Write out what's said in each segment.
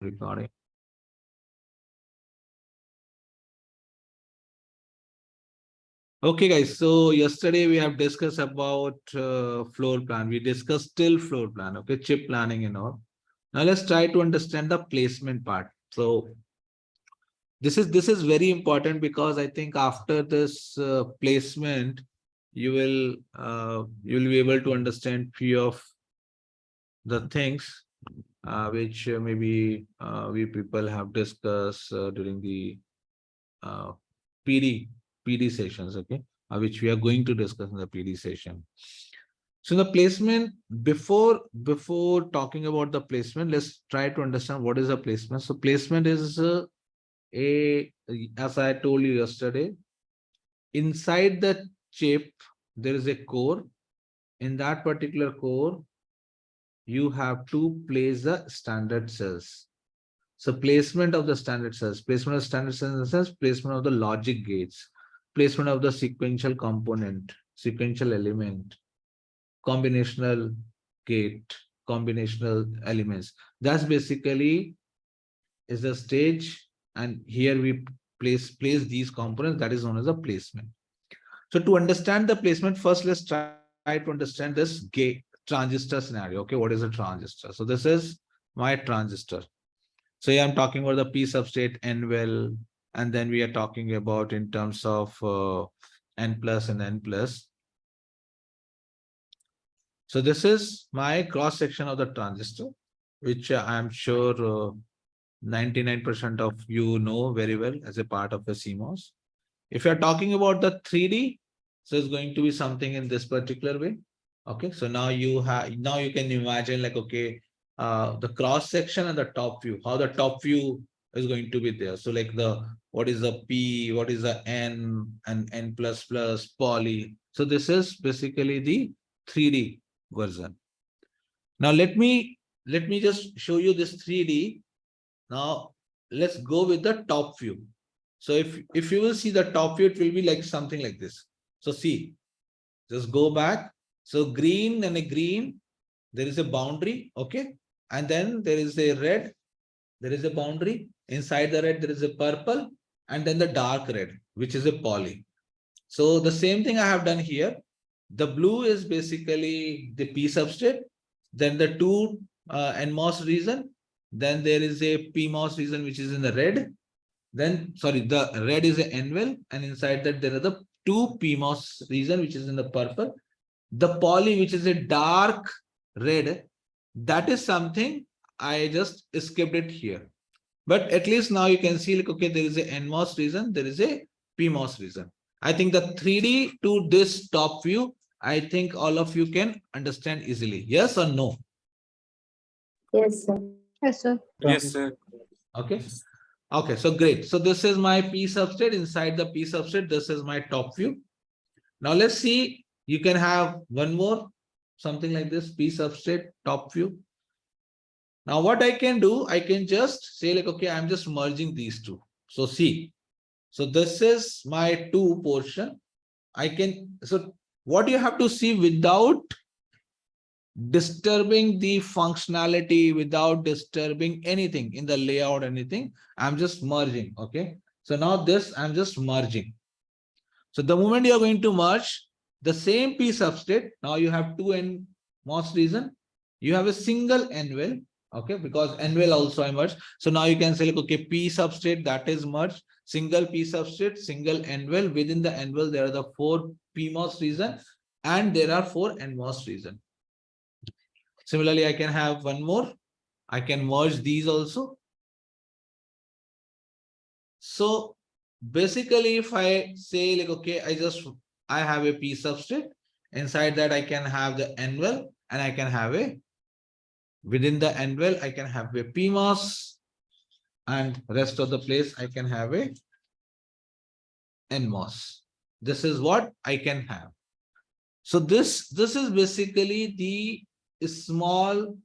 recording. Okay, guys. So yesterday we have discussed about floor plan. We discussed still floor plan, okay, chip planning and all. Now let's try to understand the placement part. So this is very important because I think after this placement, you will be able to understand few of the things which maybe we people have discussed during the uh, PD sessions, okay, which we are going to discuss in the PD session. So the placement, before talking about the placement, let's try to understand what is a placement. So placement is as I told you yesterday, inside the chip there is a core. In that particular core, you have to place the standard cells. So placement of the standard cells, placement of standard cells in the sense, placement of the logic gates, placement of the sequential component, sequential element, combinational gate, combinational elements. That's basically is the stage, and here we place these components. That is known as a placement. So to understand the placement, first let's try to understand this gate transistor scenario. Okay, what is a transistor? So this is my transistor. So yeah, I'm talking about the P substrate N well, and then we are talking about in terms of N plus and N plus. So this is my cross section of the transistor, which I'm sure 99% of you know very well as a part of the CMOS. If you're talking about the 3D, so it's going to be something in this particular way. Okay, so now you can imagine like, okay, the cross section and the top view, how the top view is going to be there. So like what is the P, what is the N and N plus plus poly. So this is basically the 3D version. Now let me just show you this 3D. Now let's go with the top view. So if you will see the top view, it will be like something like this. So see, just go back. So green and a green, there is a boundary, okay? And then there is a red, there is a boundary. Inside the red, there is a purple, and then the dark red, which is a poly. So the same thing I have done here. The blue is basically the P substrate, then the two NMOS region, then there is a PMOS region which is in the red. Then, sorry, the red is a N-well, and inside that there are the two PMOS region which is in the purple. The poly, which is a dark red, that is something I just skipped it here. But at least now you can see like, okay, there is a NMOS region, there is a PMOS region. I think the 3D to this top view, I think all of you can understand easily. Yes or no? Yes, sir. Yes, sir. Yes, sir. Okay. Okay, so great. So this is my P substrate. Inside the P substrate, this is my top view. Now let's see, you can have one more, something like this, P substrate, top view. Now what I can do, I can just say like, okay, I'm just merging these two. So see, so this is my two portion. I can, so what you have to see without disturbing the functionality, without disturbing anything in the layout, anything, I'm just merging, okay? So now this, I'm just merging. So the moment you're going to merge the same P substrate, now you have two NMOS region, you have a single N-well, okay, because N-well also I merged. So now you can say like, okay, P substrate that is merged, single P substrate, single N-well. Within the N-well, there are the four PMOS region and there are four NMOS region. Similarly, I can have one more. I can merge these also. So basically, if I say like, okay, I have a P substrate. Inside that, I can have the N-well and I can have a, within the N-well, I can have a PMOS and rest of the place, I can have a NMOS. This is what I can have. So this is basically the small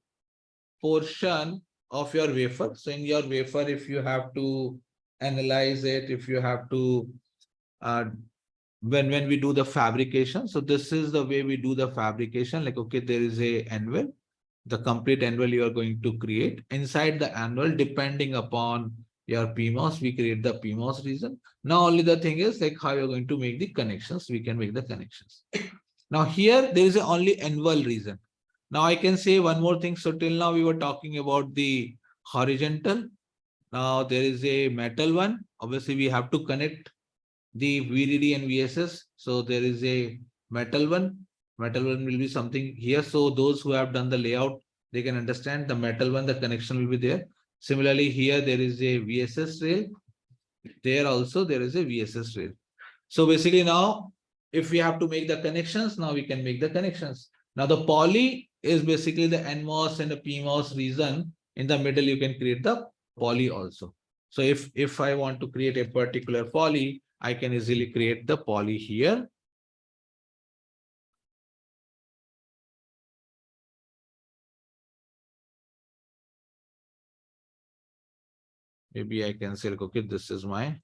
portion of your wafer. So in your wafer, if you have to analyze it, if you have to when we do the fabrication, so this is the way we do the fabrication. Like, okay, there is a N-well, the complete anvil you are going to create. Inside the anvil, depending upon your PMOS, we create the PMOS region. Now only the thing is like how you're going to make the connections. We can make the connections. Now here there is a only anvil region. Now I can say one more thing. So till now we were talking about the horizontal. Now there is a metal one. Obviously we have to connect the VDD and VSS. So there is a metal one. Metal one will be something here. So those who have done the layout, they can understand the metal one, the connection will be there. Similarly, here there is a VSS rail. There also there is a VSS rail. So basically now, if we have to make the connections, now we can make the connections. Now the poly is basically the NMOS and the PMOS region. In the middle, you can create the poly also. So if I want to create a particular poly, I can easily create the poly here. Maybe I can say, okay, this is my,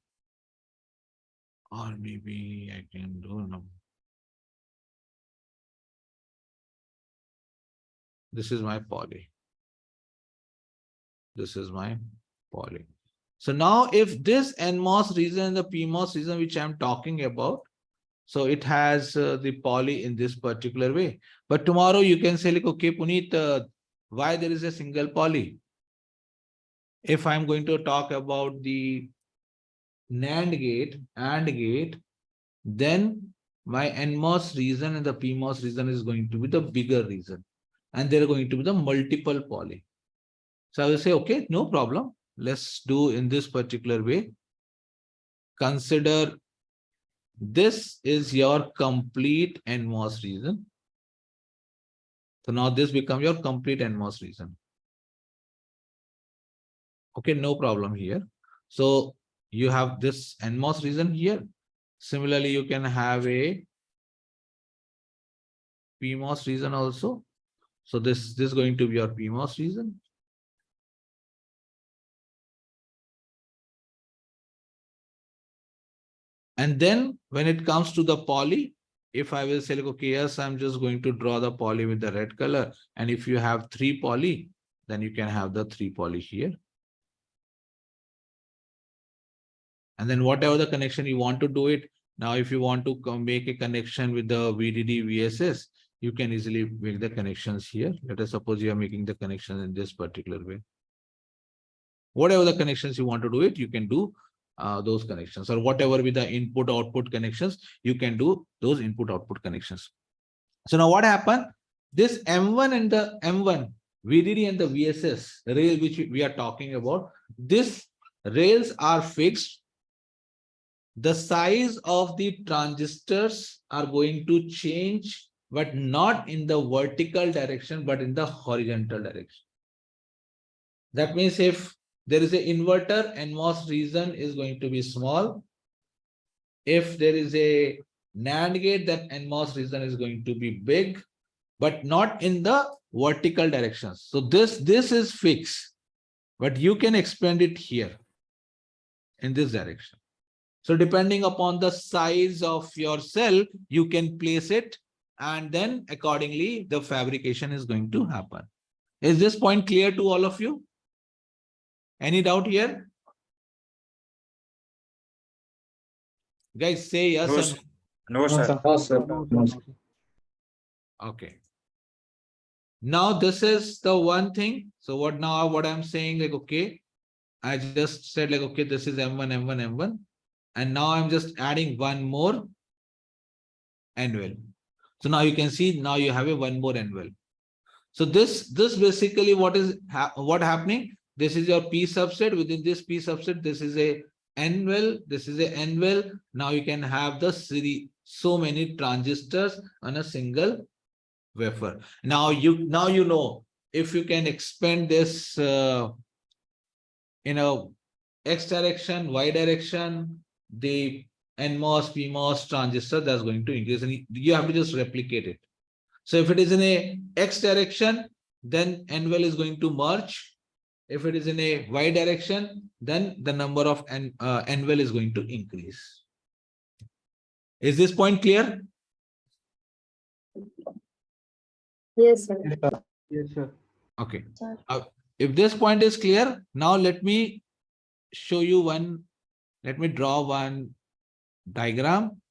or maybe I can do no. This is my poly. This is my poly. So now if this NMOS region and the PMOS region, which I'm talking about, so it has the poly in this particular way. But tomorrow you can say like, okay, Puneet, why there is a single poly? If I'm going to talk about the NAND gate, AND gate, then my NMOS region and the PMOS region is going to be the bigger region. And there are going to be the multiple poly. So I will say, okay, no problem. Let's do in this particular way. Consider this is your complete NMOS region. So now this becomes your complete NMOS region. Okay, no problem here. So you have this NMOS region here. Similarly, you can have a PMOS region also. So this is going to be your PMOS region. And then when it comes to the poly, if I will say, like, okay, yes, I'm just going to draw the poly with the red color. And if you have 3 poly, then you can have the 3 poly here. And then whatever the connection you want to do it. Now, if you want to make a connection with the VDD VSS, you can easily make the connections here. Let us suppose you are making the connection in this particular way. Whatever the connections you want to do it, you can do those connections, or whatever with the input output connections, you can do those input output connections. So now what happened? This M1 and the M1, VDD and the VSS rail, which we are talking about, these rails are fixed. The size of the transistors are going to change, but not in the vertical direction, but in the horizontal direction. That means if there is an inverter, NMOS region is going to be small. If there is a NAND gate, then NMOS region is going to be big, but not in the vertical direction. So this is fixed, but you can expand it here in this direction. So depending upon the size of your cell, you can place it, and then accordingly, the fabrication is going to happen. Is this point clear to all of you? Any doubt here? Guys, say yes No, or sir. no. No, sir. No, sir. No, sir. Okay. Now this is the one thing. So what now what I'm saying, like, okay, I just said like, okay, this is M1, M1, M1. And now I'm just adding one more anvil. So now you can see, now you have a one more anvil. So this basically what is what happening? This is your P subset. Within this P subset, this is a anvil. This is a anvil. Now you can have the series, so many transistors on a single wafer. Now you know, if you can expand this in a X direction, Y direction, the NMOS, PMOS transistor that's going to increase, and you have to just replicate it. So if it is in a X direction, then anvil is going to merge. If it is in a Y direction, then the number of anvil is going to increase. Is this point clear? Yes, sir. Yes, sir. Okay. Sir. If this point is clear, now let me show you one. Let me draw one diagram.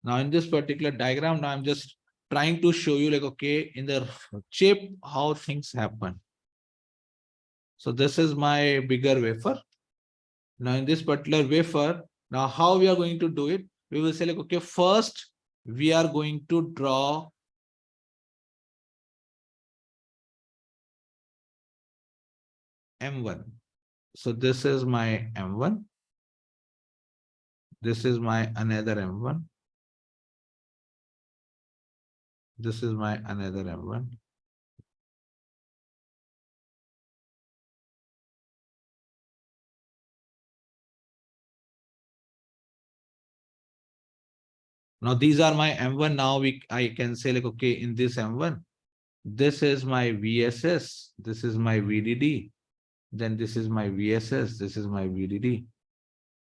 Now in this particular diagram, now I'm just trying to show you like, okay, in the chip, how things happen. So this is my bigger wafer. Now in this particular wafer, now how we are going to do it? We will say like, okay, first we are going to draw M1. So this is my M1. This is my another M1. This is my another M1. Now these are my M1. Now I can say like, okay, in this M1, this is my VSS, this is my VDD, then this is my VSS, this is my VDD,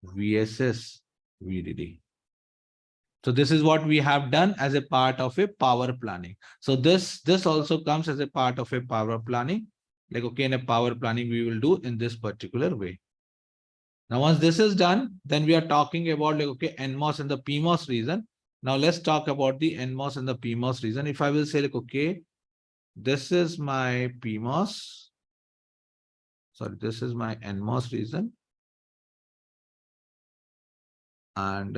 VSS, VDD. So this is what we have done as a part of a power planning. So this also comes as a part of a power planning. Like, okay, in a power planning, we will do in this particular way. Now, once this is done, then we are talking about like, okay, NMOS and the PMOS region. Now let's talk about the NMOS and the PMOS region. If I will say like, okay, this is my PMOS. Sorry, this is my NMOS region. And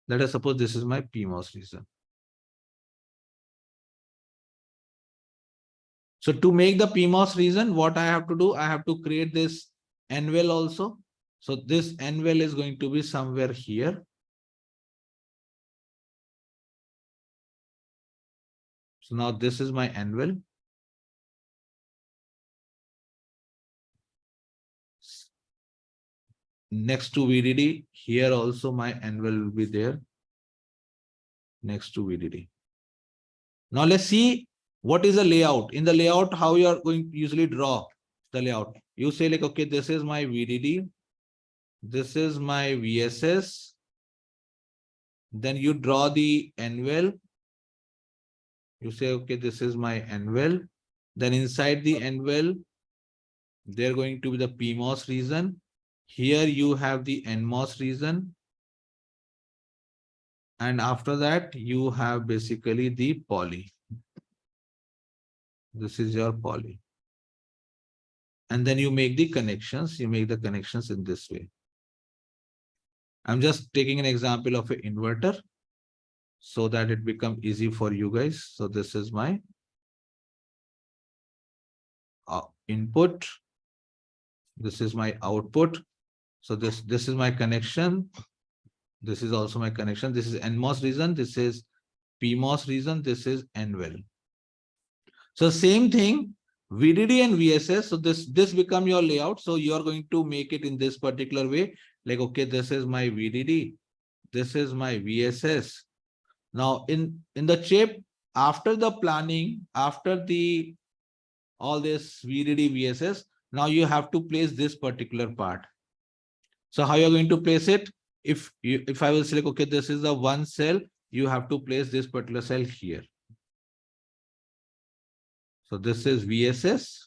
let us suppose this is my PMOS region. So to make the PMOS region, what I have to do, I have to create this N-well also. So this N-well is going to be somewhere here. So now this is my N-well. Next to VDD, here also my N-well will be there. Next to VDD. Now let's see what is the layout. In the layout, how you are going to usually draw the layout. You say like, okay, this is my VDD. This is my VSS. Then you draw the N-well. You say, okay, this is my N-well. Then inside the N-well, they're going to be the PMOS region. Here you have the NMOS region. And after that, you have basically the poly. This is your poly. And then you make the connections. You make the connections in this way. I'm just taking an example of an inverter so that it becomes easy for you guys. So this is my input. This is my output. So this is my connection. This is also my connection. This is NMOS region. This is PMOS region. This is N-well. So same thing, VDD and VSS. So this become your layout. So you are going to make it in this particular way. Like, okay, this is my VDD. This is my VSS. Now in the chip, after the planning, after the all this VDD, VSS, now you have to place this particular part. So how you're going to place it? If I will select, okay, this is the one cell, you have to place this particular cell here. So this is VSS.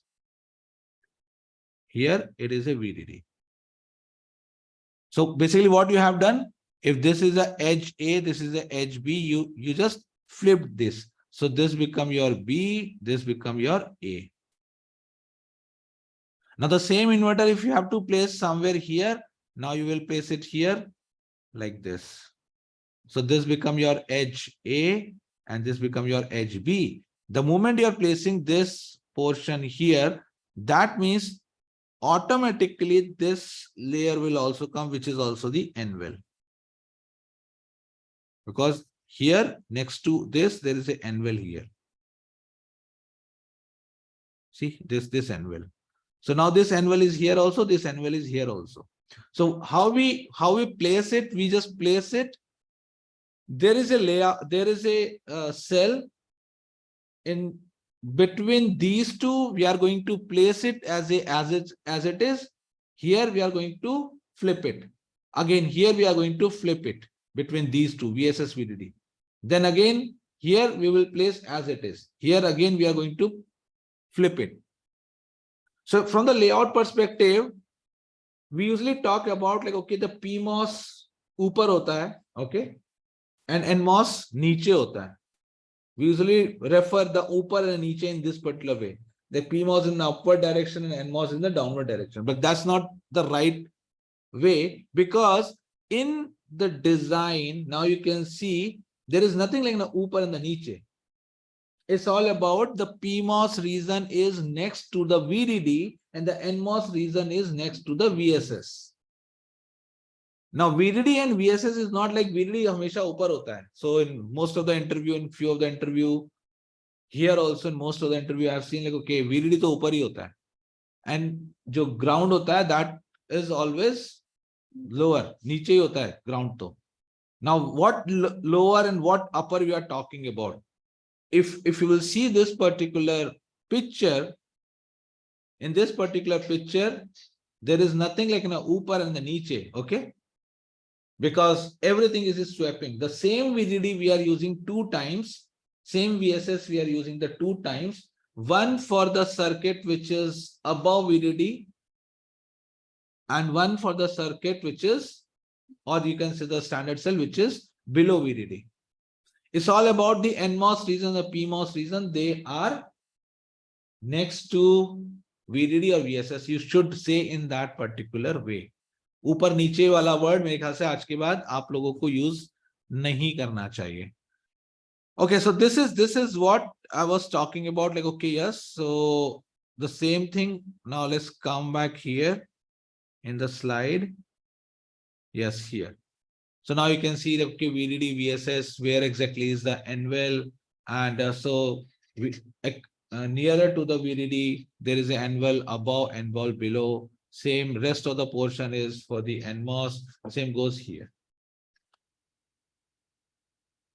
Here it is a VDD. So basically what you have done, if this is a edge A, this is a edge B, you just flipped this. So this become your B, this become your A. Now the same inverter, if you have to place somewhere here, now you will place it here like this. So this become your edge A and this become your edge B. The moment you are placing this portion here, that means automatically this layer will also come, which is also the N-well. Because here next to this, there is a N-well here. See this N-well. So now this N-well is here also, this N-well is here also. So how we place it, we just place it. There is a layer, there is a cell in between these two. We are going to place it as it is. Here we are going to flip it. Again, here we are going to flip it between these two, VSS, VDD. Then again, here we will place as it is. Here again, we are going to flip it. So from the layout perspective, we usually talk about like, okay, the PMOS ऊपर होता है, okay, and NMOS नीचे होता है. We usually refer the ऊपर and नीचे in this particular way. The PMOS in the upward direction and NMOS in the downward direction. But that's not the right way, because in the design, now you can see there is nothing like the ऊपर and the नीचे. It's all about the PMOS region is next to the VDD and the NMOS region is next to the VSS. Now VDD and VSS is not like VDD हमेशा ऊपर होता है. So in most of the interview, in few of the interview, here also in most of the interview, I have seen like, okay, VDD तो ऊपर ही होता है. And जो ground होता है, that is always lower. नीचे ही होता है ground तो. Now what lower and what upper we are talking about? If you will see this particular picture, in this particular picture, there is nothing like an upper and the niche, okay? Because everything is swapping. The same VDD we are using 2 times, same VSS we are using the 2 times, one for the circuit which is above VDD and one for the circuit which is, or you can say the standard cell which is below VDD. It's all about the NMOS region, the PMOS region. They are next to VDD or VSS. You should say in that particular way. ऊपर नीचे वाला word मेरे ख्याल से आज के बाद आप लोगों को use नहीं करना चाहिए. Okay, so this is what I was talking about. Like, okay, yes. So the same thing. Now let's come back here in the slide. Yes, here. So now you can see that, okay, VDD, VSS, where exactly is the NVEL, and so we, nearer to the VDD, there is an NVEL above, NVEL below. Same rest of the portion is for the NMOS. Same goes here.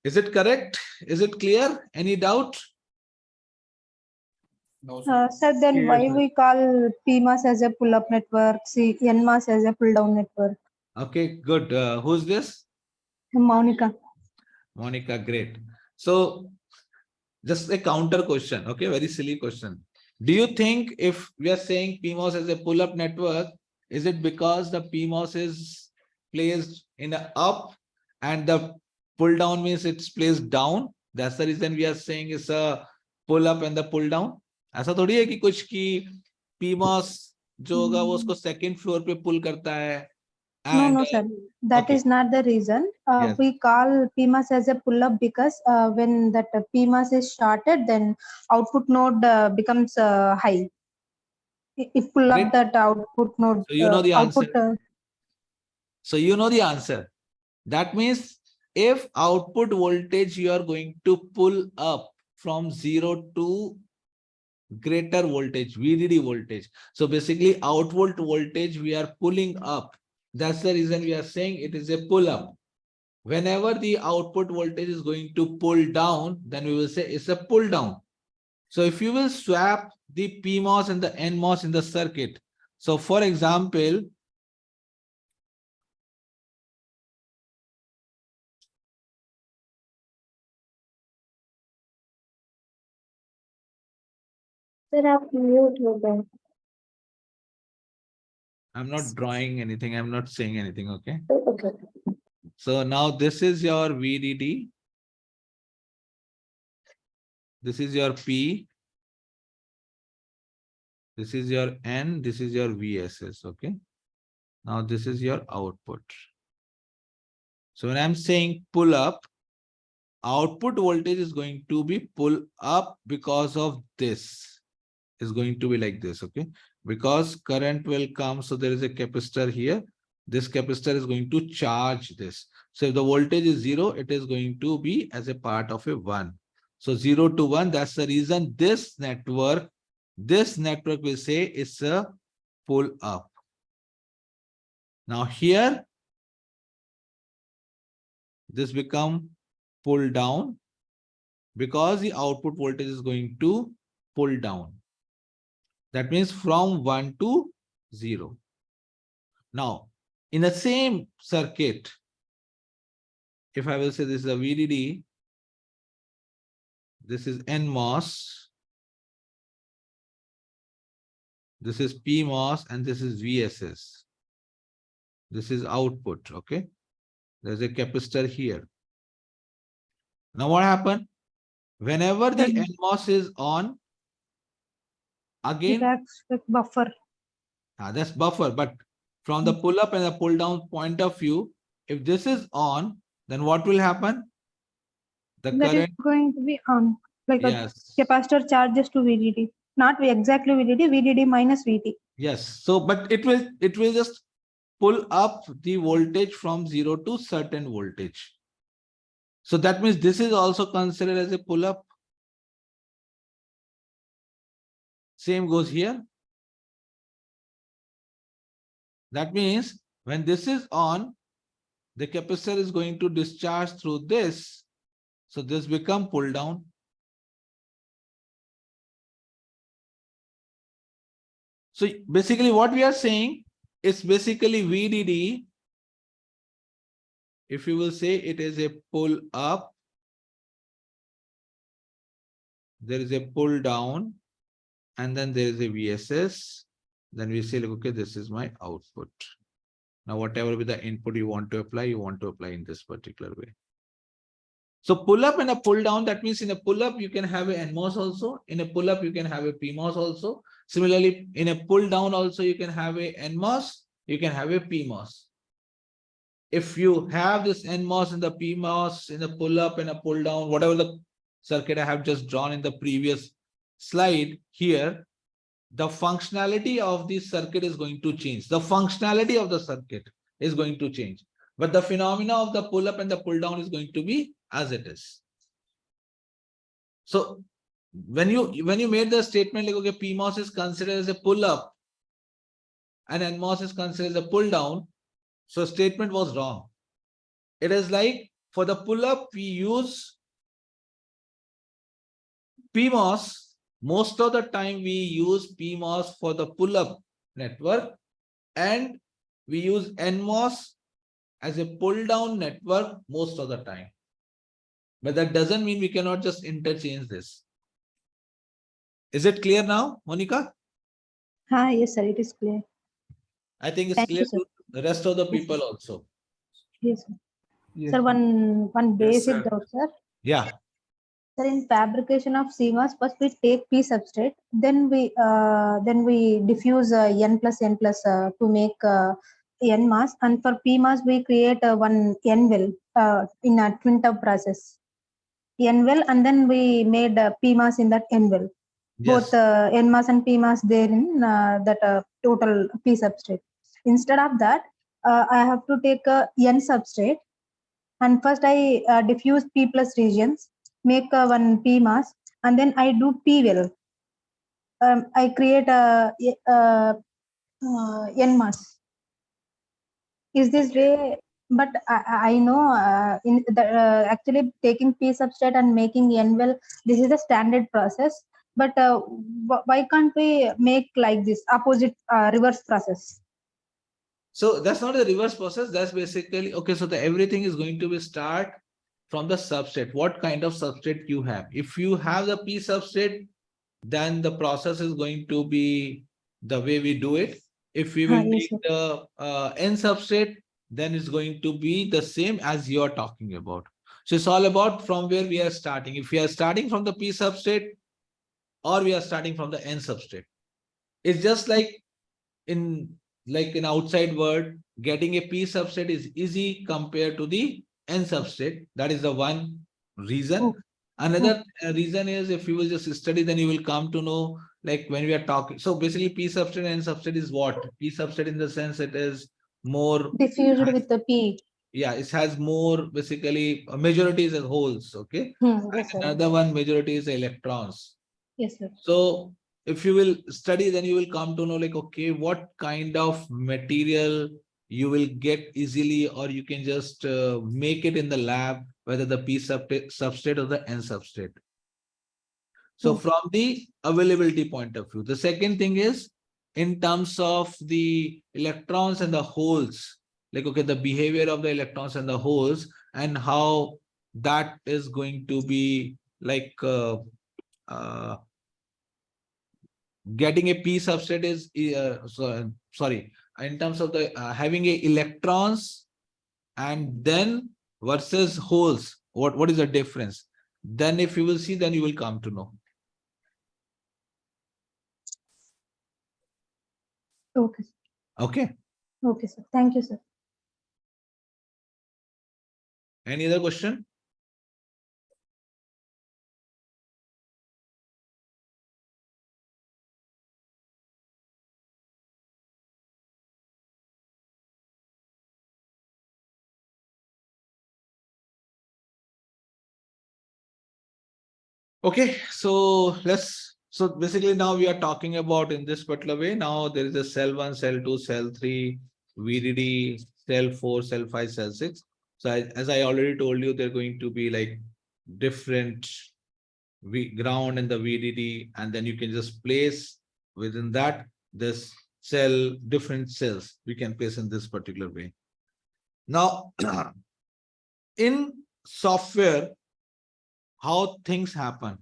Is it correct? Is it clear? Any doubt? No, Sir, then Yes, why sir. we call PMOS as a pull-up network, NMOS as a pull-down network? Okay, good. Who's this? Monica. Monica, great. So just a counter question, okay, very silly question. Do you think if we are saying PMOS as a pull-up network, is it because the PMOS is placed in the up and the pull down means it's placed down? That's the reason we are saying it's a pull up and the pull down. ऐसा थोड़ी है कि कुछ की PMOS जो होगा वो उसको second floor पे pull करता है. No, sir. That is okay. not the reason. Yes. We call PMOS as a pull-up because when that PMOS is started, then output node becomes high. If pull Great. up that output node, So you know the output. answer. So you know the answer. That means if output voltage you are going to pull up from 0 to greater voltage, VDD voltage. So basically output voltage we are pulling up. That's the reason we are saying it is a pull up. Whenever the output voltage is going to pull down, then we will say it's a pull down. So if you will swap the PMOS and the NMOS in the circuit. So for example, Sir, आप mute हो गए. I'm not drawing anything. I'm not saying anything. Okay. Okay. So now this is your VDD. This is your P. This is your N. This is your VSS. Okay. Now this is your output. So when I'm saying pull up, output voltage is going to be pull up because of this. Is going to be like this. Okay. Because current will come. So there is a capacitor here. This capacitor is going to charge this. So if the voltage is 0, it is going to be as a part of a 1. So 0 to 1, that's the reason this network will say it's a pull up. Now here, this become pull down because the output voltage is going to pull down. That means from 1 to 0. Now, in the same circuit, if I will say this is a VDD, This is NMOS. This is PMOS and this is VSS. This is output, okay? There's a capacitor here. Now what happened? Whenever the Then NMOS is on, it again, acts like buffer. that's buffer, but from the pull up and the pull down point of view, if this is on, then what will happen? The That is current, going to be on, like a yes, capacitor charges to VDD. Not exactly VDD, VDD minus VT. yes. So, but it will just pull up the voltage from 0 to certain voltage. So that means this is also considered as a pull up. Same goes here. That means when this is on, the capacitor is going to discharge through this. So this become pull down. So basically what we are saying is basically VDD. If you will say it is a pull up, there is a pull down, and then there is a VSS. Then we say, okay, this is my output. Now, whatever be the input you want to apply in this particular way. So pull up and a pull down, that means in a pull up, you can have a NMOS also. In a pull up, you can have a PMOS also. Similarly, in a pull down also, you can have a NMOS, you can have a PMOS. If you have this NMOS and the PMOS in a pull up and a pull down, whatever the circuit I have just drawn in the previous slide here, the functionality of the circuit is going to change. The functionality of the circuit is going to change. But the phenomena of the pull up and the pull down is going to be as it is. So when you made the statement like, okay, PMOS is considered as a pull up and NMOS is considered as a pull down, so statement was wrong. It is like for the pull up, we use PMOS. Most of the time we use PMOS for the pull up network, and we use NMOS as a pull down network most of the time. But that doesn't mean we cannot just interchange this. Is it clear now, Monica? Yes, sir, it is clear. I think it's Thank clear you, sir. to the rest of the people also. Yes, sir. Yes, Sir, one Yes, basic sir. doubt, sir. Yeah. Sir, in fabrication of CMOS, first we take P substrate, then we diffuse N plus to make N mass, and for P mass we create one N well in a twin tub process. N well, and then we made P mass in that N well. Yes. Both N mass and P mass there in that total P substrate. Instead of that, I have to take a N substrate, and first I diffuse P plus regions, make one P mass, and then I do P well. I create a N mass. Is this way? But I know in the actually taking P substrate and making N well, this is the standard process. But why can't we make like this opposite reverse process? So that's not a reverse process. That's basically, okay, so everything is going to be start from the substrate. What kind of substrate you have? If you have the P substrate, then the process is going to be the way we do it. If we will Yes, take the N substrate, then it's going to be the same as you're talking about. So it's all about from where we are starting. If we are starting from the P substrate or we are starting from the N substrate. It's just like in outside word, getting a P substrate is easy compared to the N substrate. That is the one reason. Oh. Another reason is if you will just study, then you will come to know, like when we are talking. So basically P substrate and N substrate is what? P substrate in the sense it is more Diffused with the P. yeah, it has more basically majority is as holes, okay? Yes, sir. Another one majority is electrons. Yes, sir. So if you will study, then you will come to know like, okay, what kind of material you will get easily, or you can just make it in the lab, whether the P substrate or the N substrate. So from the availability point of view, the second thing is in terms of the electrons and the holes, like, okay, the behavior of the electrons and the holes and how that is going to be like uh, getting a p substrate is sorry, in terms of the having a electrons and then versus holes, what is the difference? Then if you will see, then you will come to know. Okay. Okay. Okay, sir. Thank you, sir. Any other question? Okay, so so basically now we are talking about in this particular way. Now there is a cell 1, cell 2, cell 3, VDD, cell 4, cell 5, cell 6. So as I already told you, they're going to be like different ground and the VDD, and then you can just place within that this cell, different cells we can place in this particular way. Now, in software, how things happen.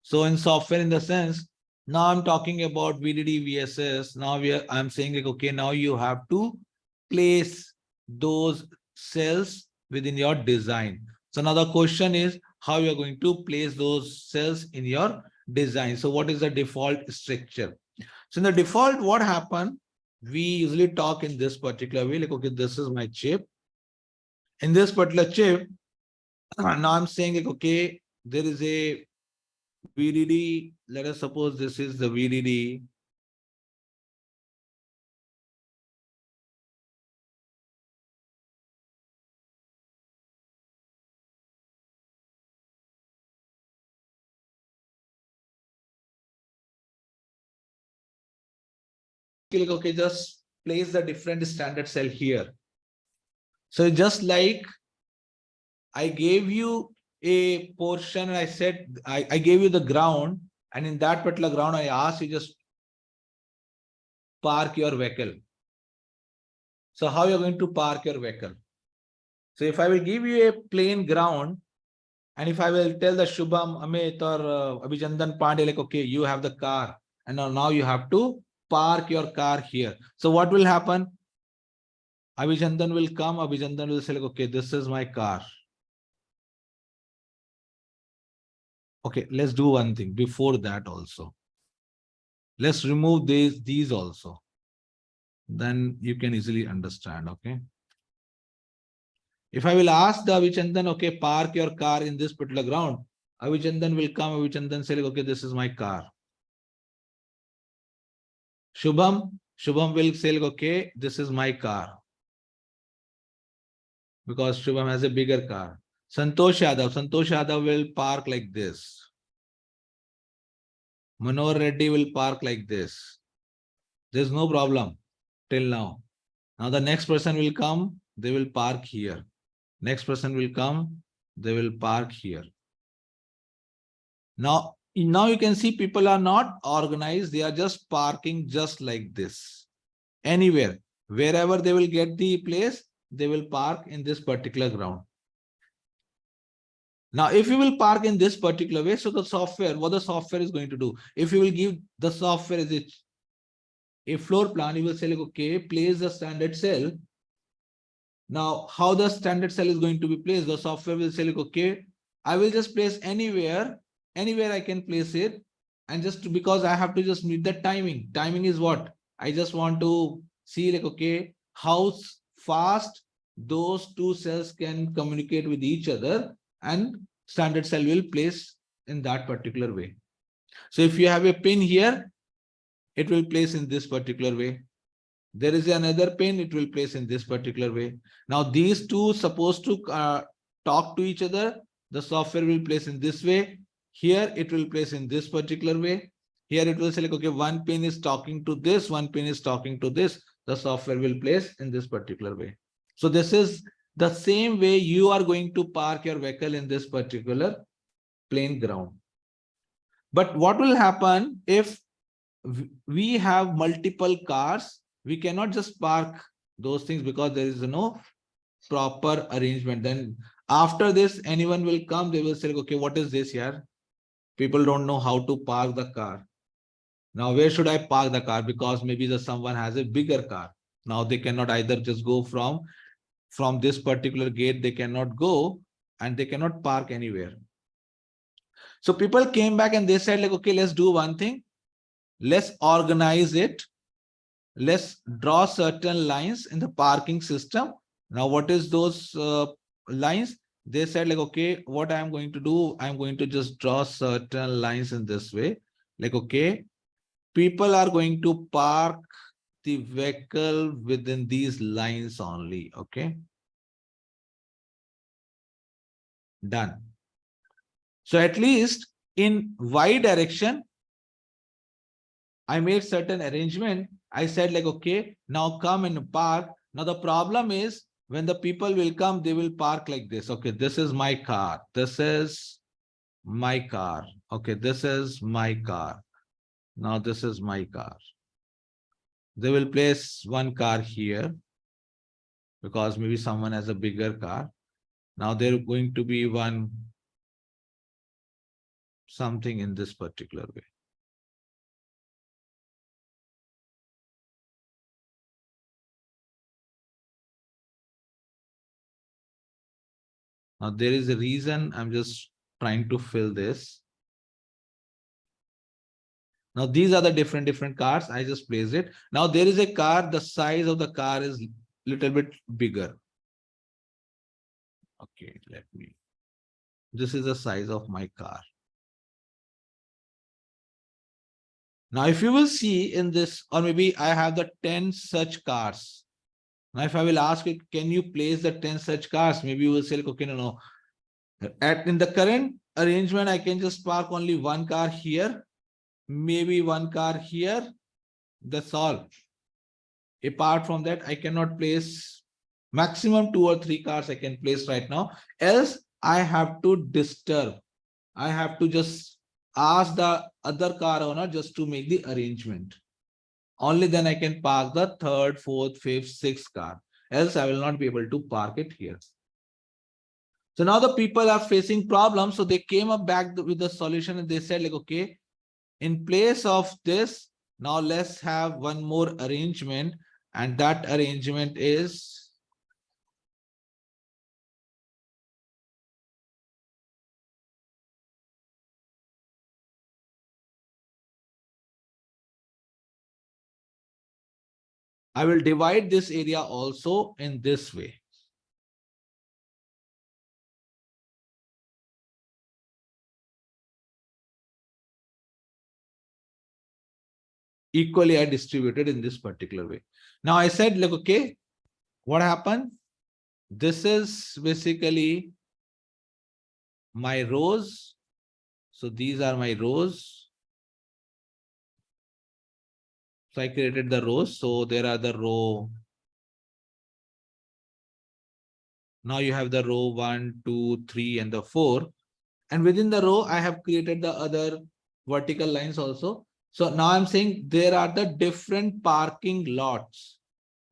So in software, in the sense, now I'm talking about VDD, VSS. Now I'm saying like, okay, now you have to place those cells within your design. So now the question is how you're going to place those cells in your design. So what is the default structure? So in the default, what happened? We usually talk in this particular way, like, okay, this is my chip. In this particular chip, now I'm saying like, okay, there is a VDD, let us suppose this is the VDD. Click, okay, just place the different standard cell here. So just like I gave you a portion and I said, I gave you the ground, and in that particular ground, I asked you just park your vehicle. So how you're going to park your vehicle? So if I will give you a plain ground, and if I will tell the Shubham, Amit, or Abhichandan Pandey, like, okay, you have the car, and now you have to park your car here. So what will happen? Abhichandan will come, Abhichandan will say, like, okay, this is my car. Okay, let's do one thing before that also. Let's remove these also. Then you can easily understand, okay? If I will ask the Avichandan, okay, park your car in this particular ground, Avichandan will come, Avichandan say, okay, this is my car. Shubham will say, okay, this is my car. Because Shubham has a bigger car. Santosh Yadav will park like this. Manohar Reddy will park like this. There's no problem till now. Now the next person will come, they will park here. Next person will come, they will park here. Now you can see people are not organized. They are just parking just like this. Anywhere, wherever they will get the place, they will park in this particular ground. Now, if you will park in this particular way, so the software, what the software is going to do, if you will give the software as a floor plan, you will say, like, okay, place the standard cell. Now, how the standard cell is going to be placed, the software will say, like, okay, I will just place anywhere I can place it. And just because I have to just meet the timing. Timing is what? I just want to see, like, okay, how fast those two cells can communicate with each other, and standard cell will place in that particular way. So if you have a pin here, it will place in this particular way. There is another pin, it will place in this particular way. Now these two supposed to talk to each other. The software will place in this way. Here it will place in this particular way. Here it will say, like, okay, one pin is talking to this, one pin is talking to this. The software will place in this particular way. So this is the same way you are going to park your vehicle in this particular plain ground. But what will happen if we have multiple cars? We cannot just park those things because there is no proper arrangement. Then After this, anyone will come, they will say, okay, what is this here? People don't know how to park the car. Now, where should I park the car? Because maybe someone has a bigger car. Now they cannot either just go from this particular gate, they cannot go and they cannot park anywhere. So people came back and they said like, okay, let's do one thing. Let's organize it. Let's draw certain lines in the parking system. Now, what is those lines? They said like, okay, what I'm going to do, I'm going to just draw certain lines in this way. Like, okay, people are going to park the vehicle within these lines only. Okay. Done. So at least in Y direction, I made certain arrangement. I said like, okay, now come and park. Now the problem is when the people will come, they will park like this. Okay, this is my car. This is my car. Okay, this is my car. Now this is my car. They will place one car here because maybe someone has a bigger car. Now they're going to be one something in this particular way. Now there is a reason I'm just trying to fill this. Now these are the different cars. I just place it. Now there is a car. The size of the car is little bit bigger. Okay, let me. This is the size of my car. Now, if you will see in this, or maybe I have the 10 such cars. Now, if I will ask it, can you place the 10 such cars? Maybe you will say, okay, no. In the current arrangement, I can just park only one car here, maybe one car here. That's all. Apart from that, I cannot place maximum 2 or 3 cars I can place right now. Else, I have to disturb. I have to just ask the other car owner just to make the arrangement. Only then I can park the 3rd, 4th, 5th, 6th car. Else I will not be able to park it here. So now the people are facing problems. So they came up back with the solution and they said like, okay, in place of this, now let's have one more arrangement. And that arrangement is I will divide this area also in this way. Equally, I distributed in this particular way. Now I said, like, okay, what happened? This is basically my rows. So these are my rows. So I created the rows. So there are the row. Now you have the row 1, 2, 3, and the 4. And within the row, I have created the other vertical lines also. So now I'm saying there are the different parking lots.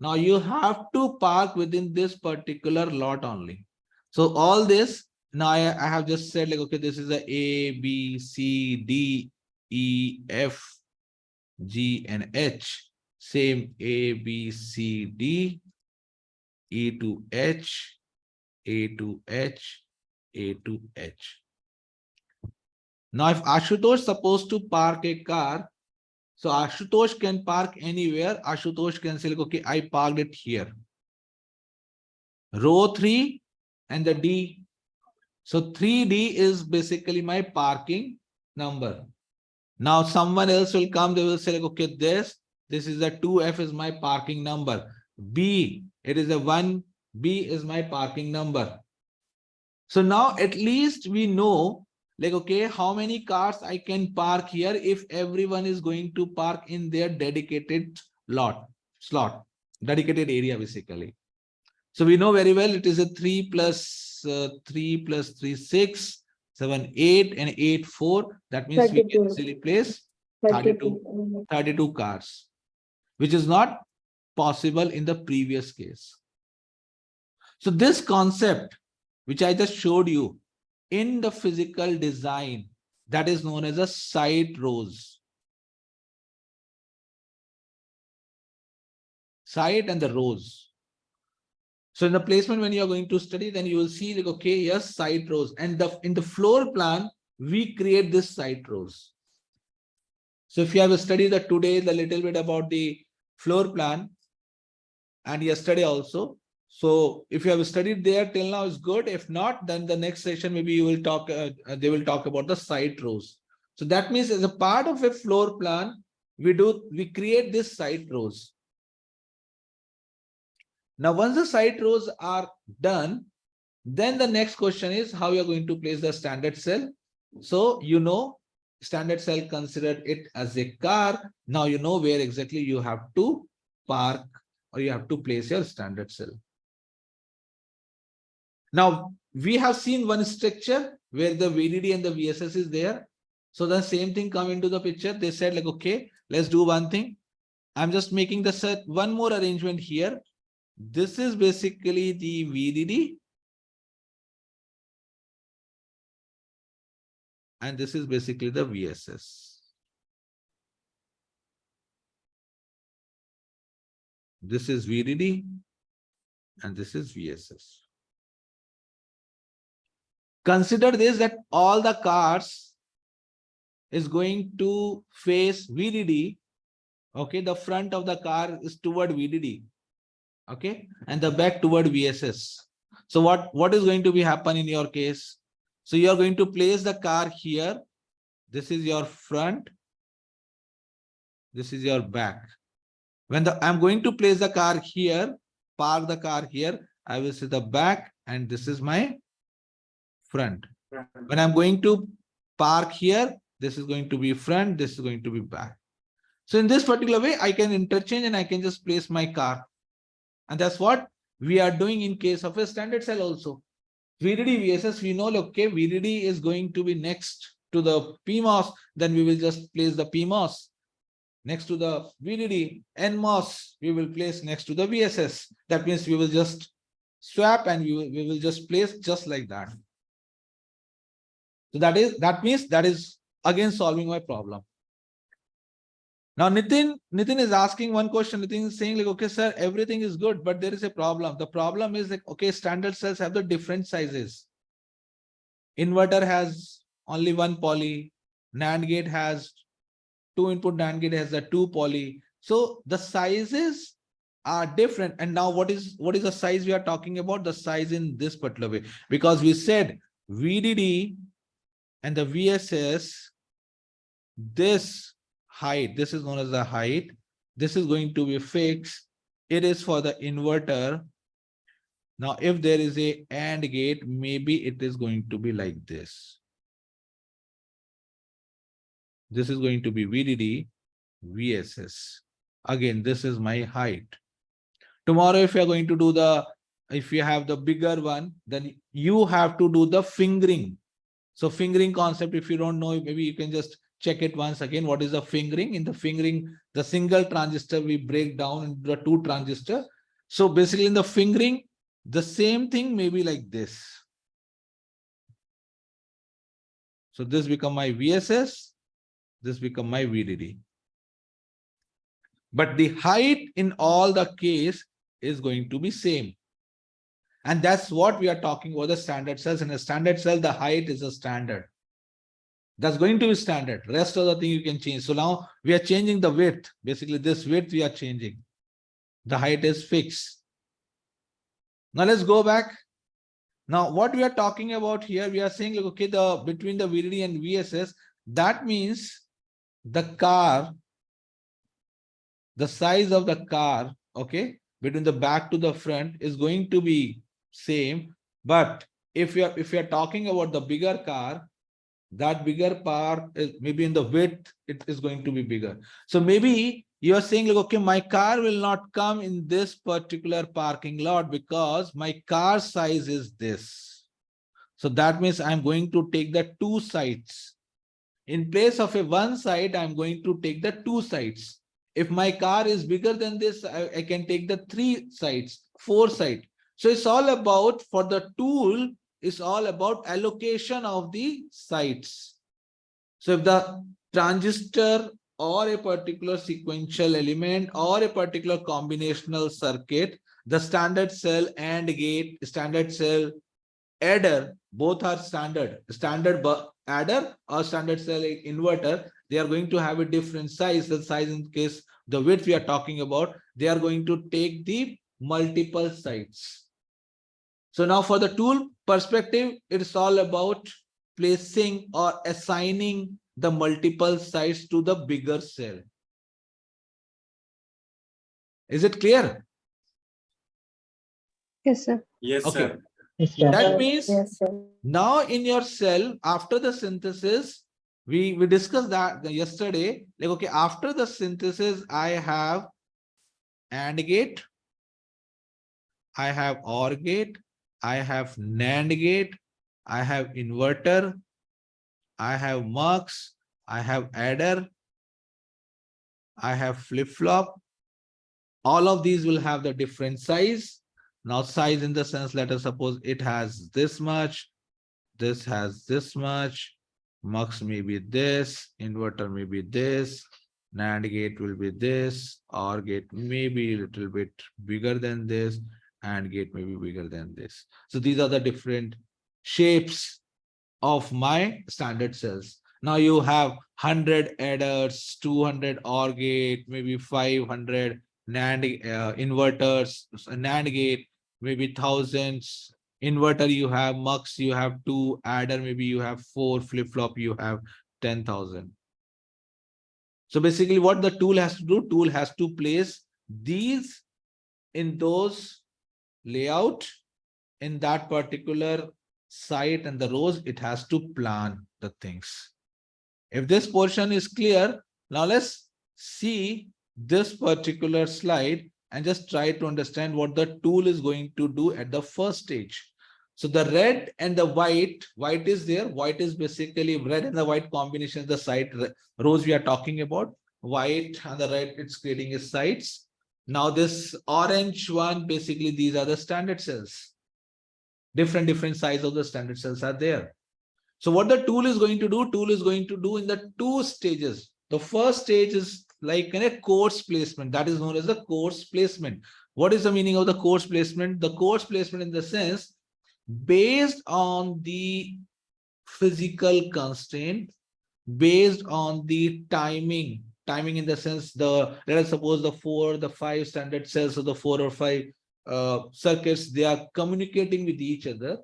Now you have to park within this particular lot only. So all this, now I have just said like, okay, this is A, B, C, D, E, F, G, and H. Same A, B, C, D, E to H, A to H, A to H. Now, if Ashutosh is supposed to park a car, so Ashutosh can park anywhere. Ashutosh can say, okay, I parked it here. Row 3 and the D. So 3D is basically my parking number. Now someone else will come, they will say, like, okay, this is a 2F is my parking number. B, it is a 1B is my parking number. So now at least we know, like, okay, how many cars I can park here if everyone is going to park in their dedicated slot, dedicated area basically. So we know very well it is a 3 plus 3 plus 3, 6, 7, 8, and 8, 4. That means 32. We can easily place 32 cars, which is not possible in the previous case. So this concept which I just showed you in the physical design, that is known as a side rows. Side and the rows. So in the placement, when you are going to study, then you will see like, okay, yes, side rows. And in the floor plan, we create this side rows. So if you have studied that today, the little bit about the floor plan and yesterday also. So if you have studied there till now is good. If not, then the next session, maybe you will talk, they will talk about the side rows. So that means as a part of a floor plan, we create this side rows. Now, once the side rows are done, then the next question is how you are going to place the standard cell. So, you know, standard cell, consider it as a car. Now you know where exactly you have to park or you have to place your standard cell. Now, we have seen one structure where the VDD and the VSS is there. So the same thing come into the picture. They said like, okay, let's do one thing. I'm just making the set one more arrangement here. This is basically the VDD. And this is basically the VSS. This is VDD and this is VSS. Consider this, that all the cars is going to face VDD. Okay, the front of the car is toward VDD. Okay, and the back toward VSS. So what is going to be happen in your case? So you are going to place the car here. This is your front. This is your back. When I'm going to place the car here, park the car here, I will say the back and this is my front. When I'm going to park here, this is going to be front, this is going to be back. So in this particular way, I can interchange and I can just place my car. And that's what we are doing in case of a standard cell also. VDD, VSS, we know, okay, VDD is going to be next to the PMOS, then we will just place the PMOS. Next to the VDD, NMOS, we will place next to the VSS. That means we will just swap and we will just place just like that. So that means that is again solving my problem. Now, Nitin is asking one question. Nitin is saying like, okay, sir, everything is good, but there is a problem. The problem is like, okay, standard cells have the different sizes. Inverter has only one poly. NAND gate has 2-input NAND gate has a 2 poly. So the sizes are different. And now what is the size we are talking about? The size in this particular way, because we said VDD and the VSS, this height, this is known as the height. This is going to be fixed. It is for the inverter. Now, if there is a AND gate, maybe it is going to be like this. This is going to be VDD, VSS. Again, this is my height. Tomorrow, if you are going to do if you have the bigger one, then you have to do the fingering. So fingering concept, if you don't know, maybe you can just check it once again. What is the fingering? In the fingering, the single transistor we break down into the 2 transistor. So basically in the fingering, the same thing may be like this. So this become my VSS. This become my VDD. But the height in all the case is going to be same. And that's what we are talking about, the standard cells. In a standard cell, the height is a standard. That's going to be standard. Rest of the thing you can change. So now we are changing the width. Basically, this width we are changing. The height is fixed. Now let's go back. Now what we are talking about here, we are saying like, okay, between the VDD and VSS, that means the car, the size of the car, okay, between the back to the front is going to be same. But if you're talking about the bigger car, that bigger part is maybe in the width, it is going to be bigger. So maybe you are saying like, okay, my car will not come in this particular parking lot because my car size is this. So that means I'm going to take the 2 sides. In place of a 1 side, I'm going to take the 2 sides. If my car is bigger than this, I can take the 3 sides, 4 sides. So it's all about, for the tool, is all about allocation of the sites. So if the transistor or a particular sequential element or a particular combinational circuit, the standard cell AND gate, standard cell adder, both are standard adder or standard cell inverter, they are going to have a different size. The size in case the width we are talking about, they are going to take the multiple sites. So now for the tool perspective, it's all about placing or assigning the multiple sites to the bigger cell. Is it clear? Yes, sir. Yes, Okay. sir. That means now in your cell, after the synthesis, we discussed that yesterday. Like, okay, after the synthesis, I have AND gate, I have OR gate, I have NAND gate, I have inverter, I have mux, I have adder, I have flip-flop. All of these will have the different size. Now size in the sense, let us suppose it has this much, this has this much, mux may be this, inverter may be this, NAND gate will be this, OR gate may be a little bit bigger than this, AND gate may be bigger than this. So these are the different shapes of my standard cells. Now you have 100 adders, 200 OR gate, maybe 500 NAND inverters, NAND gate, maybe thousands. Inverter you have, mux you have 2, adder maybe you have 4, flip-flop you have 10,000. So basically what the tool has to do, tool has to place these in those layout in that particular site and the rows, it has to plan the things. If this portion is clear, now let's see this particular slide and just try to understand what the tool is going to do at the first stage. So the red and the white is there. White is basically red and the white combination is the site rows we are talking about. White and the red, it's creating a sites. Now this orange one, basically these are the standard cells. Different size of the standard cells are there. So what the tool is going to do, in the 2 stages. The first stage is like in a course placement, that is known as the course placement. What is the meaning of the course placement? The course placement in the sense, based on the physical constraint, based on the timing in the sense, the let us suppose the 4, the 5 standard cells, or the 4 or 5 circuits, they are communicating with each other.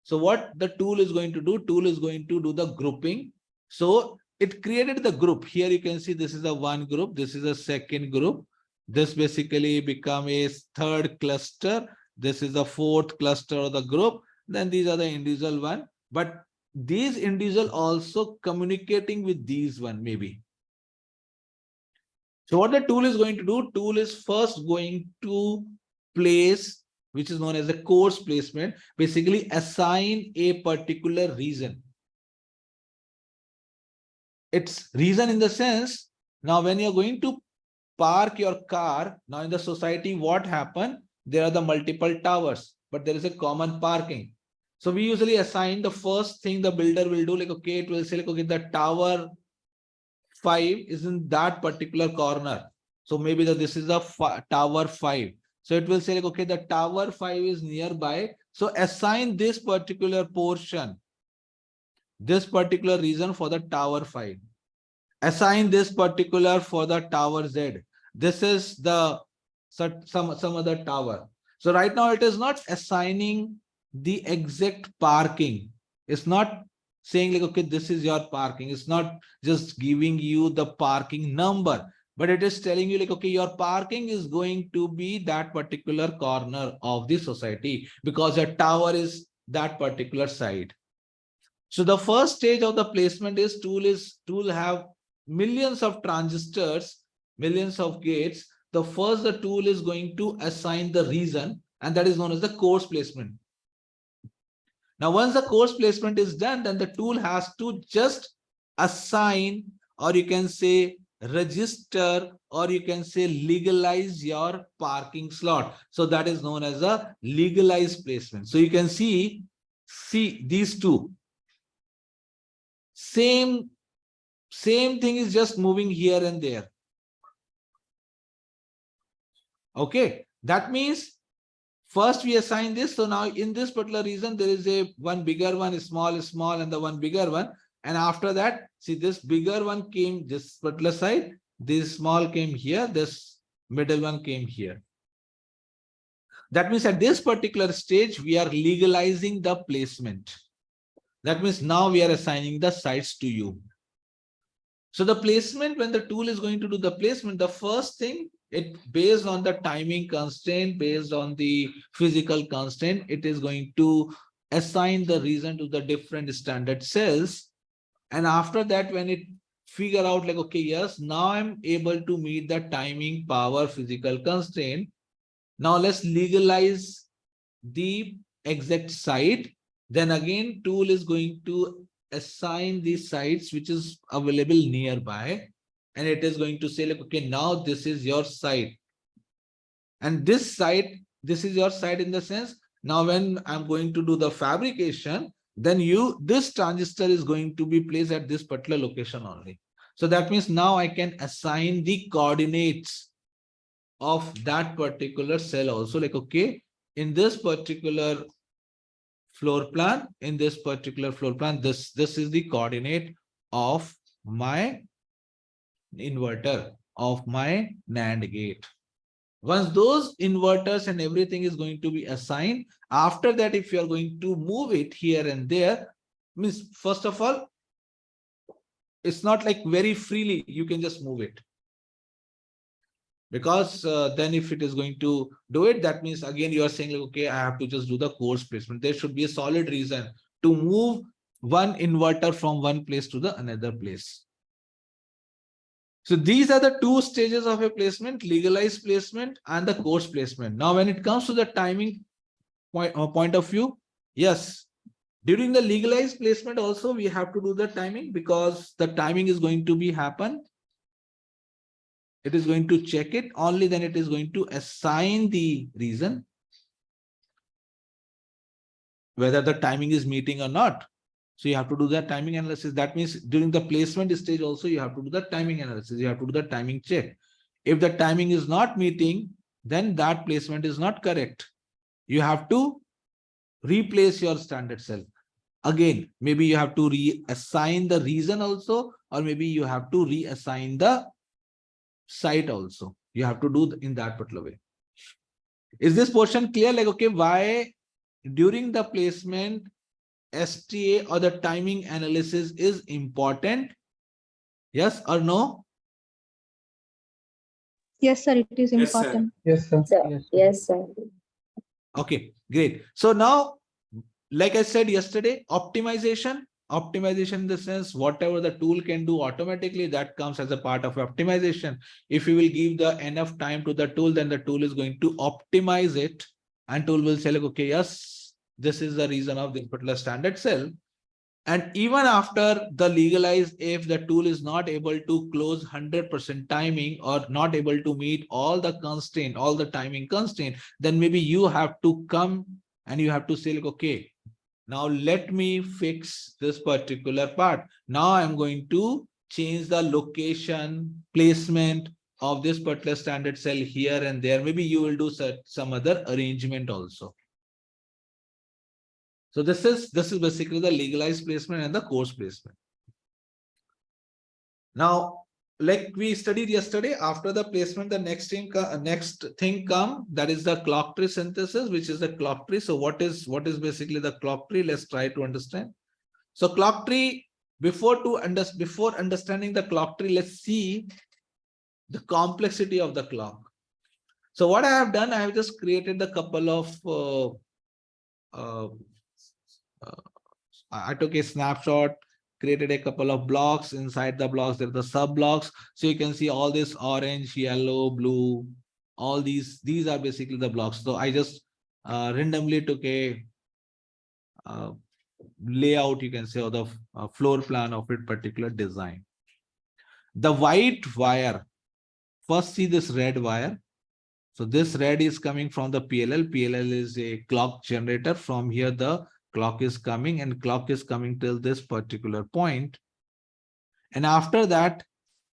So what the tool is going to do, tool is going to do the grouping. So it created the group. Here you can see this is a 1 group, this is a 2nd group. This basically become a 3rd cluster. This is the 4th cluster of the group. Then these are the individual one. But these individual also communicating with these one maybe. So what the tool is going to do, tool is first going to place, which is known as a course placement, basically assign a particular reason. It's reason in the sense, now when you're going to park your car, now in the society, what happened? There are the multiple towers, but there is a common parking. So we usually assign the first thing the builder will do, like, okay, it will say, like, okay, the tower 5 is in that particular corner. So maybe this is a tower 5. So it will say, like, okay, the tower 5 is nearby. So assign this particular portion, this particular reason for the tower 5. Assign this particular for the tower Z. This is the some other tower. So right now it is not assigning the exact parking. It's not saying like, okay, this is your parking. It's not just giving you the parking number, but it is telling you like, okay, your parking is going to be that particular corner of the society because your tower is that particular side. So the first stage of the placement is tool have millions of transistors, millions of gates. The first the tool is going to assign the reason, and that is known as the course placement. Now, once the course placement is done, then the tool has to just assign, or you can say register, or you can say legalize your parking slot. So that is known as a legalized placement. So you can see See these two. Same thing is just moving here and there. Okay, that means first we assign this. So now in this particular region, there is a one bigger one, small, and the one bigger one. And after that, see this bigger one came this particular side, this small came here, this middle one came here. That means at this particular stage, we are legalizing the placement. That means now we are assigning the sites to you. So the placement, when the tool is going to do the placement, the first thing, it based on the timing constraint, based on the physical constraint, it is going to assign the reason to the different standard cells. And after that, when it figure out like, okay, yes, now I'm able to meet the timing, power, physical constraint. Now let's legalize the exact site. Then again, tool is going to assign the sites which is available nearby. And it is going to say like, okay, now this is your site. And this site, this is your site in the sense, now when I'm going to do the fabrication, then this transistor is going to be placed at this particular location only. So that means now I can assign the coordinates of that particular cell also, like, okay, in this particular floor plan, this is the coordinate of my inverter, of my NAND gate. Once those inverters and everything is going to be assigned, after that, if you are going to move it here and there, means first of all, it's not like very freely you can just move it. Because then if it is going to do it, that means again you are saying like, okay, I have to just do the course placement. There should be a solid reason to move one inverter from one place to the another place. So these are the two stages of a placement: legalized placement and the course placement. Now, when it comes to the timing point of view, yes, during the legalized placement also we have to do the timing, because the timing is going to be happen. It is going to check it, only then it is going to assign the reason whether the timing is meeting or not. So you have to do that timing analysis. That means during the placement stage also you have to do the timing analysis. You have to do the timing check. If the timing is not meeting, then that placement is not correct. You have to replace your standard cell. Again, maybe you have to reassign the reason also, or maybe you have to reassign the site also. You have to do in that particular way. Is this portion clear? Like, okay, why during the placement STA or the timing analysis is important? Yes or no? Yes, sir, it is important. Yes, sir. Yes, sir. Okay, great. So now, like I said yesterday, optimization in the sense, whatever the tool can do automatically, that comes as a part of optimization. If you will give the enough time to the tool, then the tool is going to optimize it, and tool will say like, okay, yes, this is the reason of this particular standard cell. And even after the legalize, if the tool is not able to close 100% timing or not able to meet all the constraint, all the timing constraint, then maybe you have to come and you have to say like, okay, now let me fix this particular part. Now I'm going to change the location, placement of this particular standard cell here and there. Maybe you will do some other arrangement also. So this is basically the legalized placement and the course placement. Now, like we studied yesterday, after the placement, the next thing come, that is the clock tree synthesis, which is the clock tree. So what is basically the clock tree? Let's try to understand. So clock tree, before understanding the clock tree, let's see the complexity of the clock. So what I have done, I have just created a couple of I took a snapshot, created a couple of blocks. Inside the blocks, there are the sub blocks. So you can see all this orange, yellow, blue, all these are basically the blocks. So I just randomly took a layout, you can say, or the floor plan of a particular design. The white wire, first see this red wire. So this red is coming from the PLL. PLL is a clock generator. From here, the clock is coming, and clock is coming till this particular point. And after that,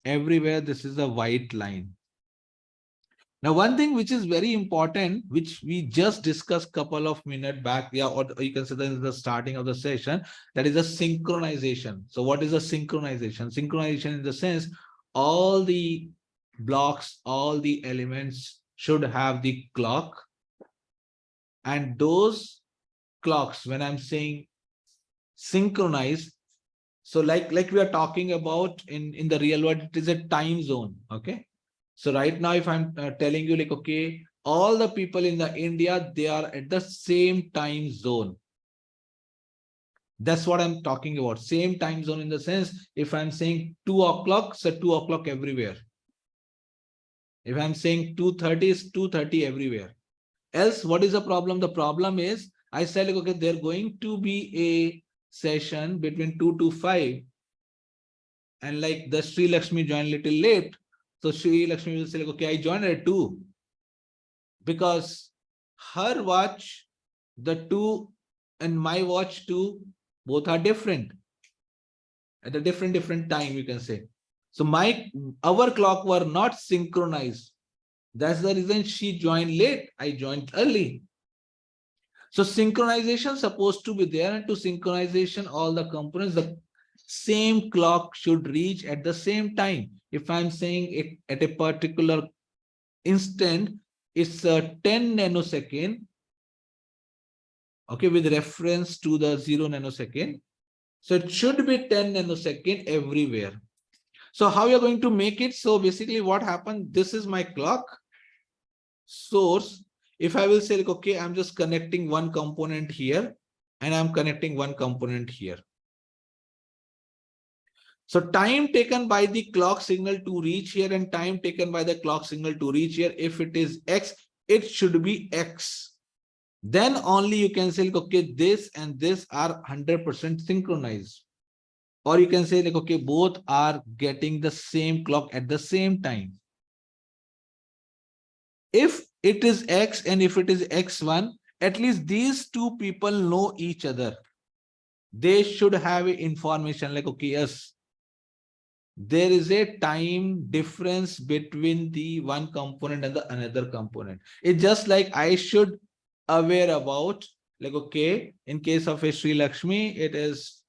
everywhere this is a white line. Now, one thing which is very important, which we just discussed couple of minutes back, yeah, or you can say that is the starting of the session, that is a synchronization. So what is a synchronization? Synchronization in the sense, all the blocks, all the elements should have the clock, and those clocks, when I'm saying synchronize, so like we are talking about in the real world, it is a time zone. Okay. So right now, if I'm telling you like, okay, all the people in the India, they are at the same time zone. That's what I'm talking about. Same time zone in the sense, if I'm saying 2 o'clock, so 2 o'clock everywhere. If I'm saying 2:30, is 2:30 everywhere. Else, what is the problem? The problem is, I said, like, okay, there going to be a session between 2 to 5. And like the Sri Lakshmi joined little late. So Sri Lakshmi will say, like, okay, I joined at 2. Because her watch, the 2, and my watch 2, both are different. At a different time, you can say. So our clock were not synchronized. That's the reason she joined late. I joined early. So synchronization supposed to be there, and to synchronization, all the components, the same clock should reach at the same time. If I'm saying it at a particular instant, it's a 10 nanosecond, okay, with reference to the 0 nanosecond. So it should be 10 nanosecond everywhere. So how you're going to make it? So basically what happened, this is my clock source. If I will say, like, okay, I'm just connecting one component here, and I'm connecting one component here. So time taken by the clock signal to reach here and time taken by the clock signal to reach here, if it is X, it should be X. Then only you can say, like, okay, this and this are 100% synchronized. Or you can say, like, okay, both are getting the same clock at the same time. If it is X and if it is X1, at least these two people know each other. They should have information like, okay, yes, there is a time difference between the one component and the another component. It's just like I should aware about, like, okay, in case of a Sri Lakshmi, it is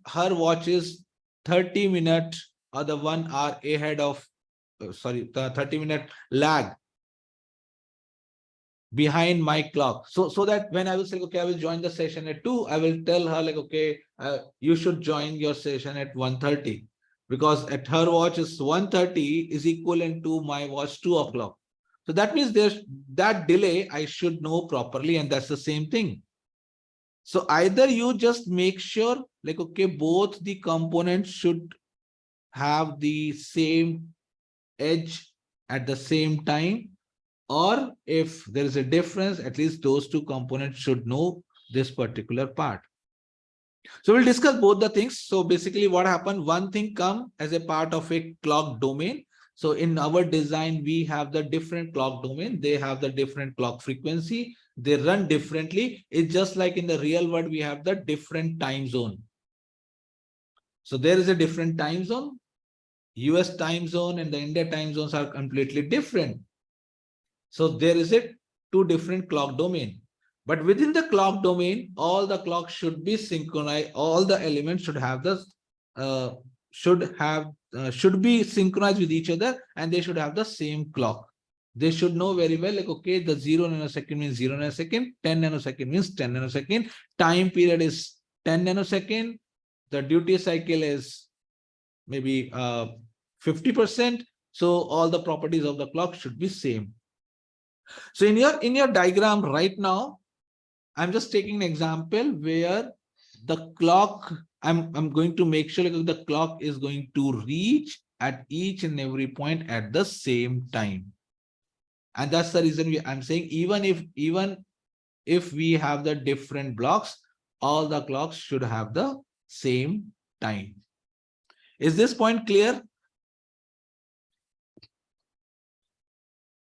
her watch is 30 minutes or the 1 hour ahead of, the 30-minute lag behind my clock. So that when I will say, okay, I will join the session at 2, I will tell her, like, okay, you should join your session at 1:30, because at her watch is 1:30 is equivalent to my watch 2 o'clock. So that means there's that delay I should know properly, and that's the same thing. So either you just make sure, like, okay, both the components should have the same edge at the same time, or if there is a difference, at least those two components should know this particular part. So we'll discuss both the things. So basically what happened, one thing come as a part of a clock domain. So in our design, we have the different clock domain. They have the different clock frequency. They run differently. It's just like in the real world, we have the different time zone. So there is a different time zone. US time zone and the India time zones are completely different. So there is a two different clock domain. But within the clock domain, all the clocks should be synchronized. All the elements should have the should be synchronized with each other, and they should have the same clock. They should know very well, like, okay, the 0 nanosecond means 0 nanosecond, 10 nanosecond means 10 nanosecond, time period is 10 nanosecond, the duty cycle is maybe 50%. So all the properties of the clock should be same. So in your diagram right now, I'm just taking an example where the clock, I'm going to make sure that the clock is going to reach at each and every point at the same time. And that's the reason I'm saying, even if we have the different blocks, all the clocks should have the same time. Is this point clear?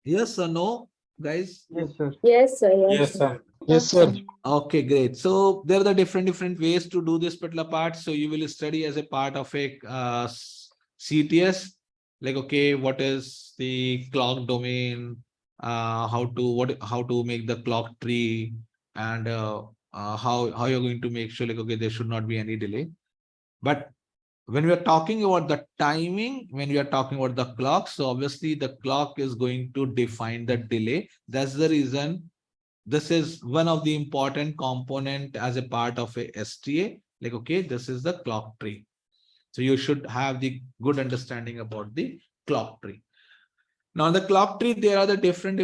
Yes or no, guys? Yes, sir. Yes, sir. Yes, sir. Yes, sir. Okay, great. So there are the different ways to do this particular part. So you will study as a part of a CTS, like, okay, what is the clock domain, how to make the clock tree, and how you're going to make sure, like, okay, there should not be any delay. But when we are talking about the timing, when we are talking about the clock, so obviously the clock is going to define the delay. That's the reason this is one of the important component as a part of a STA. Like, okay, this is the clock tree. So you should have the good understanding about the clock tree. Now, the clock tree, there are the different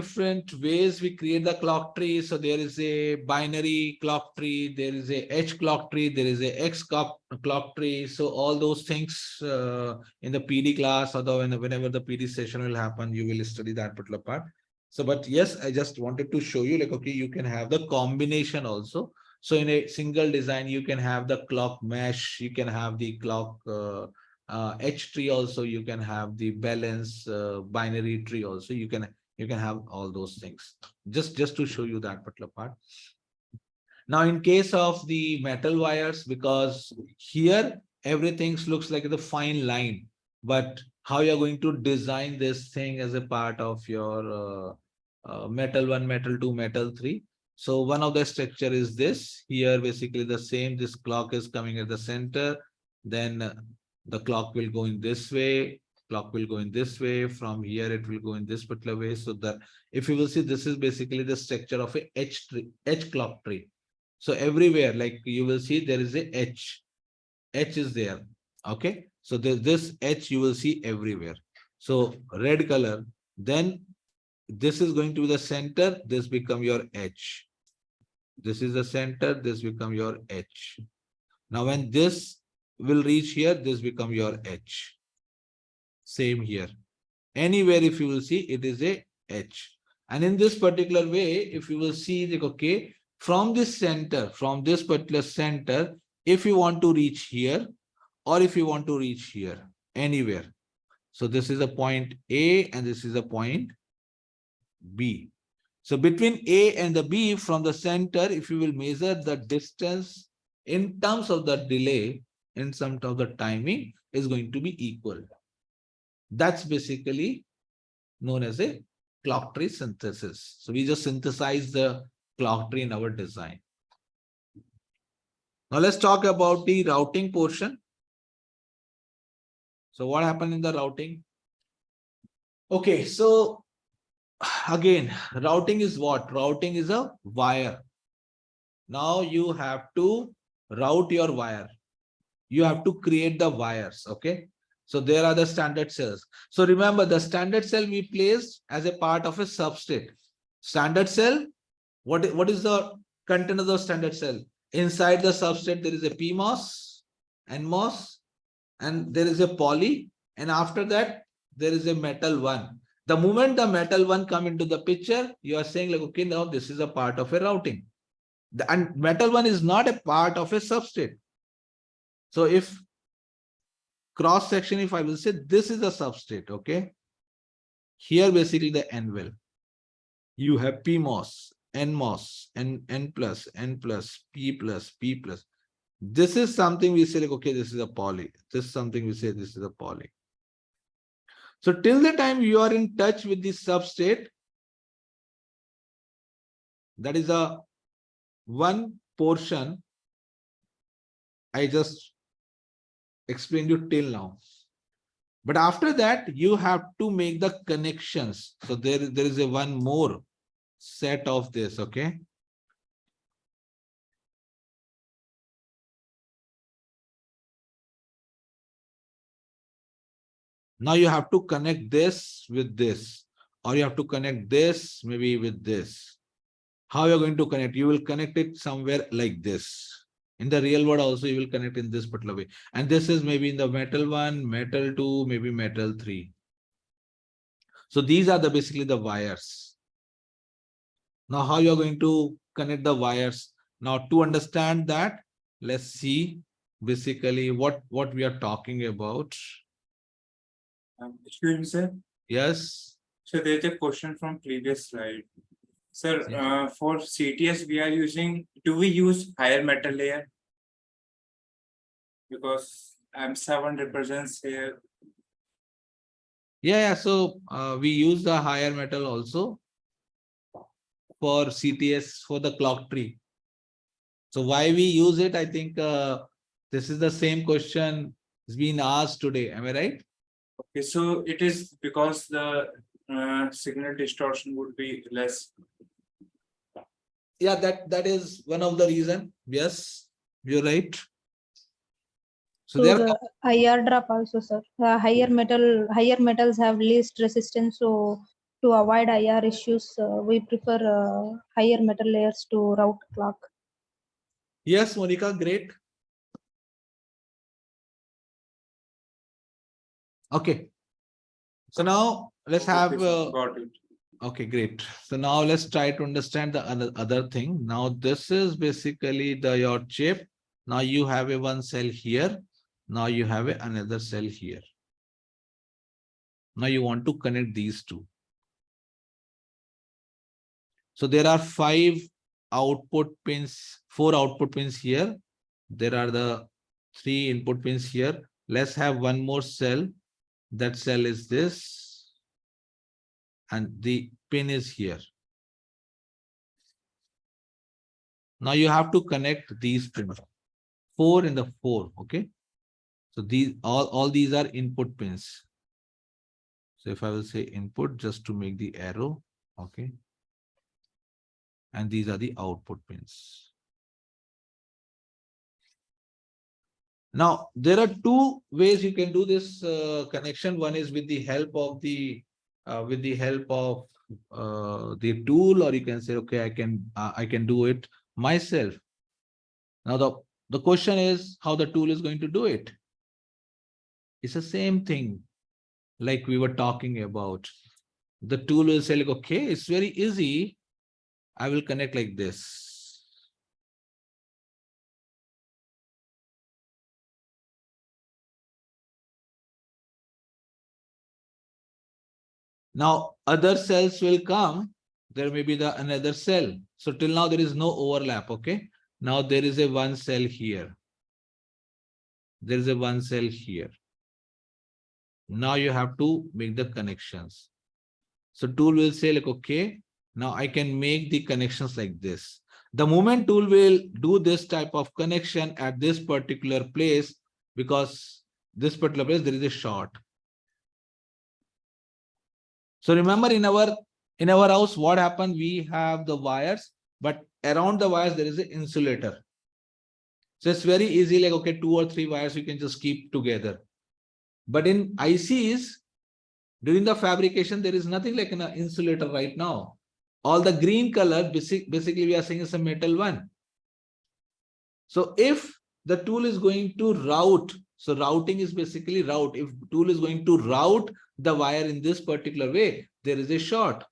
ways we create the clock tree. So there is a binary clock tree, there is a H clock tree, there is a X clock tree. So all those things in the PD class, or whenever the PD session will happen, you will study that particular part. So, but yes, I just wanted to show you, like, okay, you can have the combination also. So in a single design, you can have the clock mesh, you can have the clock H tree also, you can have the balance binary tree also, you can have all those things, just to show you that particular part. Now in case of the metal wires, because here everything looks like the fine line, but how you're going to design this thing as a part of your metal 1, metal 2, metal 3. So one of the structure is this here, basically the same, this clock is coming at the center, then the clock will go in this way, clock will go in this way, from here it will go in this particular way. So that if you will see, this is basically the structure of a H tree, H clock tree. So everywhere, like you will see, there is a H. H is there. Okay. So this H you will see everywhere. So red color, then this is going to be the center. This become your H. This is the center. This become your H. Now when this will reach here, this become your H. Same here. Anywhere if you will see, it is a H. And in this particular way, if you will see, like, okay, from this center, from this particular center, if you want to reach here, or if you want to reach here, anywhere. So this is a point A and this is a point B. So between A and the B, from the center, if you will measure the distance in terms of the delay, in terms of the timing, is going to be equal. That's basically known as a clock tree synthesis. So we just synthesize the clock tree in our design. Now let's talk about the routing portion. So what happened in the routing? Okay, so again, routing is what? Routing is a wire. Now you have to route your wire. You have to create the wires. Okay. So there are the standard cells. So remember, the standard cell we placed as a part of a substrate. Standard cell, what is the content of the standard cell? Inside the substrate, there is a PMOS, NMOS, and there is a poly. And after that, there is a metal one. The moment the metal one come into the picture, you are saying, like, okay, now this is a part of a routing. And metal one is not a part of a substrate. So if cross section, if I will say this is a substrate, okay, here basically the N well, you have PMOS, NMOS, N plus, N plus, P plus, P plus. This is something we say, like, okay, this is a poly. This is something we say, this is a poly. So till the time you are in touch with the substrate, that is a one portion I just explained you till now. But after that, you have to make the connections. So there is a one more set of this, okay? Now you have to connect this with this, or you have to connect this maybe with this. How you're going to connect? You will connect it somewhere like this. In the real world also, you will connect in this particular way. And this is maybe in the metal 1, metal 2, maybe metal 3. So these are basically the wires. Now how you're going to connect the wires? Now to understand that, let's see basically what we are talking about. Excuse me, sir. Yes. So there's a question from previous slide. Sir, for CTS, do we use higher metal layer? Because M7 represents here. Yeah. So we use the higher metal also for CTS for the clock tree. So why we use it? I think this is the same question is being asked today. Am I right? Okay, so it is because the signal distortion would be less. Yeah, that is one of the reason. Yes, you're right. So To there. the IR drop also, sir. Higher metals have least resistance, so to avoid IR issues, we prefer higher metal layers to route clock. Yes, Monica, great. Okay. So now let's have. Got it. Okay, great. So now let's try to understand the other thing. Now this is basically your chip. Now you have a one cell here. Now you have another cell here. Now you want to connect these two. So there are 5 output pins, 4 output pins here. There are the 3 input pins here. Let's have one more cell. That cell is this. And the pin is here. Now you have to connect these pins. 4 in the 4. Okay. So these all these are input pins. So if I will say input just to make the arrow. Okay. And these are the output pins. Now, there are 2 ways you can do this connection. One is with the help of the tool, or you can say, okay, I can do it myself. Now, the question is how the tool is going to do it. It's the same thing like we were talking about. The tool will say, like, okay, it's very easy. I will connect like this. Now, other cells will come. There may be another cell. So till now, there is no overlap. Okay. Now there is a one cell here. There is a one cell here. Now you have to make the connections. So tool will say, like, okay, now I can make the connections like this. The moment tool will do this type of connection at this particular place, because this particular place, there is a short. So remember in our house, what happened? We have the wires, but around the wires, there is an insulator. So it's very easy, like, okay, 2 or 3 wires, you can just keep together. But in ICs, during the fabrication, there is nothing like an insulator right now. All the green color, basically we are saying is a metal one. So if the tool is going to route, so routing is basically route. If tool is going to route the wire in this particular way, there is a short.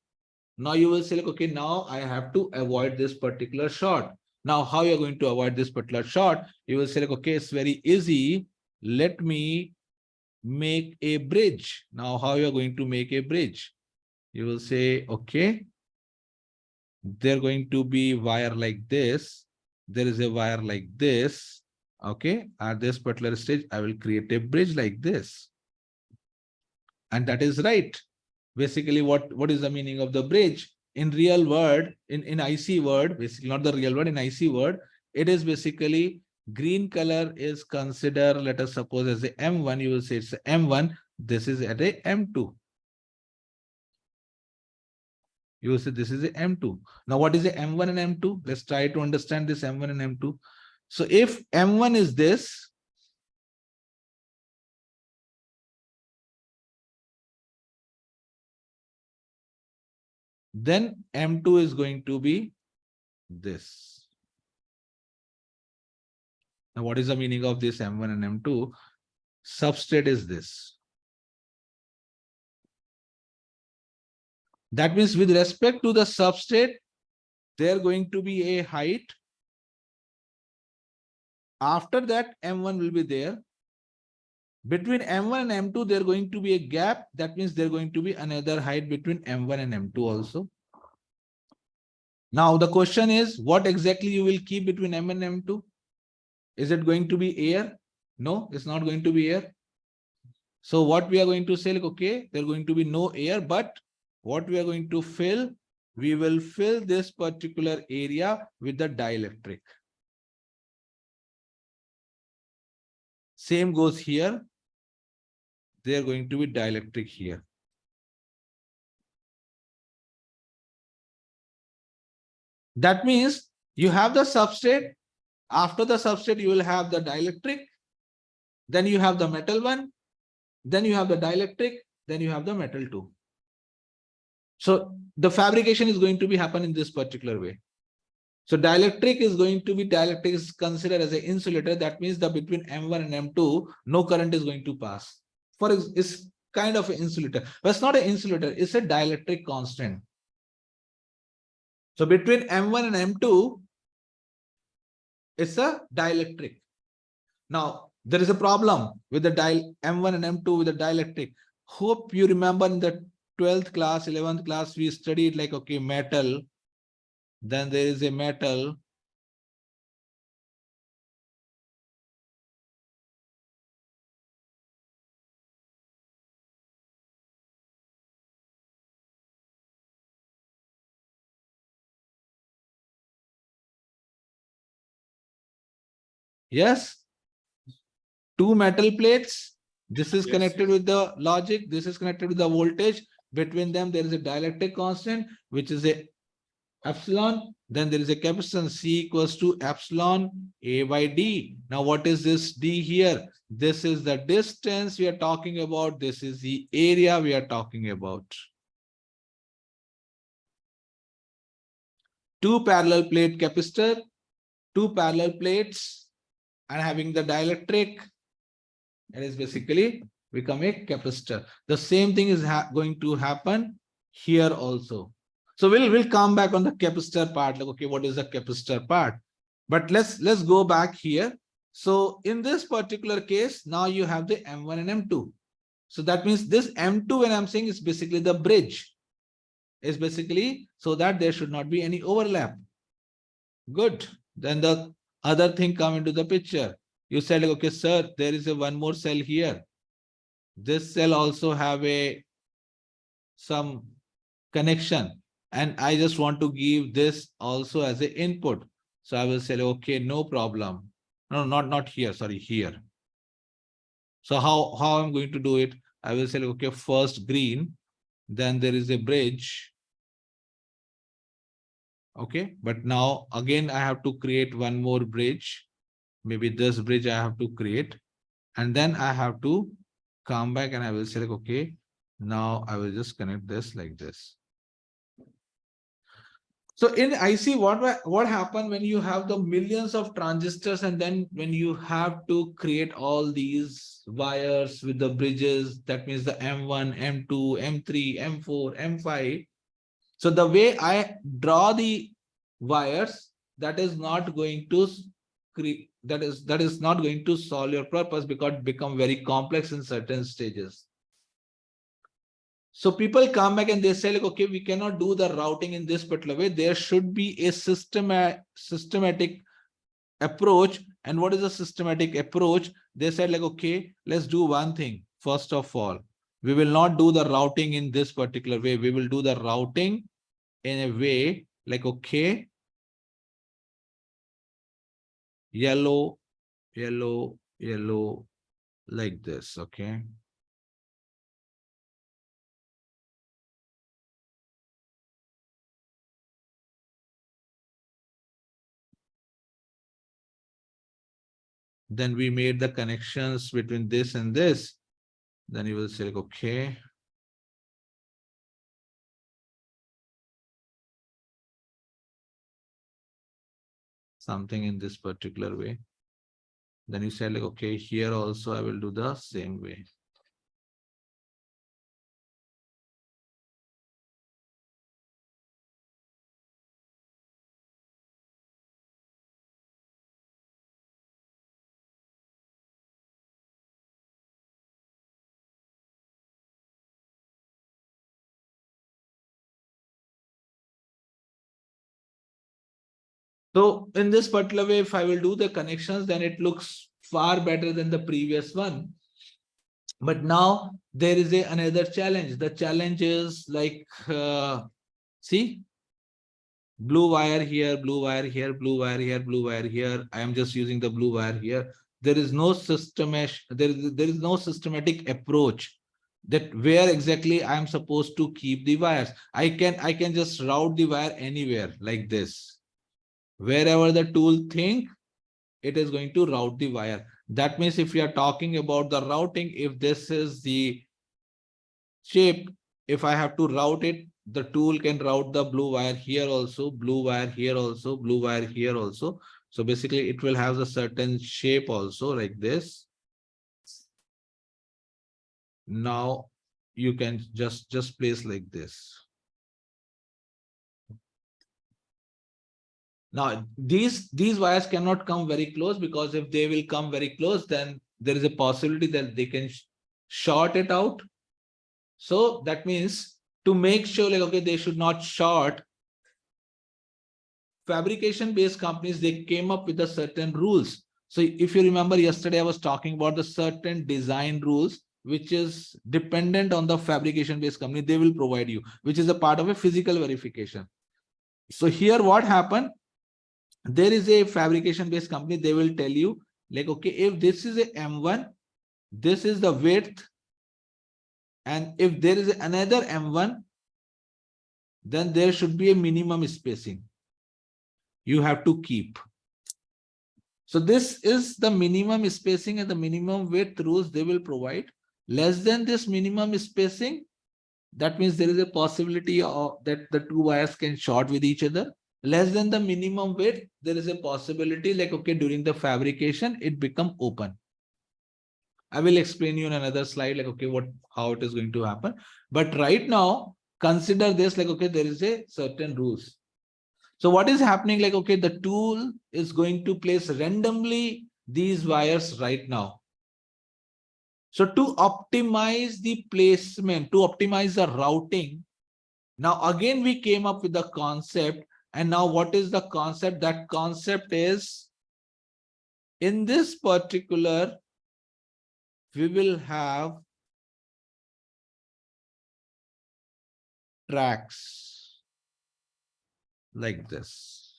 Now you will say, like, okay, now I have to avoid this particular short. Now, how you're going to avoid this particular short? You will say, like, okay, it's very easy. Let me make a bridge. Now, how you're going to make a bridge? You will say, okay, they're going to be wire like this. There is a wire like this. Okay, at this particular stage, I will create a bridge like this. And that is right. Basically, what is the meaning of the bridge? In real word, in IC word, basically not the real word, in IC word, it is basically green color is considered, let us suppose as a M1, you will say it's a M1, this is at a M2. You will say this is a M2. Now, what is a M1 and M2? Let's try to understand this M1 and M2. So if M1 is this, then M2 is going to be this. Now, what is the meaning of this M1 and M2? Substrate is this. That means with respect to the substrate, there going to be a height. After that, M1 will be there. Between M1 and M2, there going to be a gap. That means there going to be another height between M1 and M2 also. Now the question is, what exactly you will keep between M and M2? Is it going to be air? No, it's not going to be air. So what we are going to say, like, okay, there's going to be no air, but what we are going to fill, we will fill this particular area with the dielectric. Same goes here. They are going to be dielectric here. That means you have the substrate. After the substrate, you will have the dielectric. Then you have the metal one. Then you have the dielectric. Then you have the metal two. So the fabrication is going to be happen in this particular way. So dielectric is going to be, dielectric is considered as an insulator. That means that between M1 and M2, no current is going to pass. It's kind of an insulator, but it's not an insulator, it's a dielectric constant. So between M1 and M2, it's a dielectric. Now, there is a problem with the M1 and M2 with the dielectric. Hope you remember in the 12th class, 11th class, we studied like, okay, metal. Then there is a metal. Yes. Two metal plates. This is connected with the logic. This is connected with the voltage. Between them, there is a dielectric constant, which is a epsilon. Then there is a capacitance C equals to epsilon A by D. Now, what is this D here? This is the distance we are talking about. This is the area we are talking about. Two parallel plate capacitor, two parallel plates, and having the dielectric. It is basically become a capacitor. The same thing is going to happen here also. So we'll come back on the capacitor part. Like, okay, what is the capacitor part? But let's go back here. So in this particular case, now you have the M1 and M2. So that means this M2, when I'm saying, is basically the bridge. Is basically so that there should not be any overlap. Good. Then the other thing come into the picture. You said, like, okay, sir, there is a one more cell here. This cell also have some connection, and I just want to give this also as an input. So I will say, okay, no problem. No, not here, sorry, here. So how I'm going to do it? I will say, okay, first green, then there is a bridge. Okay, but now again, I have to create one more bridge. Maybe this bridge I have to create. And then I have to come back and I will say, like, okay, now I will just connect this like this. So in IC, what happened when you have the millions of transistors, and then when you have to create all these wires with the bridges, that means the M1, M2, M3, M4, M5. So the way I draw the wires, that is not going to create, that is not going to solve your purpose, because it become very complex in certain stages. So people come back and they say, like, okay, we cannot do the routing in this particular way. There should be a systematic approach. And what is a systematic approach? They said, like, okay, let's do one thing. First of all, we will not do the routing in this particular way. We will do the routing in a way like, okay, yellow, yellow, yellow, like this, okay? Then we made the connections between this and this. Then you will say, like, okay. Something in this particular way. Then you said, like, okay, here also I will do the same way. So in this particular way, if I will do the connections, then it looks far better than the previous one. But now there is another challenge. The challenge is like, see, blue wire here, blue wire here, blue wire here, blue wire here. I am just using the blue wire here. There is no there is no systematic approach that where exactly I am supposed to keep the wires. I can just route the wire anywhere like this. Wherever the tool think, it is going to route the wire. That means if we are talking about the routing, if this is the shape, if I have to route it, the tool can route the blue wire here also, blue wire here also, blue wire here also. So basically it will have a certain shape also like this. Now you can just place like this. Now these wires cannot come very close, because if they will come very close, then there is a possibility that they can short it out. So that means to make sure like, okay, they should not short, fabrication based companies, they came up with a certain rules. So if you remember yesterday, I was talking about the certain design rules, which is dependent on the fabrication based company, they will provide you, which is a part of a physical verification. So here what happened, there is a fabrication based company, they will tell you like, okay, if this is a M1, this is the width, and if there is another M1, then there should be a minimum spacing you have to keep. So this is the minimum spacing and the minimum width rules they will provide. Less than this minimum spacing, that means there is a possibility of that the two wires can short with each other. Less than the minimum width, there is a possibility like, okay, during the fabrication, it become open. I will explain you in another slide, like, okay, how it is going to happen. But right now, consider this like, okay, there is a certain rules. So what is happening, like, okay, the tool is going to place randomly these wires right now. So to optimize the placement, to optimize the routing, now again we came up with the concept. And now what is the concept? That concept is, in this particular, we will have tracks like this.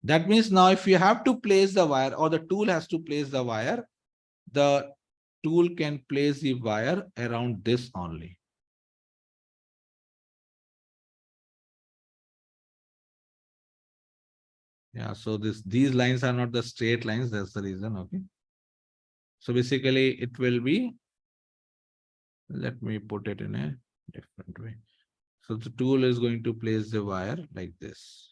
That means now if you have to place the wire, or the tool has to place the wire, the tool can place the wire around this only. Yeah, so these lines are not the straight lines, that's the reason. Okay. So basically it will be, let me put it in a different way. So the tool is going to place the wire like this,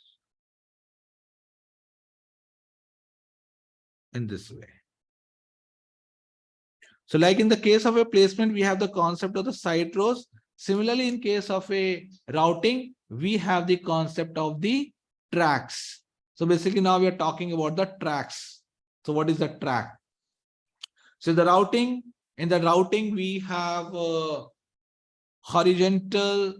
in this way. So like in the case of a placement, we have the concept of the side rows. Similarly, in case of a routing, we have the concept of the tracks. So basically now we are talking about the tracks. So what is the track? So the routing, in the routing, we have horizontal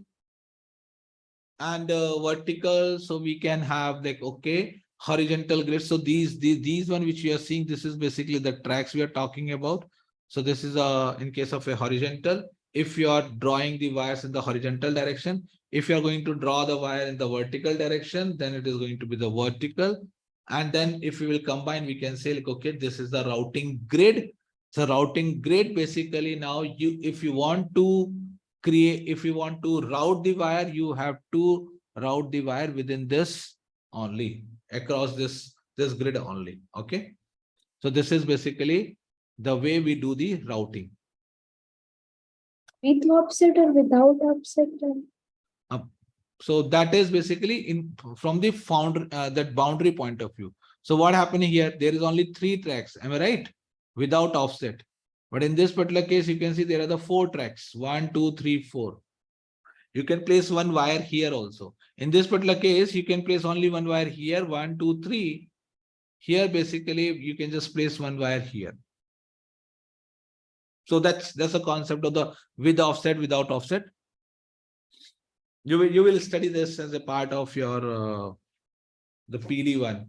and vertical. So we can have like, okay, horizontal grid. So these one which we are seeing, this is basically the tracks we are talking about. So this is in case of a horizontal, if you are drawing the wires in the horizontal direction, if you are going to draw the wire in the vertical direction, then it is going to be the vertical. And then if we will combine, we can say like, okay, this is the routing grid. So routing grid, basically now if you want to route the wire, you have to route the wire within this only, across this grid only. Okay. So this is basically the way we do the routing. With offset or without offset? So that is basically from the that boundary point of view. So what happening here? There is only 3 tracks. Am I right? Without offset. But in this particular case, you can see there are the 4 tracks. 1, 2, 3, 4. You can place one wire here also. In this particular case, you can place only one wire here. 1, 2, 3. Here, basically, you can just place one wire here. So that's a concept of the with offset, without offset. You will study this as a part of your the PD1,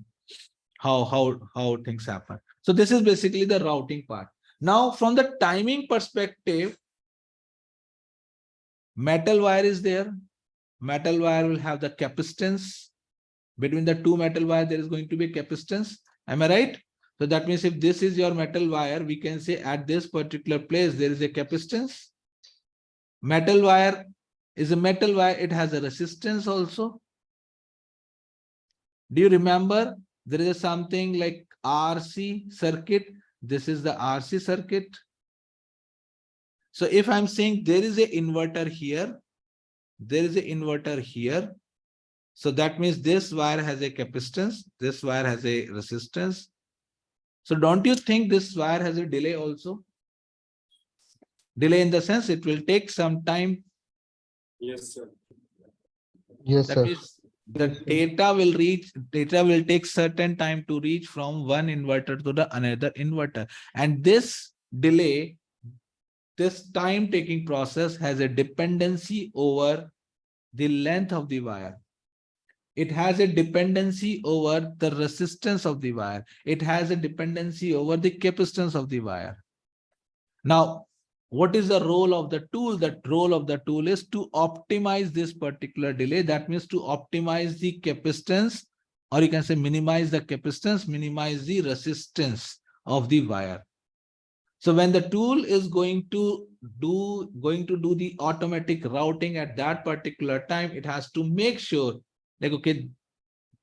how things happen. So this is basically the routing part. Now from the timing perspective, metal wire is there. Metal wire will have the capacitance. Between the two metal wire, there is going to be a capacitance. Am I right? So that means if this is your metal wire, we can say at this particular place, there is a capacitance. Metal wire is a metal wire. It has a resistance also. Do you remember? There is something like RC circuit. This is the RC circuit. So if I'm saying there is an inverter here, there is an inverter here. So that means this wire has a capacitance, this wire has a resistance. So don't you think this wire has a delay also? Delay in the sense it will take some time. Yes, sir. Yes, That sir. means the data will take certain time to reach from one inverter to the another inverter. And this delay, this time taking process has a dependency over the length of the wire. It has a dependency over the resistance of the wire. It has a dependency over the capacitance of the wire. Now, what is the role of the tool? The role of the tool is to optimize this particular delay. That means to optimize the capacitance, or you can say minimize the capacitance, minimize the resistance of the wire. So when the tool is going to do the automatic routing at that particular time, it has to make sure like, okay,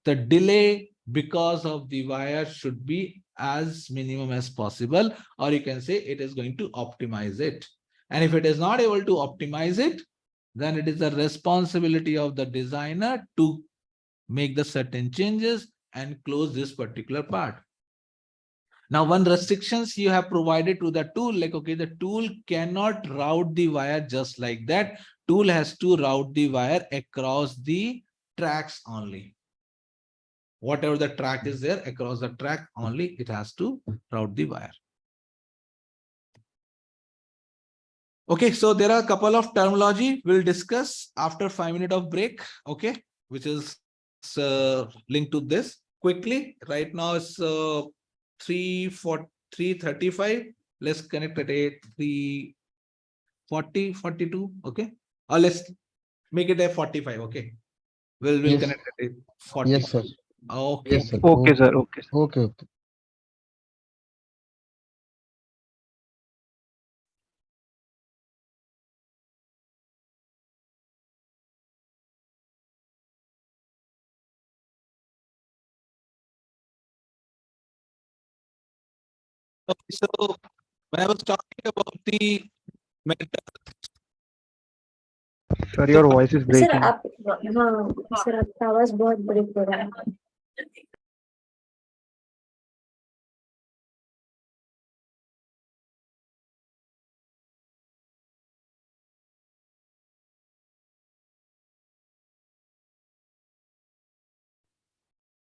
the delay because of the wire should be as minimum as possible, or you can say it is going to optimize it. And if it is not able to optimize it, then it is the responsibility of the designer to make the certain changes and close this particular part. Now, one restrictions you have provided to the tool, like, okay, the tool cannot route the wire just like that. Tool has to route the wire across the tracks only. Whatever the track is there, across the track only, it has to route the wire. Okay, so there are a couple of terminology we'll discuss after 5 minutes of break, okay, which is linked to this. Quickly, right now it's 3:35. Let's connect at 3:40, 42, okay? Or let's make it a 45, okay? We'll Yes. connect at 45. Yes, sir. Okay. Yes, sir. Okay, sir. Okay, sir. Okay, okay. Okay, so when I was talking about the metal, Sir, your voice is sir breaking. आप हाँ sir आपका आवाज बहुत break हो रहा है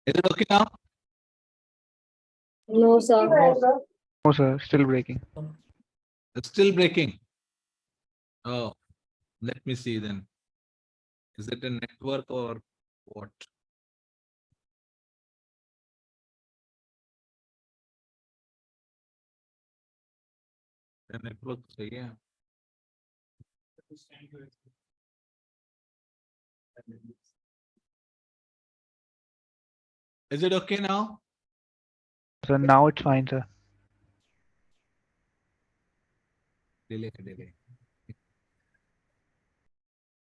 is it okay now? No sir No, sir. Still breaking. It's still breaking. Oh, let me see then. Is it a network or what? The network, yeah. Is it okay now? Sir, now it's fine, sir. Delay.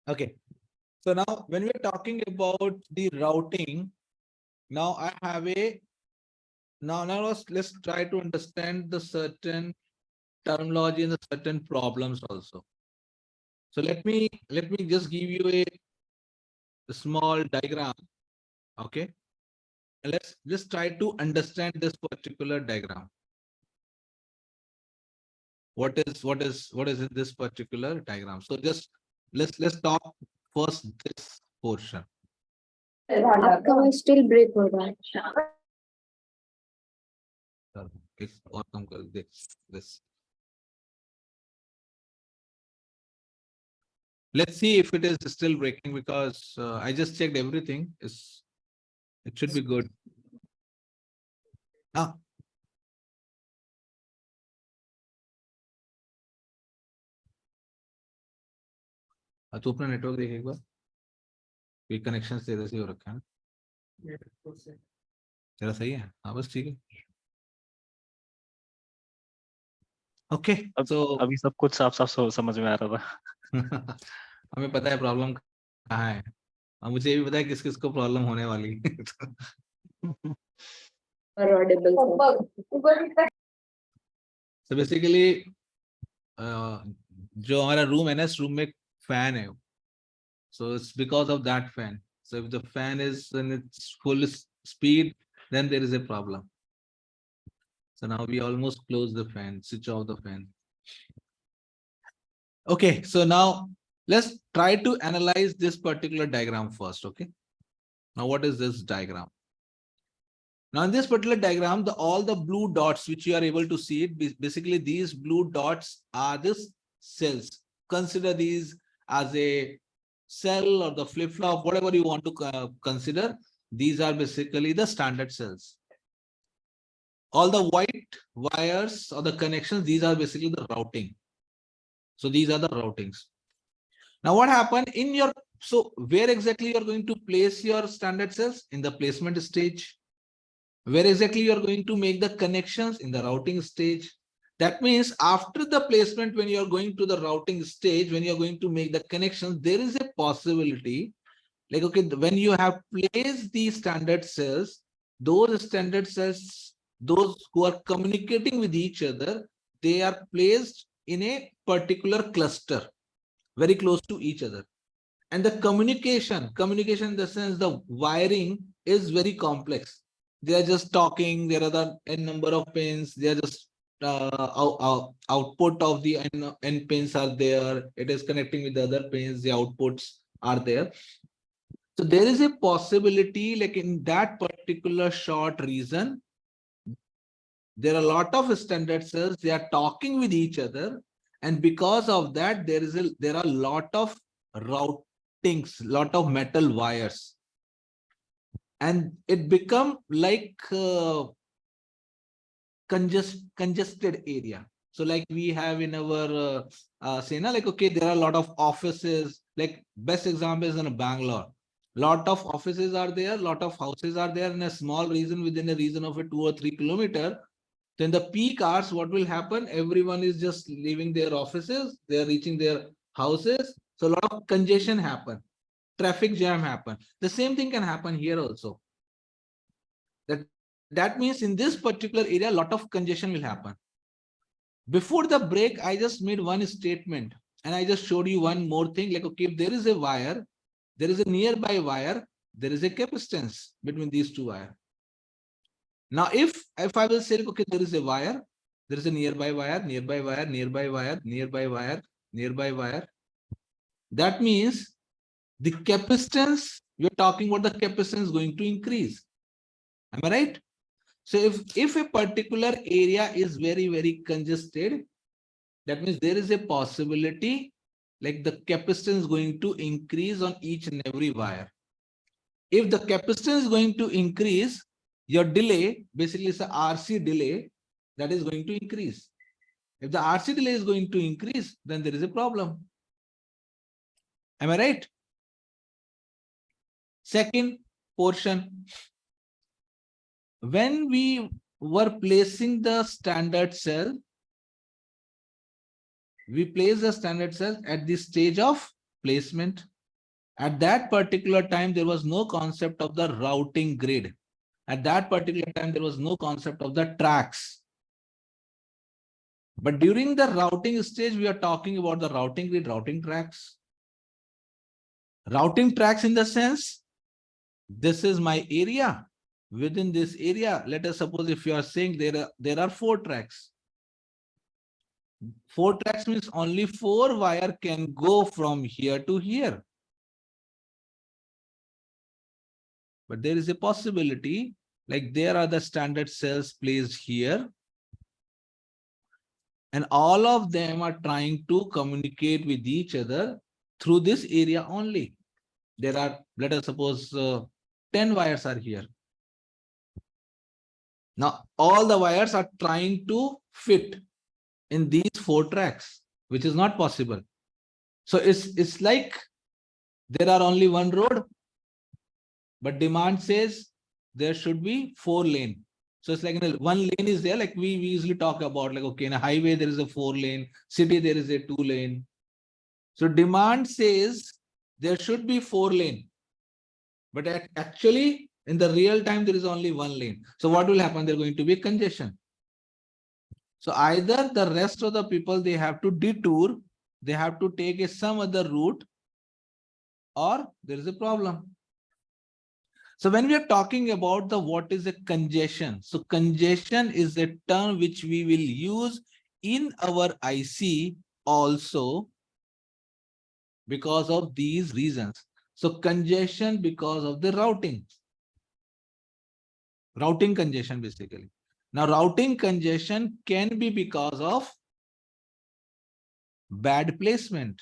Okay. So now when we're talking about the routing, now I have a now let's try to understand the certain terminology and the certain problems also. So let me just give you a small diagram. Okay. And let's just try to understand this particular diagram. What is in this particular diagram? So just let's talk first this portion. आपका आवाज still break हो रहा है It's or come this. Let's see if it is still breaking because I just checked everything. It should be good. Ah. तू अपना network देख एक बार ये कनेक्शन तेरे से हो रखा है तेरा सही है हाँ बस ठीक है ओके तो अभी सब कुछ साफ साफ समझ में आ रहा था हमें पता है प्रॉब्लम कहाँ है और मुझे ये भी पता है किस किस को प्रॉब्लम होने वाली है तो बेसिकली जो हमारा रूम है ना इस रूम में फैन है so it's because of that fan so if the fan is in its full speed then there is a problem so now we almost close the fan switch off the fan okay so now let's try to analyze this particular diagram first okay now what is this diagram now in this particular diagram all the blue dots which you are able to see it basically these blue dots are the cells consider these as a cell or the flip-flop, whatever you want to consider, these are basically the standard cells. All the white wires or the connections, these are basically the routing. So these are the routings. Now what happened in your, so where exactly you are going to place your standard cells? In the placement stage. Where exactly you are going to make the connections? In the routing stage. That means after the placement, when you are going to the routing stage, when you are going to make the connections, there is a possibility like, okay, when you have placed these standard cells, those standard cells, those who are communicating with each other, they are placed in a particular cluster, very close to each other. And the communication in the sense, the wiring is very complex. They are just talking, there are the n number of pins, they are just output of the n pins are there, it is connecting with the other pins, the outputs are there. So there is a possibility like in that particular short region, there are a lot of standard cells, they are talking with each other. And because of that, there are a lot of routings, lot of metal wires. And it become like congested area. So like we have in our say na, like okay, there are a lot of offices, like best example is in Bangalore. Lot of offices are there, lot of houses are there in a small region within a region of a 2 or 3 kilometer. Then the peak hours, what will happen? Everyone is just leaving their offices, they are reaching their houses. So a lot of congestion happen, traffic jam happen. The same thing can happen here also. That means in this particular area, a lot of congestion will happen. Before the break, I just made one statement and I just showed you one more thing. Like, okay, if there is a wire, there is a nearby wire, there is a capacitance between these two wires. Now, if I will say, okay, there is a wire, there is a nearby wire, nearby wire, nearby wire, nearby wire, nearby wire. That means the capacitance, we're talking about the capacitance going to increase. Am I right? So if a particular area is very, very congested, that means there is a possibility like the capacitance is going to increase on each and every wire. If the capacitance is going to increase, your delay basically is a RC delay that is going to increase. If the RC delay is going to increase, then there is a problem. Am I right? Second portion. When we were placing the standard cell, we place the standard cell at the stage of placement. At that particular time, there was no concept of the routing grid. At that particular time, there was no concept of the tracks. But during the routing stage, we are talking about the routing grid, routing tracks. Routing tracks in the sense, this is my area. Within this area, let us suppose if you are saying there are 4 tracks. 4 tracks means only 4 wire can go from here to here. But there is a possibility, like there are the standard cells placed here. And all of them are trying to communicate with each other. through this area only. There are, let us suppose 10 wires are here. Now, all the wires are trying to fit in these 4 tracks, which is not possible. So it's like there are only one road, but demand says there should be 4 lane. So it's like, one lane is there, like we usually talk about, like, okay, in a highway, there is a 4 lane, city, there is a 2 lane. So demand says there should be 4 lane, but actually in the real time, there is only 1 lane. So what will happen? There's going to be congestion. So either the rest of the people, they have to detour, they have to take some other route, or there is a problem. So when we are talking about the what is a congestion, so congestion is a term which we will use in our IC also because of these reasons. So congestion because of the routing congestion basically. Now routing congestion can be because of bad placement,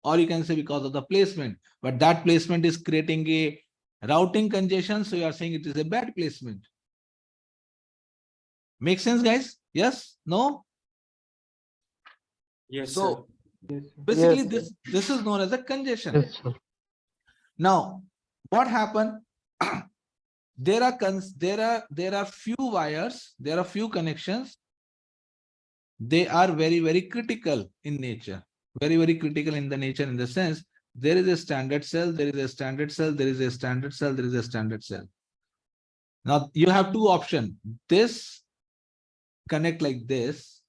or you can say because of the placement, but that placement is creating a routing congestion. So you are saying it is a bad placement. Make sense, guys? Yes? No? Yes, So sir. basically this is known as a congestion. Yes, sir. Now, what happened? There are few wires, there are few connections. They are very, very critical in nature. Very, very critical in the nature, in the sense there is a standard cell, there is a standard cell, there is a standard cell, there is a standard cell. Now you have 2 options. This connect like this,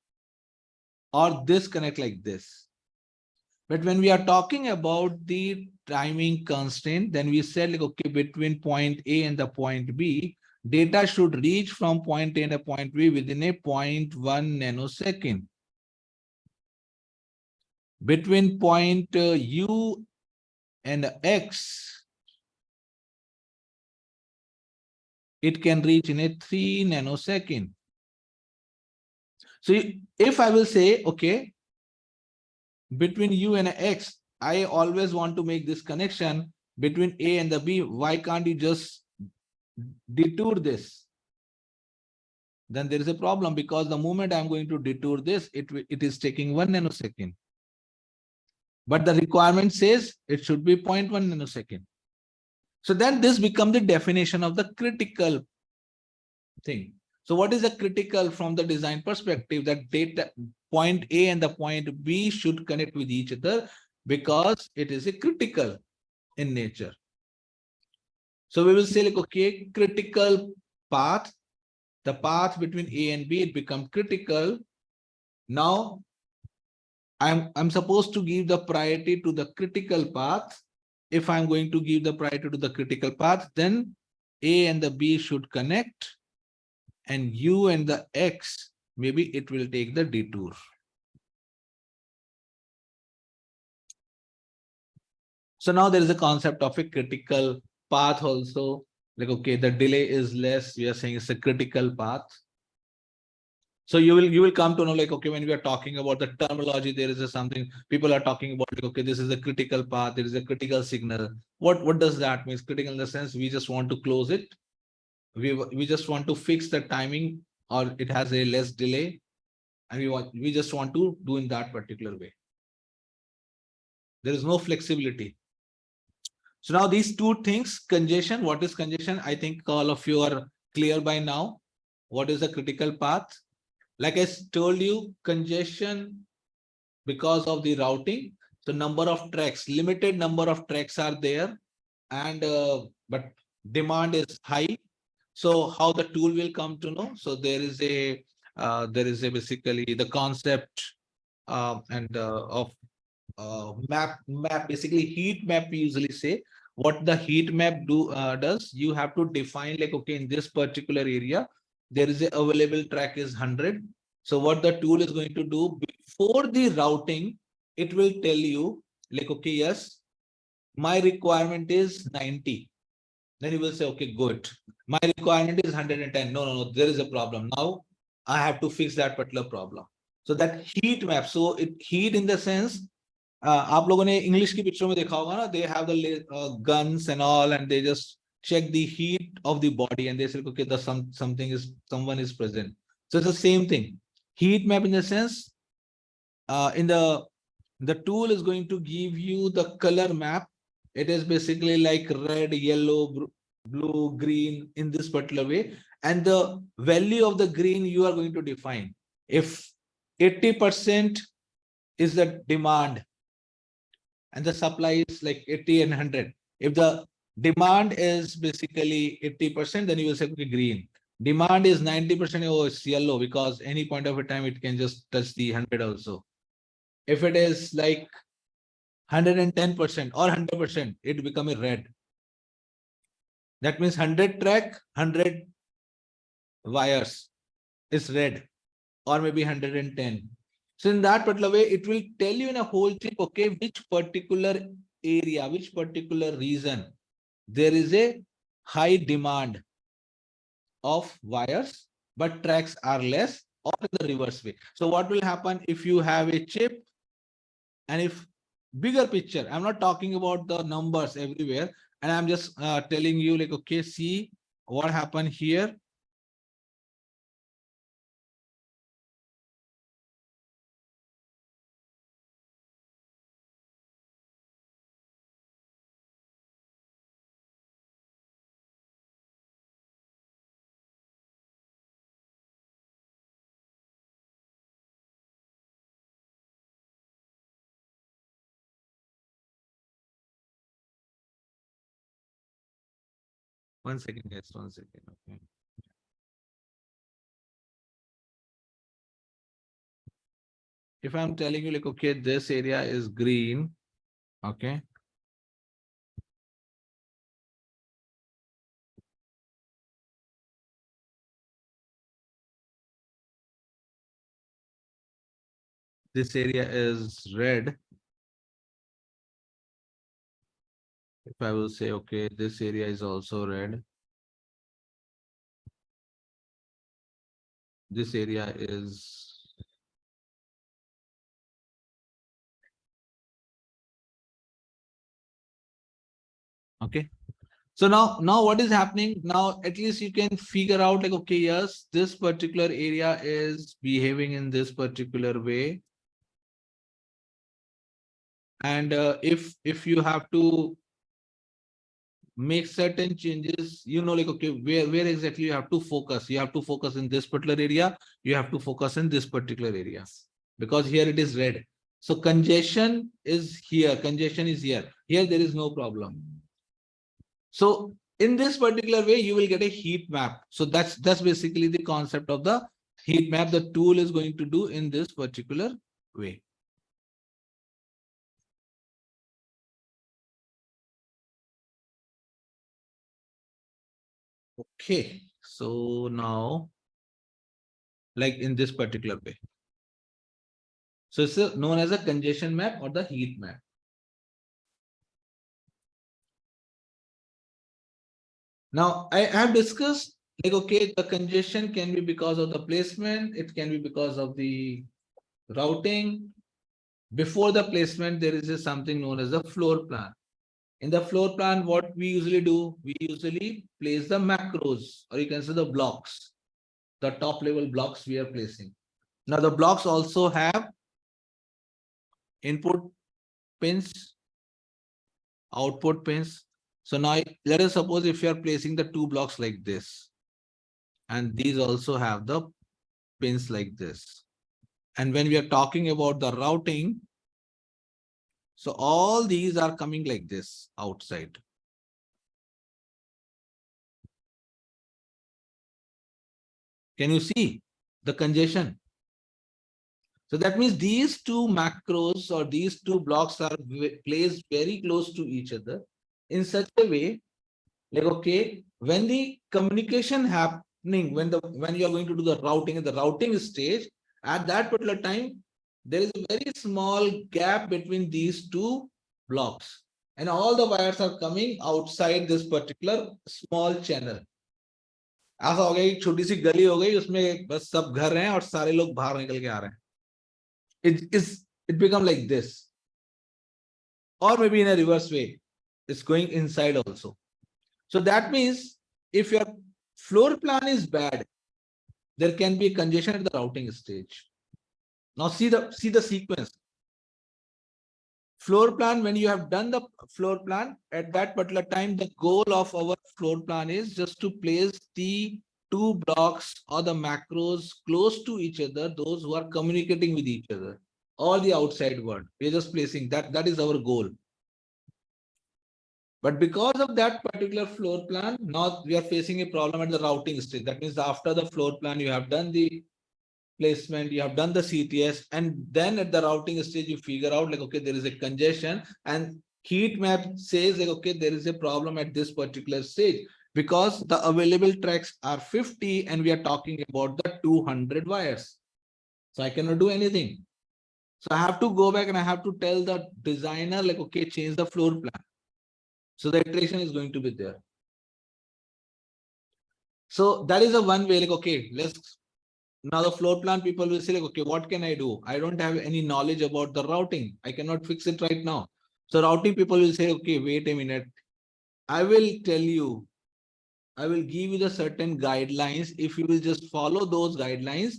or this connect like this. But when we are talking about the timing constraint, then we said, like, okay, between point A and the point B, data should reach from point A and the point B within a 0.1 nanosecond. Between point U and X, it can reach in a 3 nanosecond. So if I will say, okay, between U and X, I always want to make this connection between A and the B. Why can't you just detour this? Then there is a problem, because the moment I'm going to detour this, it is taking 1 nanosecond. But the requirement says it should be 0.1 nanosecond. So then this becomes the definition of the critical thing. So what is the critical from the design perspective? That data point A and the point B should connect with each other because it is a critical in nature. So we will say, like, okay, critical path, the path between A and B, it becomes critical. Now I'm supposed to give the priority to the critical path. If I'm going to give the priority to the critical path, then A and the B should connect, and U and the X, maybe it will take the detour. So now there is a concept of a critical path also. Like, okay, the delay is less. We are saying it's a critical path. So you will come to know, like, okay, when we are talking about the terminology, there is something people are talking about, like, okay, this is a critical path, there is a critical signal. What does that mean? Critical in the sense we just want to close it. We just want to fix the timing, or it has a less delay, and we just want to do in that particular way. There is no flexibility. So now these 2 things, congestion, what is congestion? I think all of you are clear by now. What is a critical path? Like I told you, congestion because of the routing. So number of tracks, limited number of tracks are there, and but demand is high. So how the tool will come to know? So there is a basically the concept of map basically heat map. We usually say what the heat map does. You have to define, like, okay, in this particular area there is a available track is 100. So what the tool is going to do before the routing, it will tell you, like, okay, yes, my requirement is 90. Then you will say, okay, good. My requirement is 110. No, there is a problem. Now I have to fix that particular problem. So that heat map, so it heat in the sense आप लोगों ने English की picture में देखा होगा ना, they have the guns and all and they just check the heat of the body and they say okay the someone is present. So it's the same thing. Heat map in the sense in the tool is going to give you the color map. It is basically like red, yellow, blue, green in this particular way, and the value of the green you are going to define. If 80% is the demand and the supply is like 80 and 100, if the demand is basically 80%, then you will say okay, green. Demand is 90%, oh it's yellow, because any point of a time it can just touch the 100 also. If it is like 110% or 100%, it become a red. That means 100 track, 100 wires is red, or maybe 110. So in that particular way, it will tell you in a whole chip, okay, which particular area, which particular region, there is a high demand of wires, but tracks are less, or in the reverse way. So what will happen if you have a chip, and if bigger picture, I'm not talking about the numbers everywhere, and I'm just telling you like, okay, see what happened here. One second, guys, 1 second. Okay. If I'm telling you like, okay, this area is green, okay. This area is red. If I will say, okay, this area is also red. This area is okay. So now what is happening? Now at least you can figure out like, okay, yes, this particular area is behaving in this particular way. And if you have to make certain changes, you know, like, okay, where exactly you have to focus. You have to focus in this particular area. You have to focus in this particular area, because here it is red. So congestion is here. Congestion is here. Here there is no problem. So in this particular way, you will get a heat map. So that's basically the concept of the heat map the tool is going to do in this particular way. Okay, so now, like in this particular way. So it's known as a congestion map or the heat map. Now I have discussed like, okay, the congestion can be because of the placement. It can be because of the routing. Before the placement, there is something known as a floor plan. In the floor plan, what we usually do, we usually place the macros, or you can say the blocks, the top level blocks we are placing. Now the blocks also have input pins, output pins. So now let us suppose if you are placing the two blocks like this, and these also have the pins like this. And when we are talking about the routing, so all these are coming like this outside. Can you see the congestion? So that means these two macros or these two blocks are placed very close to each other in such a way, like, okay, when the communication happening, when you are going to do the routing in the routing stage, at that particular time, there is a very small gap between these two blocks, and all the wires are coming outside this particular small channel. ऐसा हो गया एक छोटी सी गली हो गई, उसमें बस सब घर हैं और सारे लोग बाहर निकल के आ रहे हैं. It become like this. or maybe in a reverse way, it's going inside also. So that means if your floor plan is bad, there can be congestion at the routing stage. Now see the sequence. Floor plan, when you have done the floor plan, at that particular time, the goal of our floor plan is just to place the two blocks or the macros close to each other, those who are communicating with each other, or the outside world. We're just placing that. That is our goal. But because of that particular floor plan, now we are facing a problem at the routing stage. That means after the floor plan, you have done the placement, you have done the CTS, and then at the routing stage, you figure out like, okay, there is a congestion, and heat map says like, okay, there is a problem at this particular stage because the available tracks are 50 and we are talking about the 200 wires. So I cannot do anything. So I have to go back and I have to tell the designer like, okay, change the floor plan. So the iteration is going to be there. So that is a one way like, okay, let's now the floor plan people will say like, okay, what can I do? I don't have any knowledge about the routing. I cannot fix it right now. So routing people will say, okay, wait a minute. I will tell you, I will give you the certain guidelines. If you will just follow those guidelines,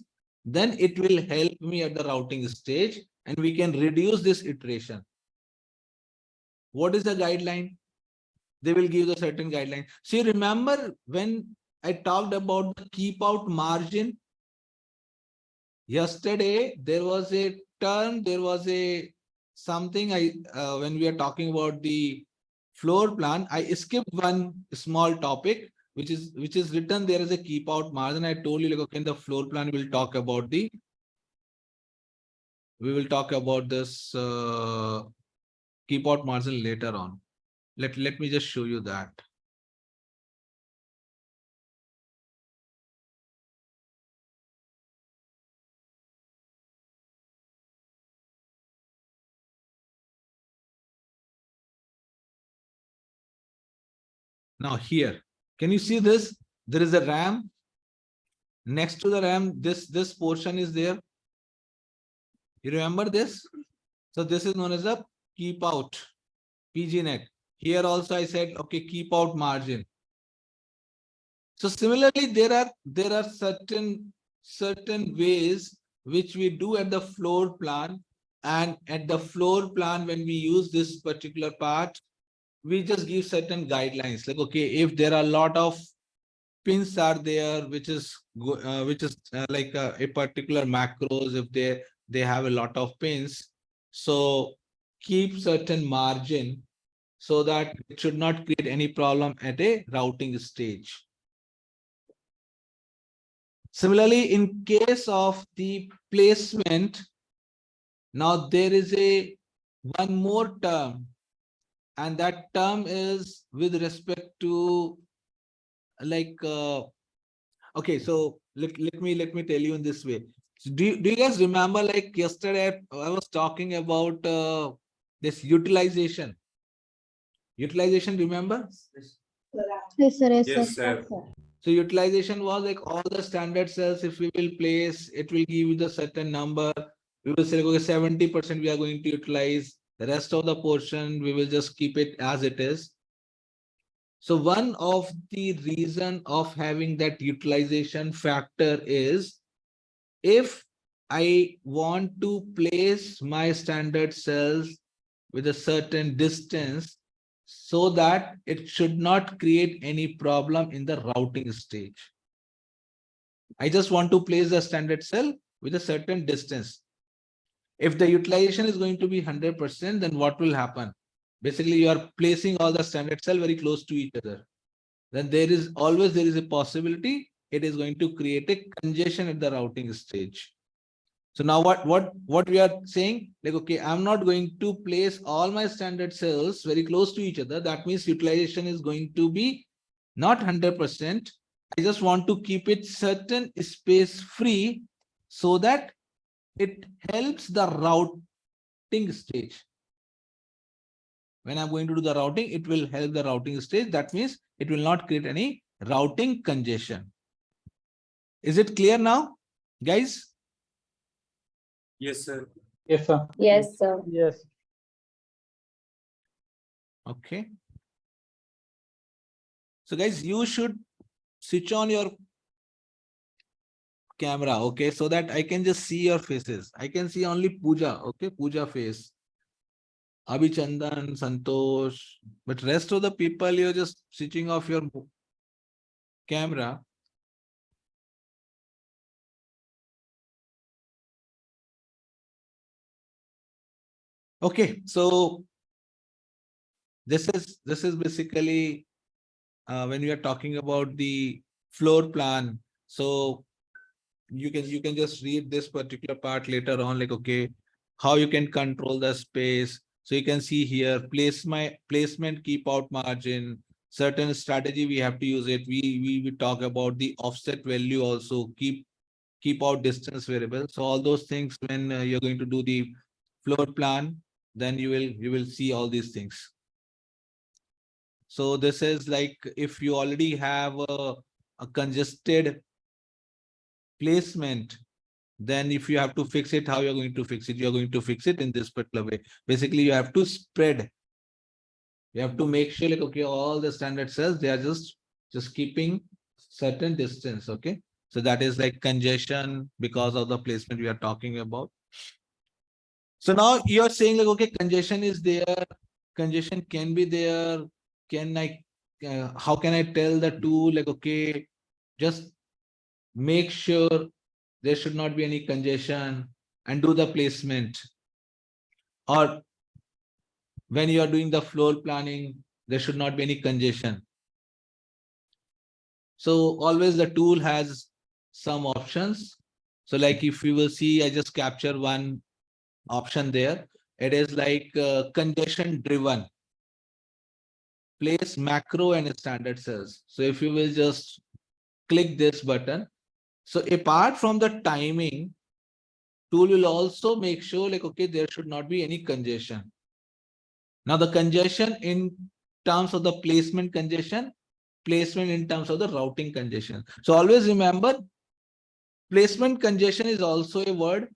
then it will help me at the routing stage and we can reduce this iteration. What is the guideline? They will give the certain guideline. So you remember when I talked about the keep out margin? Yesterday, there was a term, there was a something when we are talking about the floor plan, I skipped one small topic, which is written there as a keep out margin. I told you like, okay, in the floor plan, we will talk about this keep out margin later on. Let me just show you that. Now here, can you see this? There is a RAM. Next to the RAM, this portion is there. You remember this? So this is known as a keep out PGNet. Here also I said, okay, keep out margin. So similarly, there are certain ways which we do at the floor plan, and at the floor plan, when we use this particular part, we just give certain guidelines like, okay, if there are a lot of pins are there, which is like a particular macros, if they have a lot of pins, so keep certain margin so that it should not create any problem at a routing stage. Similarly, in case of the placement, now there is one more term, and that term is with respect to like okay, so let me tell you in this way. So do you guys remember like yesterday I was talking about this utilization? Utilization, remember? Yes, sir. Yes, sir. Yes, sir. So utilization was like all the standard cells, if we will place, it will give you the certain number. We will say, okay, 70% we are going to utilize. The rest of the portion, we will just keep it as it is. So one of the reason of having that utilization factor is if I want to place my standard cells with a certain distance so that it should not create any problem in the routing stage. I just want to place the standard cell with a certain distance. If the utilization is going to be 100%, then what will happen? Basically, you are placing all the standard cell very close to each other. Then there is a possibility it is going to create a congestion at the routing stage. So now what we are saying, like, okay, I'm not going to place all my standard cells very close to each other. That means utilization is going to be not 100%. I just want to keep it certain space free so that it helps the routing stage. When I'm going to do the routing, it will help the routing stage. That means it will not create any routing congestion. Is it clear now, guys? Yes, sir. Yes, sir. Yes, sir. Yes. Okay. So guys, you should switch on your camera, okay, so that I can just see your faces. I can see only Pooja, okay, Pooja face. Abhichandan, Santosh, but rest of the people, you're just switching off your camera. Okay, so this is basically when we are talking about the floor plan. So you can just read this particular part later on, like, okay, how you can control the space. So you can see here, placement, keep out margin, certain strategy we have to use it. We talk about the offset value also, keep out distance variable. So all those things, when you're going to do the floor plan, then you will see all these things. So this is like, if you already have a congested placement, then if you have to fix it, how you're going to fix it? You're going to fix it in this particular way. Basically, you have to spread. You have to make sure, like, okay, all the standard cells, they are just keeping certain distance. Okay. So that is like congestion because of the placement we are talking about. So now you're saying, like, okay, congestion is there, congestion can be there. Can I, how can I tell the tool, like, okay, just make sure there should not be any congestion and do the placement? Or when you are doing the floor planning, there should not be any congestion. So always the tool has some options. So like, if you will see, I just capture one option there. It is like congestion driven. Place macro and standard cells. So if you will just click this button. So apart from the timing, tool will also make sure, like, okay, there should not be any congestion. Now the congestion in terms of the placement congestion, placement in terms of the routing congestion. So always remember, placement congestion is also a word.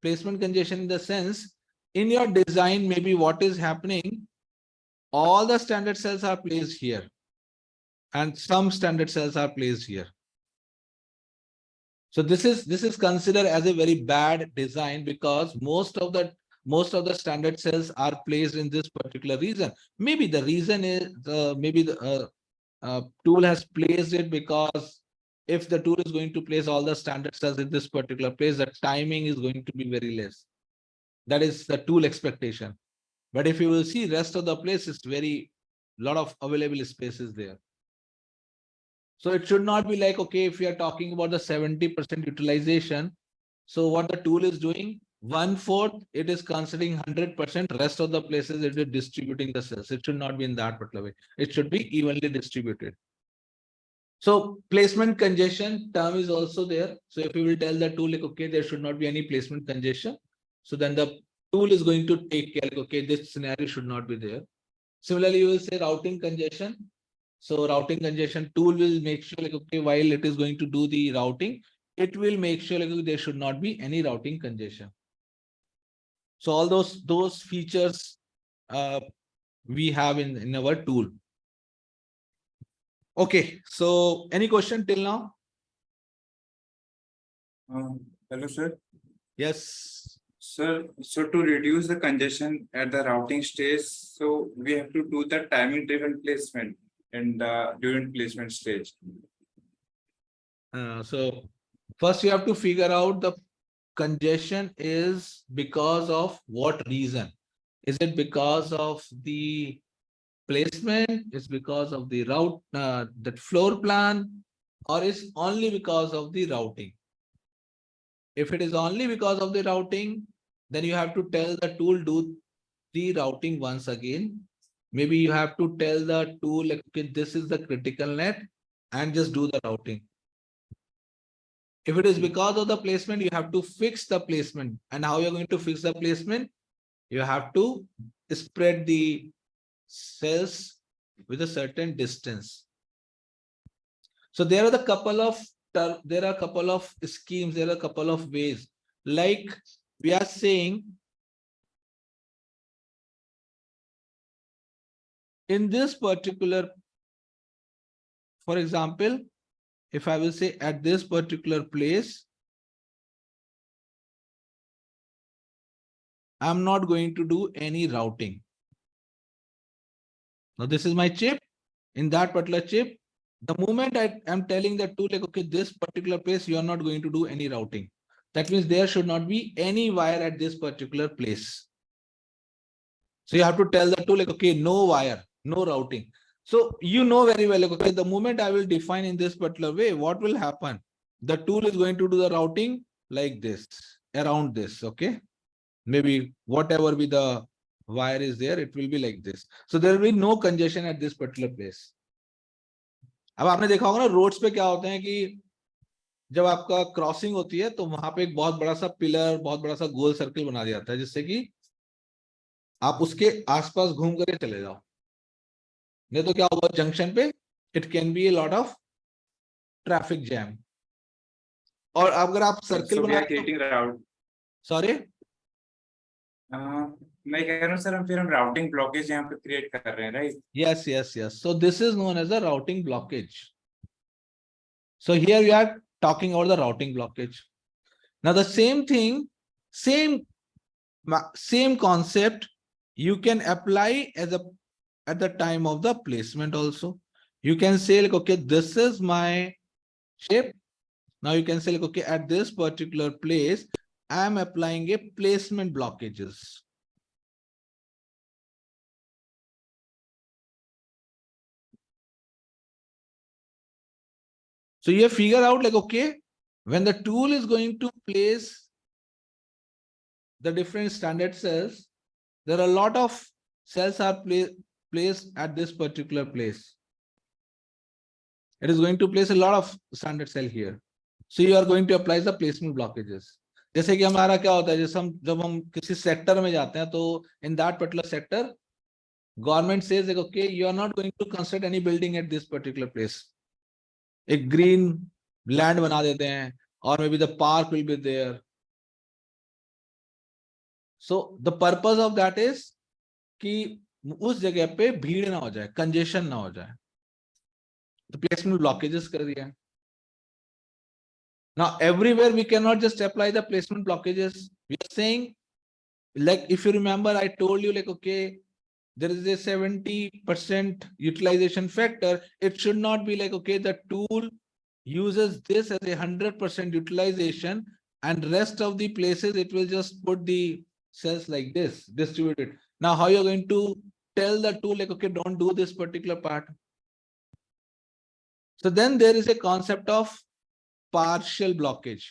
Placement congestion in the sense, in your design, maybe what is happening, all the standard cells are placed here and some standard cells are placed here. So this is considered as a very bad design, because most of the standard cells are placed in this particular region. Maybe the reason is maybe the tool has placed it because if the tool is going to place all the standard cells in this particular place, the timing is going to be very less. That is the tool expectation. But if you will see, rest of the place is very lot of available spaces there. So it should not be like, okay, if we are talking about the 70% utilization, so what the tool is doing, 1/4, it is considering 100%, rest of the places it is distributing the cells. It should not be in that particular way. It should be evenly distributed. So placement congestion term is also there. So if you will tell the tool, like, okay, there should not be any placement congestion, so then the tool is going to take care, like, okay, this scenario should not be there. Similarly, you will say routing congestion. So routing congestion, tool will make sure, like, okay, while it is going to do the routing, it will make sure, like, there should not be any routing congestion. So all those features we have in our tool. Okay, so any question till now? Hello, sir. Yes. Sir, so to reduce the congestion at the routing stage, so we have to do the timing driven placement in the during placement stage. So first you have to figure out the congestion is because of what reason. Is it because of the placement? Is because of the route, that floor plan, or is only because of the routing? If it is only because of the routing, then you have to tell the tool do the routing once again. Maybe you have to tell the tool, like, okay, this is the critical net, and just do the routing. If it is because of the placement, you have to fix the placement. And how you're going to fix the placement? You have to spread the cells with a certain distance. So there are a couple of schemes, there are a couple of ways. Like we are saying, in this particular, for example, if I will say at this particular place, I'm not going to do any routing. Now this is my chip. In that particular chip, the moment I am telling the tool like, okay, this particular place, you are not going to do any routing. That means there should not be any wire at this particular place. So you have to tell the tool like, okay, no wire, no routing. So you know very well, like, okay, the moment I will define in this particular way, what will happen? The tool is going to do the routing like this, around this, okay? Maybe whatever be the wire is there, it will be like this. So there will be no congestion at this particular place. अब आपने देखा होगा ना roads पे क्या होते हैं कि जब आपका क्रॉसिंग होती है तो वहां पे एक बहुत बड़ा सा पिलर, बहुत बड़ा सा गोल सर्कल बना दिया जाता है जिससे कि आप उसके आसपास घूम कर चले जाओ. नहीं तो क्या होगा जंक्शन पे, it can be a lot of traffic jam. और अगर आप सर्कल So we बना are creating route. सॉरी मैं कह रहा हूँ सर, हम फिर हम राउटिंग ब्लॉकेज यहाँ पे क्रिएट कर रहे हैं, right? yes, so this is known as a routing blockage. So here we are talking about the routing blockage. Now the same thing, same concept you can apply as a at the time of the placement also. You can say like, okay, this is my chip. Now you can say like, okay, at this particular place, I am applying a placement blockages. So you figure out like, okay, when the tool is going to place the different standard cells, there are a lot of cells are placed at this particular place. It is going to place a lot of standard cell here. So you are going to apply the placement blockages. जैसे कि हमारा क्या होता है, जैसे हम जब हम किसी सेक्टर में जाते हैं तो in that particular sector, government says like, okay, you are not going to construct any building at this particular place. एक green land बना देते हैं, or maybe the park will be there. So the purpose of that is कि उस जगह पे भीड़ ना हो जाए, congestion ना हो जाए. The placement blockages कर दिया. Now everywhere we cannot just apply the placement blockages. We are saying, like if you remember, I told you like, okay, there is a 70% utilization factor. It should not be like, okay, the tool uses this as a 100% utilization and rest of the places it will just put the cells like this, distributed. Now how you're going to tell the tool like, okay, don't do this particular part. So then there is a concept of partial blockage,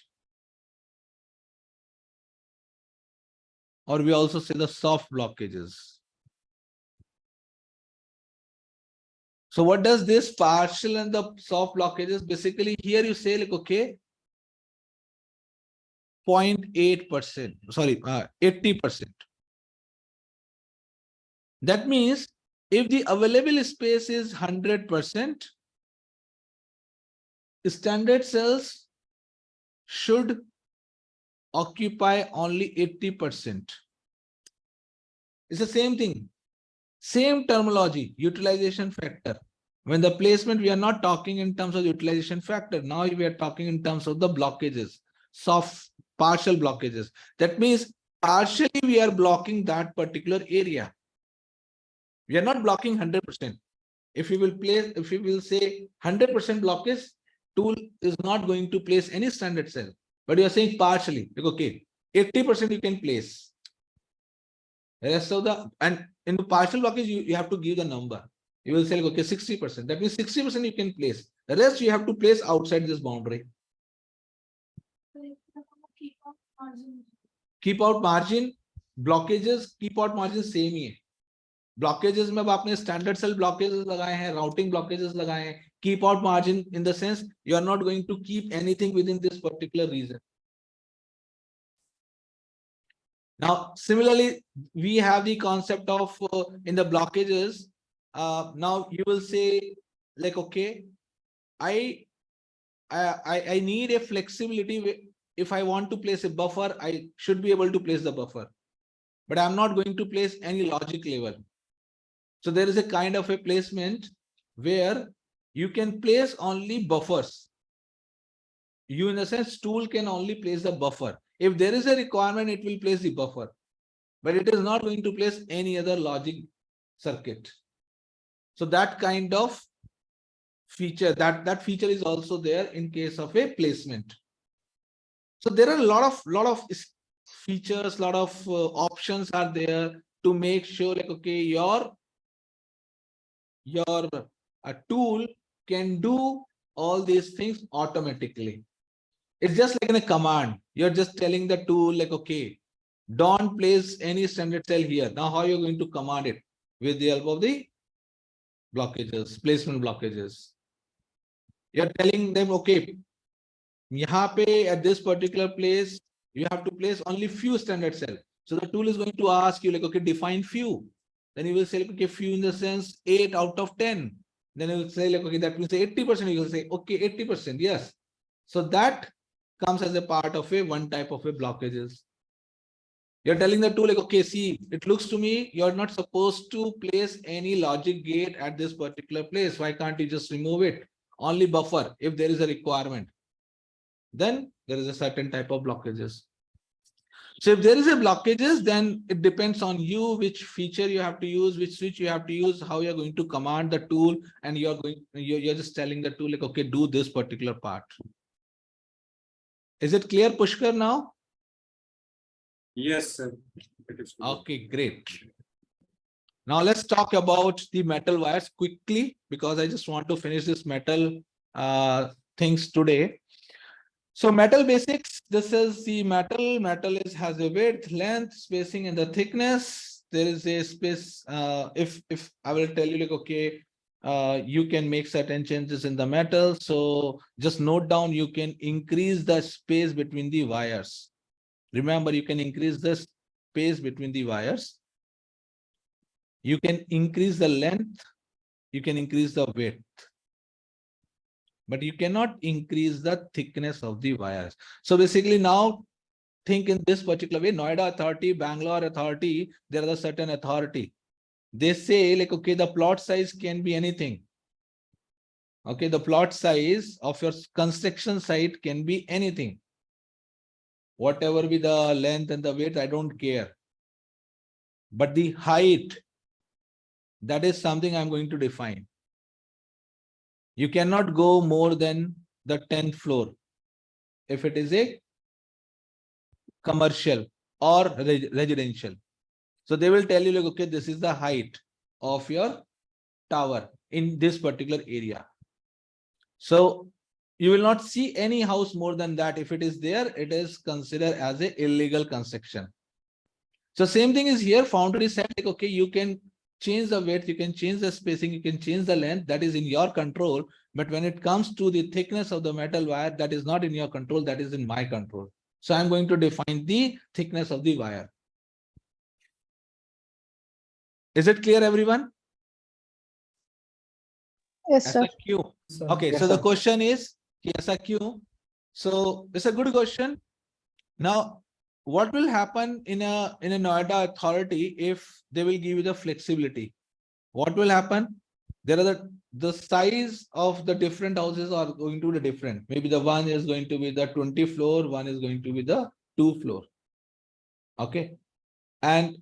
or we also say the soft blockages. So what does this partial and the soft blockages? Basically here you say like, okay, 0.8%, sorry, 80%. That means if the available space is 100%, standard cells should occupy only 80%. It's the same thing, same terminology, utilization factor. When the placement, we are not talking in terms of utilization factor. Now we are talking in terms of the blockages, soft partial blockages. That means partially we are blocking that particular area. We are not blocking 100%. If we will say 100% blockage, tool is not going to place any standard cell, but you are saying partially, like, okay, 80% you can place. The rest of the, and in the partial blockage, you have to give the number. You will say, like, okay, 60%. That means 60% you can place. The rest you have to place outside this boundary. Keep out margin, blockages, keep out margin same ही है. Blockages में अब आपने standard cell blockages लगाए हैं, routing blockages लगाए हैं. Keep out margin in the sense you are not going to keep anything within this particular region. Now, similarly, we have the concept of in the blockages. Now you will say like, okay, I need a flexibility. If I want to place a buffer, I should be able to place the buffer, but I'm not going to place any logic level. So there is a kind of a placement where you can place only buffers. You, in a sense, tool can only place the buffer. If there is a requirement, it will place the buffer, but it is not going to place any other logic circuit. So that kind of feature, that feature is also there in case of a placement. So there are a lot of features, lot of options are there to make sure like, okay, your tool can do all these things automatically. It's just like in a command. You're just telling the tool like, okay, don't place any standard cell here. Now, how you're going to command it? With the help of the blockages, placement blockages. You're telling them, okay, yahan pe at this particular place, you have to place only few standard cell. So the tool is going to ask you like, okay, define few. Then you will say, like, okay, few in the sense 8 out of 10. Then you will say like, okay, that means 80%. You will say, okay, 80%, yes. So that comes as a part of a one type of a blockages. You're telling the tool like, okay, see, it looks to me you're not supposed to place any logic gate at this particular place. Why can't you just remove it? Only buffer if there is a requirement. Then there is a certain type of blockages. So if there is a blockages, then it depends on you which feature you have to use, which switch you have to use, how you're going to command the tool, and you're just telling the tool like, okay, do this particular part. Is it clear, Pushkar, now? Yes, sir. It is clear. Okay, great. Now let's talk about the metal wires quickly, because I just want to finish this metal things today. So metal basics, this is the metal. Metal has a width, length, spacing, and the thickness. There is a space. If I will tell you like, okay, you can make certain changes in the metal. So just note down, you can increase the space between the wires. Remember, you can increase the space between the wires. You can increase the length. You can increase the width. But you cannot increase the thickness of the wires. So basically now think in this particular way, Noida authority, Bangalore authority, there are a certain authority. They say like, okay, the plot size can be anything. Okay, the plot size of your construction site can be anything. Whatever be the length and the width, I don't care. But the height, that is something I'm going to define. You cannot go more than the 10th floor if it is a commercial or residential. So they will tell you like, okay, this is the height of your tower in this particular area. So you will not see any house more than that. If it is there, it is considered as a illegal construction. So same thing is here. Foundry said like, okay, you can change the width, you can change the spacing, you can change the length, that is in your control. But when it comes to the thickness of the metal wire, that is not in your control, that is in my control. So I'm going to define the thickness of the wire. Is it clear, everyone? Yes, sir. SQ. Okay, Yes, so the sir. question is SQ. So it's a good question. Now, what will happen in a Noida authority if they will give you the flexibility? What will happen? There are the size of the different houses are going to be different. Maybe the one is going to be the 20 floor, one is going to be the 2 floor. Okay. And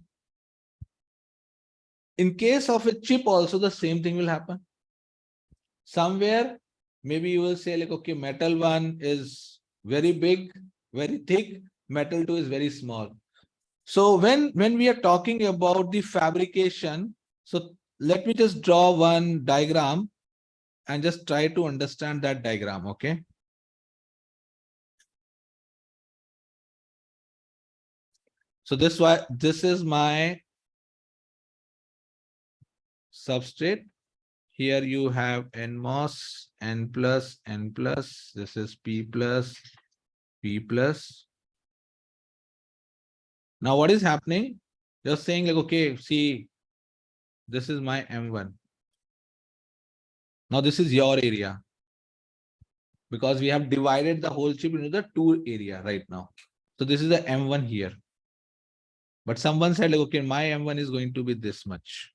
in case of a chip also, the same thing will happen. Somewhere, maybe you will say like, okay, metal 1 is very big, very thick, metal 2 is very small. So when we are talking about the fabrication, so let me just draw one diagram and just try to understand that diagram, okay? So this is my substrate. Here you have NMOS, N plus, N plus. This is P plus, P plus. Now what is happening? You're saying like, okay, see, this is my M1. Now this is your area, because we have divided the whole chip into the 2 area right now. So this is the M1 here. But someone said like, okay, my M1 is going to be this much.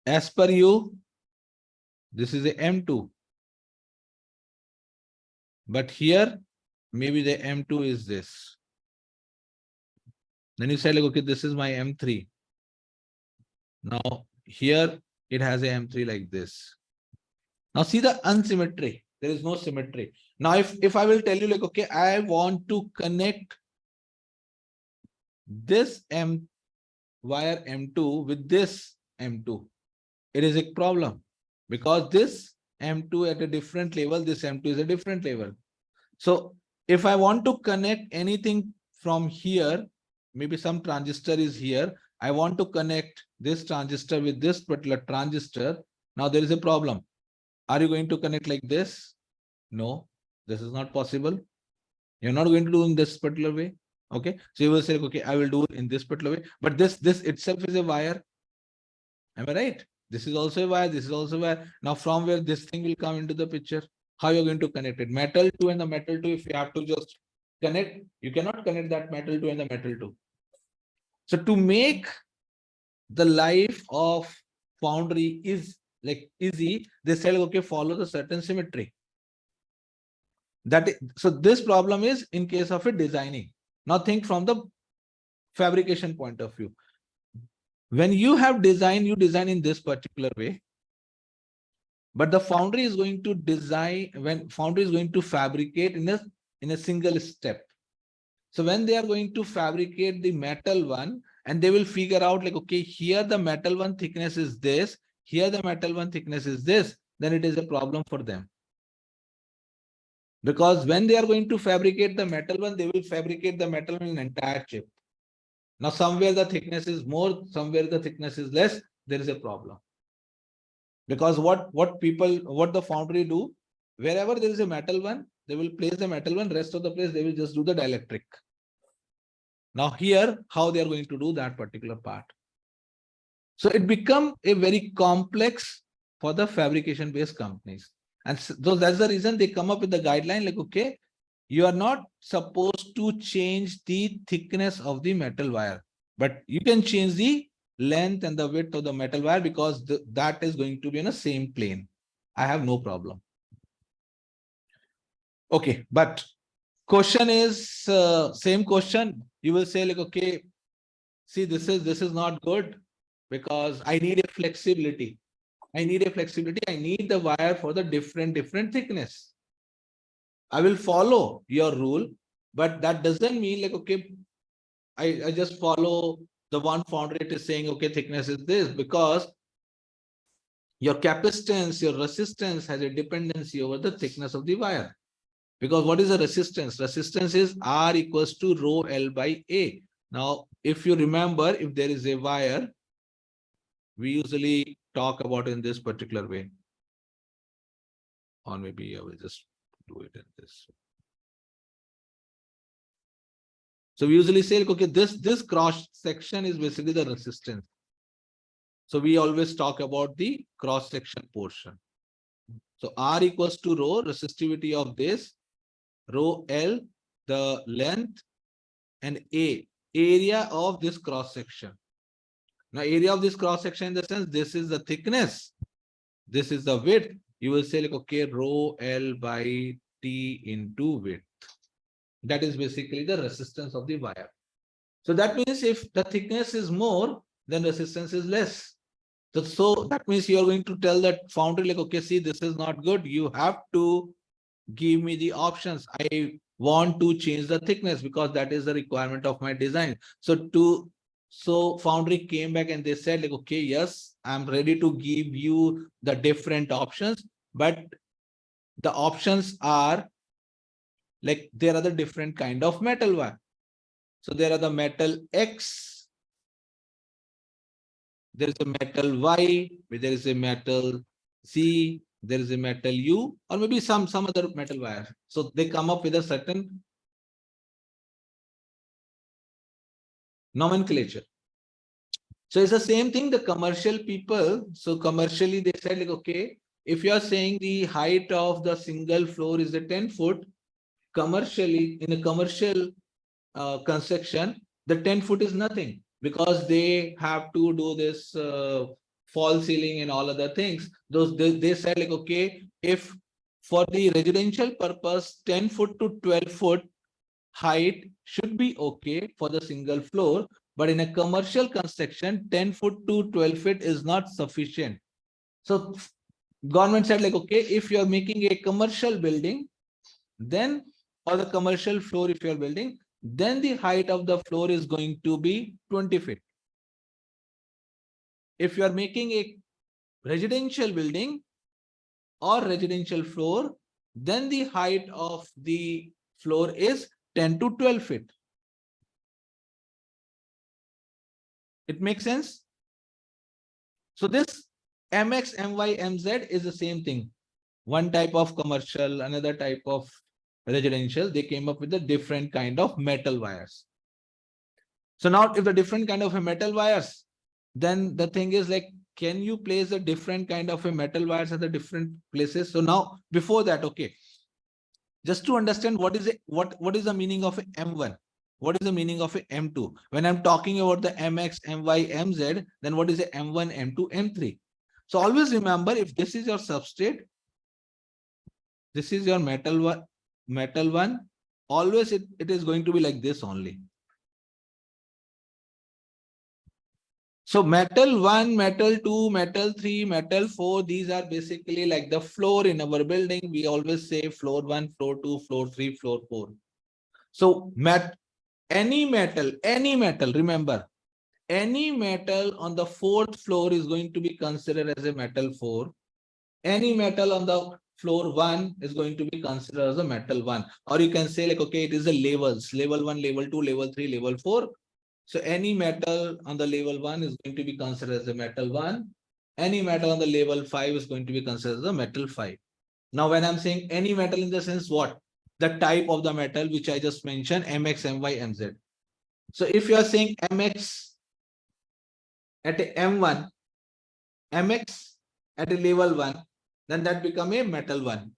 As per you, this is a M2. But here, maybe the M2 is this. Then you say, like, okay, this is my M3. Now, here it has a M3 like this. Now, see the unsymmetry. There is no symmetry. Now, if I will tell you, like, okay, I want to connect this wire M2 with this M2, it is a problem because this M2 at a different level, this M2 is a different level. So if I want to connect anything from here, maybe some transistor is here, I want to connect this transistor with this particular transistor. Now there is a problem. Are you going to connect like this? No, this is not possible. You're not going to do in this particular way. Okay, so you will say, okay, I will do it in this particular way, but this itself is a wire. Am I right? This is also a wire, this is also a wire. Now from where this thing will come into the picture, how you're going to connect it? Metal 2 and the metal 2, if you have to just connect, you cannot connect that metal 2 and the metal 2. So to make the life of foundry is like easy, they say, okay, follow the certain symmetry. So this problem is in case of a designing. Now think from the fabrication point of view. When you have design, you design in this particular way. But the foundry is going to design, when foundry is going to fabricate in a single step. So when they are going to fabricate the metal one, and they will figure out like, okay, here the metal one thickness is this, here the metal one thickness is this, then it is a problem for them. Because when they are going to fabricate the metal one, they will fabricate the metal one in an entire chip. Now, somewhere the thickness is more, somewhere the thickness is less, there is a problem. Because what the foundry do, wherever there is a metal one, they will place the metal one, rest of the place, they will just do the dielectric. Now here, how they are going to do that particular part. So it become a very complex for the fabrication based companies. And so that's the reason they come up with the guideline like, okay, you are not supposed to change the thickness of the metal wire, but you can change the length and the width of the metal wire because that is going to be in the same plane. I have no problem. Okay, but question is same question. You will say like, okay, see, this is not good because I need a flexibility. I need a flexibility. I need the wire for the different thickness. I will follow your rule, but that doesn't mean like, okay, I just follow the one foundry. It is saying, okay, thickness is this, because your capacitance, your resistance has a dependency over the thickness of the wire. Because what is the resistance? Resistance is R equals to rho L by A. Now, if you remember, if there is a wire, we usually talk about in this particular way. Or maybe I will just do it in this. So we usually say, okay, this cross section is basically the resistance. So we always talk about the cross section portion. So R equals to rho, resistivity of this, rho L, the length, and A, area of this cross section. Now, area of this cross section in the sense, this is the thickness, this is the width. You will say like, okay, rho L by T into width. That is basically the resistance of the wire. So that means if the thickness is more, then resistance is less. So that means you are going to tell that foundry like, okay, see, this is not good. You have to give me the options. I want to change the thickness because that is the requirement of my design. So foundry came back and they said like, okay, yes, I'm ready to give you the different options, but the options are like, there are the different kind of metal wire. So there are the metal X, there is a metal Y, there is a metal Z, there is a metal U, or maybe some other metal wire. So they come up with a certain nomenclature. So it's the same thing, the commercial people. So commercially they said like, okay, if you are saying the height of the single floor is a 10 foot, commercially, in a commercial construction, the 10 foot is nothing because they have to do this false ceiling and all other things. Those they said like, okay, if for the residential purpose, 10 foot to 12 foot height should be okay for the single floor, but in a commercial construction, 10 foot to 12 feet is not sufficient. So government said like, okay, if you're making a commercial building, then for the commercial floor, if you're building, then the height of the floor is going to be 20 feet. If you are making a residential building or residential floor, then the height of the floor is 10 to 12 feet. It makes sense? So this MX, MY, MZ is the same thing. One type of commercial, another type of residential. They came up with a different kind of metal wires. So now if the different kind of a metal wires, then the thing is like, can you place a different kind of a metal wires at the different places? So now before that, okay, just to understand what is it, what is the meaning of a M1? What is the meaning of a M2? When I'm talking about the MX, MY, MZ, then what is a M1, M2, M3? So always remember, if this is your substrate, this is your metal one, always it is going to be like this only. So metal 1, metal 2, metal 3, metal 4, these are basically like the floor in our building. We always say floor 1, floor 2, floor 3, floor 4. So any metal, remember, any metal on the 4th floor is going to be considered as a metal 4. Any metal on the floor 1 is going to be considered as a metal 1. Or you can say like, okay, it is the levels, level 1, level 2, level 3, level 4. So any metal on the level 1 is going to be considered as a metal 1. Any metal on the level 5 is going to be considered as a metal 5. Now, when I'm saying any metal in the sense what? The type of the metal which I just mentioned, MX, MY, MZ. So if you are saying MX at a M1, MX at a level 1, then that become a metal 1.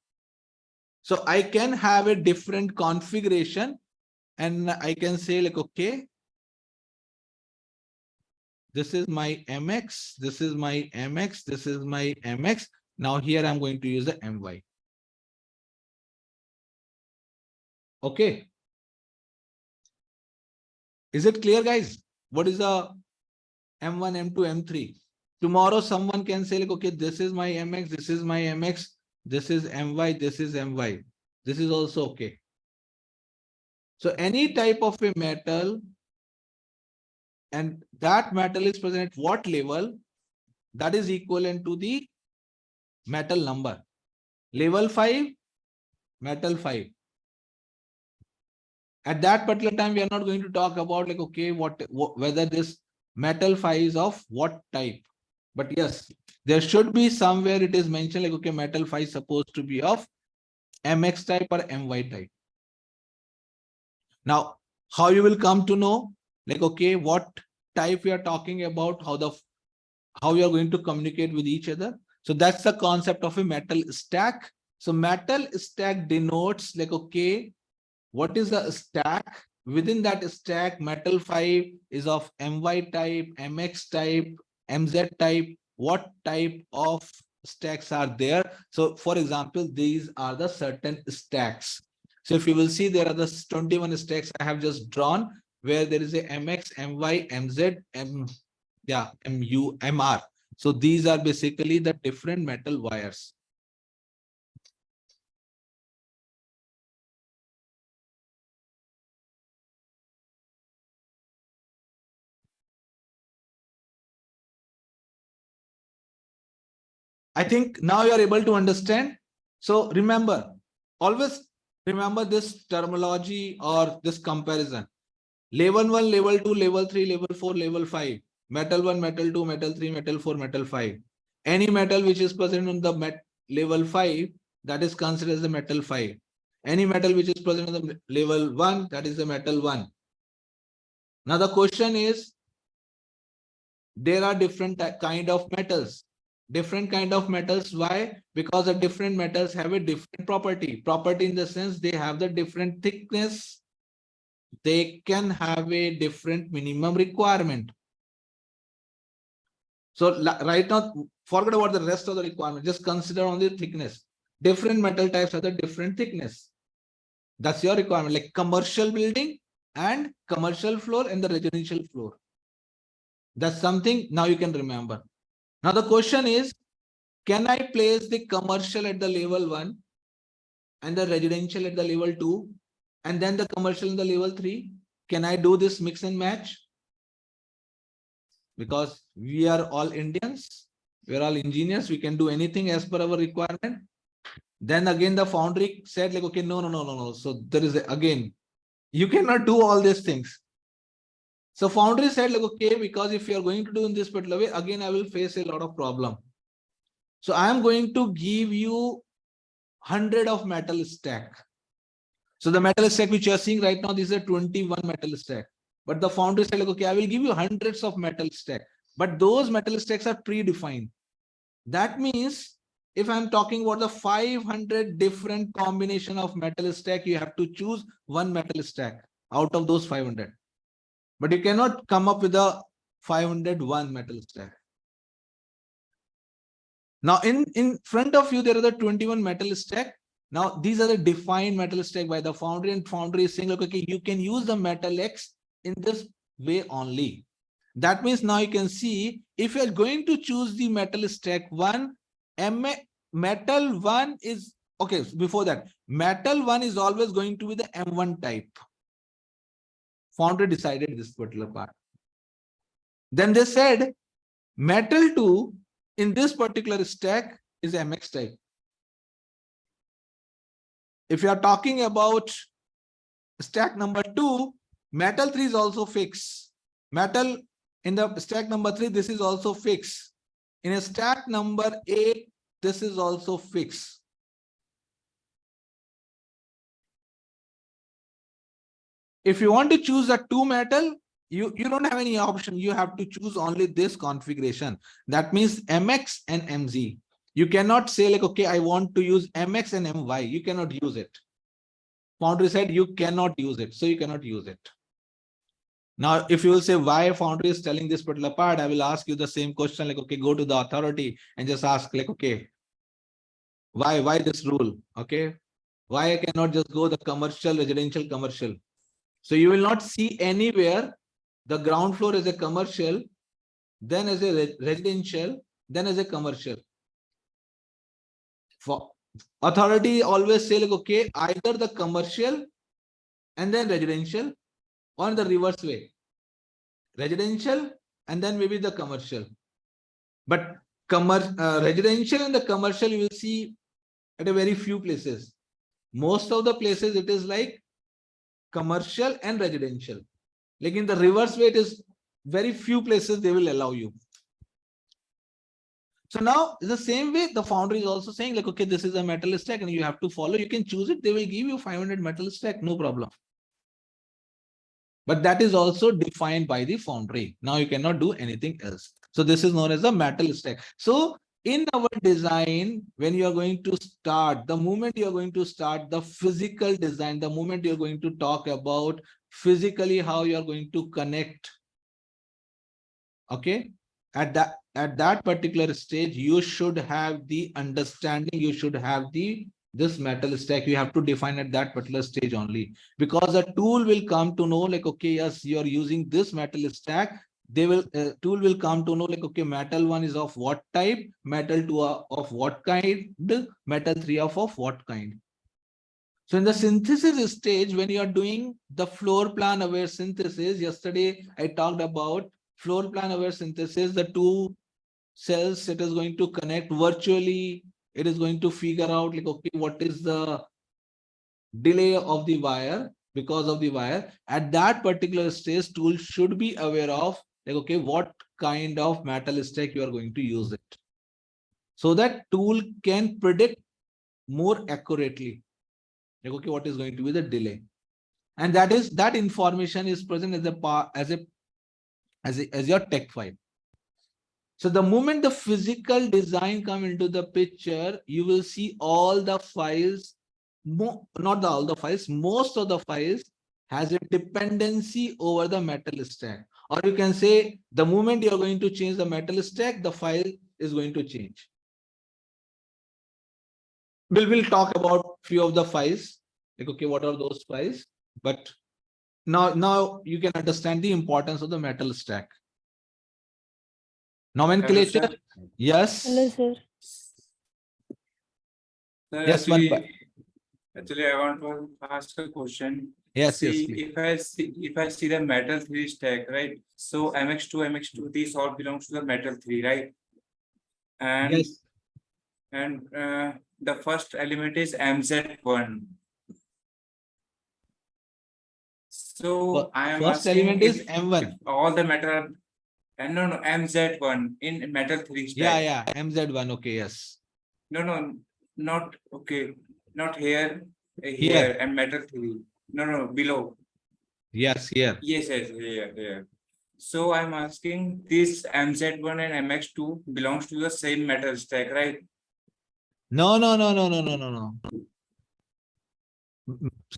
So I can have a different configuration and I can say like, okay, this is my MX, this is my MX, this is my MX. Now here I'm going to use the MY. Okay. Is it clear, guys? What is the M1, M2, M3? Tomorrow someone can say like, okay, this is my MX, this is my MX, this is MY, this is MY. This is also okay. So any type of a metal, and that metal is present at what level, that is equivalent to the metal number. Level 5, metal 5. At that particular time, we are not going to talk about like, okay, whether this metal 5 is of what type. But yes, there should be somewhere it is mentioned like, okay, metal 5 is supposed to be of MX type or MY type. Now, how you will come to know like, okay, what type we are talking about, how you are going to communicate with each other. So that's the concept of a metal stack. So metal stack denotes like, okay, what is the stack? Within that stack, metal 5 is of MY type, MX type, MZ type. What type of stacks are there? So for example, these are the certain stacks. So if you will see, there are the 21 stacks I have just drawn, where there is a MX, MY, MZ, MU, MR. So these are basically the different metal wires. I think now you are able to understand. So remember, always remember this terminology or this comparison. Level 1, level 2, level 3, level 4, level 5. Metal 1, metal 2, metal 3, metal 4, metal 5. Any metal which is present on the level 5, that is considered as the metal 5. Any metal which is present on the level 1, that is the metal 1. Now the question is, there are different kind of metals. Different kind of metals. Why? Because the different metals have a different property. Property in the sense they have the different thickness. They can have a different minimum requirement. So right now, forget about the rest of the requirement. Just consider only thickness. Different metal types have the different thickness. That's your requirement, like commercial building and commercial floor and the residential floor. That's something now you can remember. Now the question is, can I place the commercial at the level 1 and the residential at the level 2 and then the commercial in the level 3? Can I do this mix and match? Because we are all Indians, we are all engineers, we can do anything as per our requirement. Then again, the foundry said like, okay, no. So there is again, you cannot do all these things. So foundry said like, okay, because if you are going to do in this particular way, again, I will face a lot of problem. So I am going to give you 100 of metal stack. So the metal stack which you are seeing right now, this is a 21 metal stack. But the foundry said like, okay, I will give you hundreds of metal stack. But those metal stacks are predefined. That means if I'm talking about the 500 different combination of metal stack, you have to choose one metal stack out of those 500. But you cannot come up with a 501 metal stack. Now in front of you, there are the 21 metal stack. Now these are the defined metal stack by the foundry, and foundry is saying, okay, you can use the metal X in this way only. That means now you can see if you are going to choose the metal stack 1, metal 1 is okay. Before that, metal 1 is always going to be the M1 type. Foundry decided this particular part. Then they said metal 2 in this particular stack is MX type. If you are talking about stack number 2, metal 3 is also fixed. Metal in the stack number 3, this is also fixed. In a stack number 8, this is also fixed. If you want to choose a 2 metal, you don't have any option. You have to choose only this configuration. That means MX and MZ. You cannot say like, okay, I want to use MX and MY. You cannot use it. Foundry said you cannot use it. So you cannot use it. Now, if you will say why foundry is telling this particular part, I will ask you the same question, like, okay, go to the authority and just ask like, okay, why this rule? Okay. Why I cannot just go the commercial, residential, commercial? So you will not see anywhere the ground floor is a commercial, then as a residential, then as a commercial. For authority always say like, okay, either the commercial and then residential, or in the reverse way, residential and then maybe the commercial. But residential and the commercial you will see at a very few places. Most of the places it is like commercial and residential. Like in the reverse way, it is very few places they will allow you. So now the same way the foundry is also saying like, okay, this is a metal stack and you have to follow. You can choose it. They will give you 500 metal stack, no problem. But that is also defined by the foundry. Now you cannot do anything else. So this is known as a metal stack. So in our design, when you are going to start, the moment you are going to start the physical design, the moment you're going to talk about physically how you are going to connect. Okay. At that particular stage, you should have the understanding, you should have this metal stack. You have to define at that particular stage only, because a tool will come to know like, okay, yes, you are using this metal stack. They will tool will come to know like, okay, metal 1 is of what type, metal 2 of what kind, metal 3 of what kind. So in the synthesis stage, when you are doing the floor plan aware synthesis, yesterday I talked about floor plan aware synthesis, the two cells it is going to connect virtually. It is going to figure out like, okay, what is the delay of the wire because of the wire. At that particular stage, tool should be aware of like, okay, what kind of metal stack you are going to use it. So that tool can predict more accurately. Like, okay, what is going to be the delay? And that information is present as your tech file. So the moment the physical design come into the picture, you will see all the files, not all the files, most of the files has a dependency over the metal stack. Or you can say the moment you are going to change the metal stack, the file is going to change. We'll talk about few of the files. Like, okay, what are those files? But now you can understand the importance of the metal stack. Nomenclature. Hello, sir. Yes. Hello, sir. Sir, Yes, actually, I want to ask a question. Yes, See, yes, please. if I see the metal 3 stack, right? So MX2, these all belongs to the metal 3, right? And Yes. the first element is MZ1. So I am First asking element is if M1. all the metal, and no, MZ1 in metal 3 stack. Yeah, MZ1. Okay, yes. No, not okay, not here, Here. here and metal 3. No, below. Yes, here. Yes, here. So I'm asking this MZ1 and MX2 belongs to the same metal stack, right? No.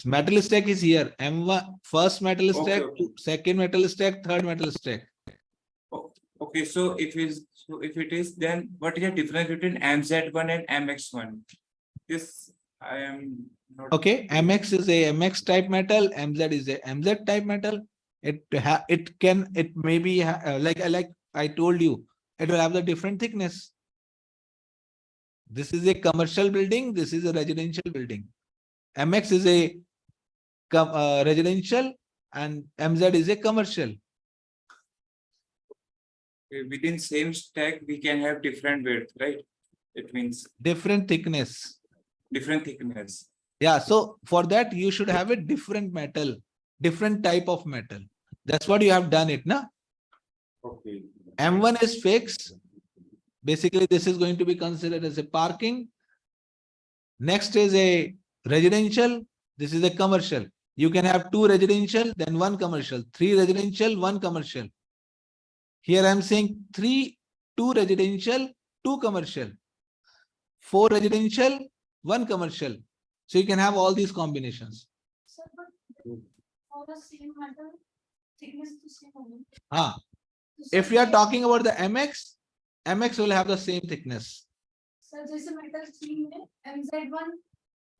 Metal stack is here. M1, first metal stack, Okay. second metal stack, third metal stack. Okay, so if it is, then what is the difference between MZ1 and MX1? This I am not. Okay, MX is a MX type metal, MZ is a MZ type metal. It may be like I told you, it will have the different thickness. This is a commercial building, this is a residential building. MX is a residential and MZ is a commercial. Within same stack, we can have different width, right? It means Different thickness. different thickness. Yeah, so for that you should have a different metal, different type of metal. That's what you have done it, na? Okay. M1 is fixed. Basically, this is going to be considered as a parking. Next is a residential. This is a commercial. You can have 2 residential, then 1 commercial, 3 residential, 1 commercial. Here I'm saying 2 residential, 2 commercial, 4 residential, 1 commercial. So you can have all these combinations. Sir, but for the same metal, thickness to same only. If you are talking about the MX will have the same thickness. Sir, जैसे metal 3 में MZ1,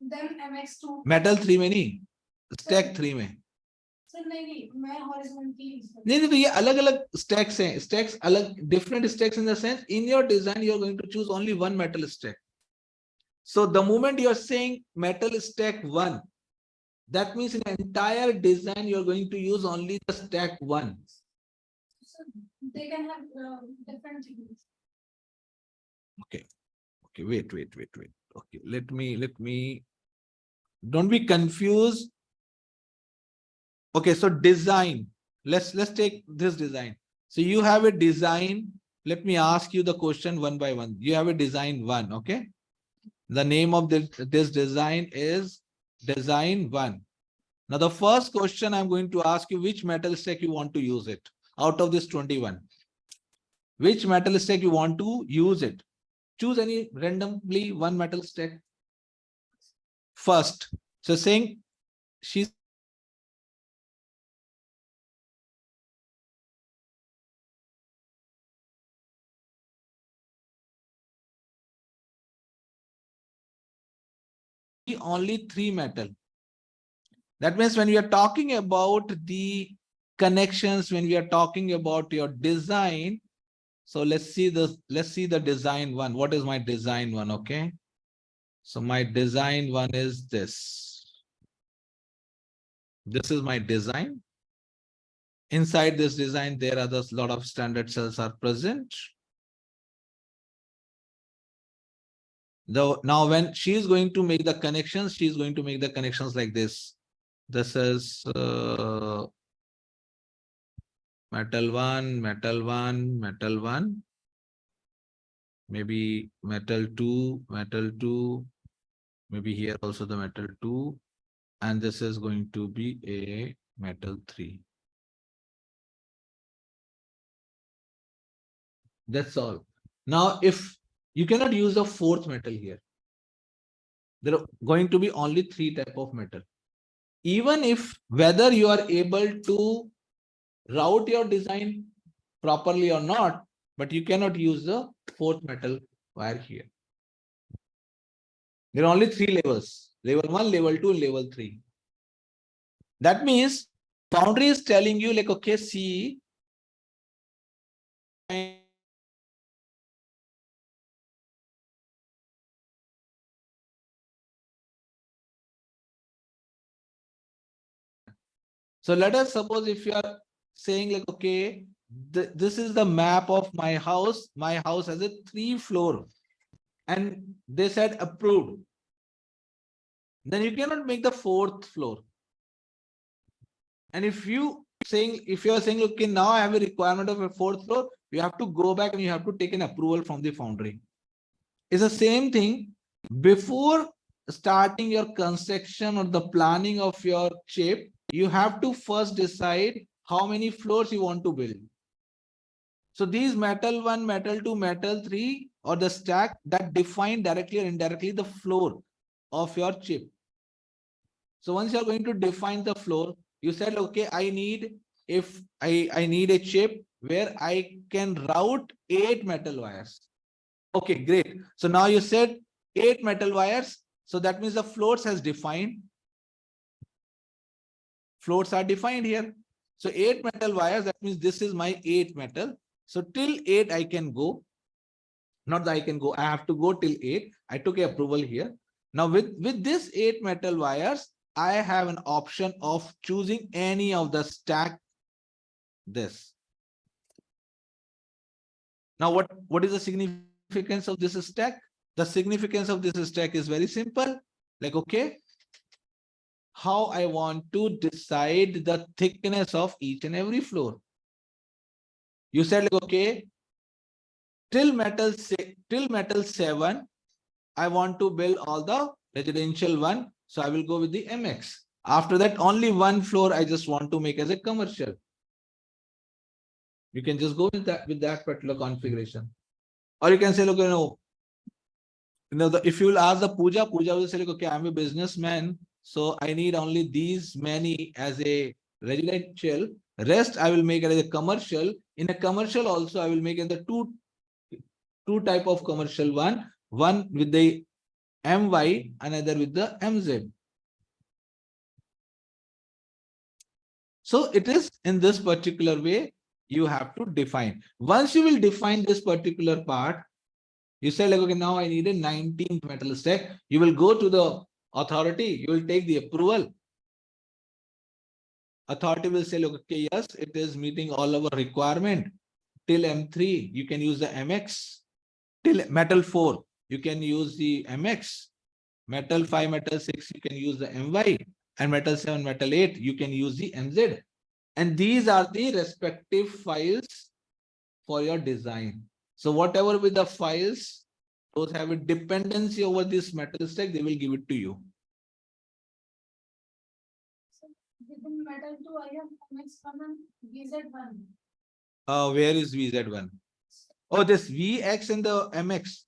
then MX2. Metal 3 में नहीं, stack 3 में. Sir, नहीं, मैं horizontally. नहीं तो ये अलग-अलग stacks हैं. Stacks अलग, different stacks in the sense, in your design, you are going to choose only one metal stack. So the moment you are saying metal stack 1, that means in the entire design, you are going to use only the stack 1. So they can have different thickness. Okay, wait. Okay, let me, don't be confused. Okay, so design, let's take this design. So you have a design. Let me ask you the question one by one. You have a design 1, okay? The name of this design is design 1. Now the first question I'm going to ask you, which metal stack you want to use it out of this 21? Which metal stack you want to use it? Choose any randomly one metal stack. First, so saying she's only 3 metal. That means when we are talking about the connections, when we are talking about your design, so let's see the design 1. What is my design 1? Okay. So my design 1 is this. This is my design. Inside this design, there are a lot of standard cells are present. Now when she is going to make the connections, she is going to make the connections like this. This is metal 1, metal 1, metal 1. Maybe metal 2, metal 2. Maybe here also the metal 2. And this is going to be a metal 3. That's all. Now, if you cannot use a 4th metal here, there are going to be only 3 type of metal. Even if whether you are able to route your design properly or not, but you cannot use the fourth metal wire here. There are only 3 levels, level 1, level 2, level 3. That means foundry is telling you like, okay, see, so let us suppose if you are saying like, okay, this is the map of my house. My house has a 3 floor and they said approved. Then you cannot make the 4th floor. And if you are saying, okay, now I have a requirement of a 4th floor, you have to go back and you have to take an approval from the foundry. It's the same thing. Before starting your construction or the planning of your chip, you have to first decide how many floors you want to build. So these metal 1, metal 2, metal 3, or the stack that define directly or indirectly the floor of your chip. So once you are going to define the floor, you said, okay, I need a chip where I can route 8 metal wires. Okay, great. So now you said 8 metal wires. So that means the floors has defined. Floors are defined here. So 8 metal wires, that means this is my 8 metal. So till 8 I can go. Not that I can go, I have to go till 8. I took a approval here. Now with this 8 metal wires, I have an option of choosing any of the stack this. Now what is the significance of this stack? The significance of this stack is very simple. Like, okay, how I want to decide the thickness of each and every floor. You said like, okay, till metal 7, I want to build all the residential one. So I will go with the MX. After that, only 1 floor I just want to make as a commercial. You can just go with that particular configuration. Or you can say, look, if you will ask the Puja will say, like, okay, I'm a businessman, so I need only these many as a residential. Rest I will make it as a commercial. In a commercial also, I will make it the two type of commercial one with the MY, another with the MZ. So it is in this particular way you have to define. Once you will define this particular part, you say like, okay, now I need a 19th metal stack. You will go to the authority, you will take the approval. Authority will say, look, okay, yes, it is meeting all our requirement. Till M3, you can use the MX. Till metal 4, you can use the MX. Metal 5, metal 6, you can use the MY. And metal 7, metal 8, you can use the MZ. And these are the respective files for your design. So whatever with the files, those have a dependency over this metal stack, they will give it to you. So within metal 2, I have MX1 and VZ1. Where is VZ1? Oh, this VX and the MX.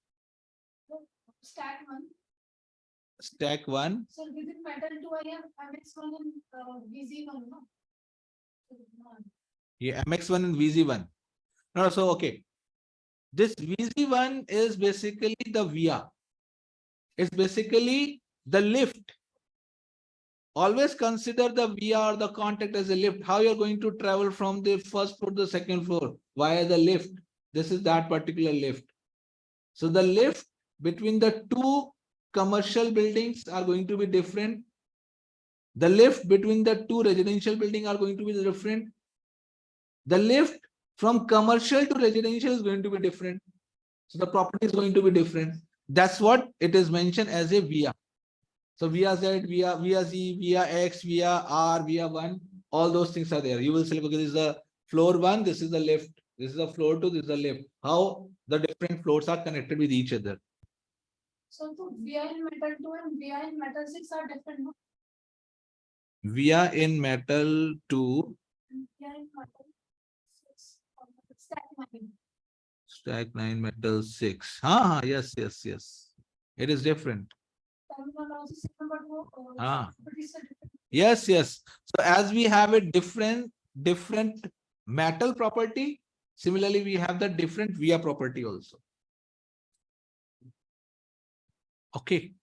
Stack 1. Stack 1. So within metal 2, I have MX1 and VZ1. No? Yeah, MX1 and VZ1. No, so okay. This VZ1 is basically the VIA. It's basically the lift. Always consider the VIA or the contact as a lift. How you're going to travel from the first floor to the second floor via the lift. This is that particular lift. So the lift between the two commercial buildings are going to be different. The lift between the two residential buildings are going to be different. The lift from commercial to residential is going to be different. So the property is going to be different. That's what it is mentioned as a VIA. So VIA Z, VIA Z, VIA X, VIA R, VIA 1, all those things are there. You will say, okay, this is the floor 1, this is the lift, this is the floor 2, this is the lift. How the different floors are connected with each other. So VI in metal 2 and VI in metal 6 are different. No? VIA in metal 2. And VI in metal 6. Stack 9. Stack 9 metal 6. Yes. It is different. Terminology same, Ah. but it's a different. Yes. So as we have a different metal property. Similarly, we have the different via property also. Okay,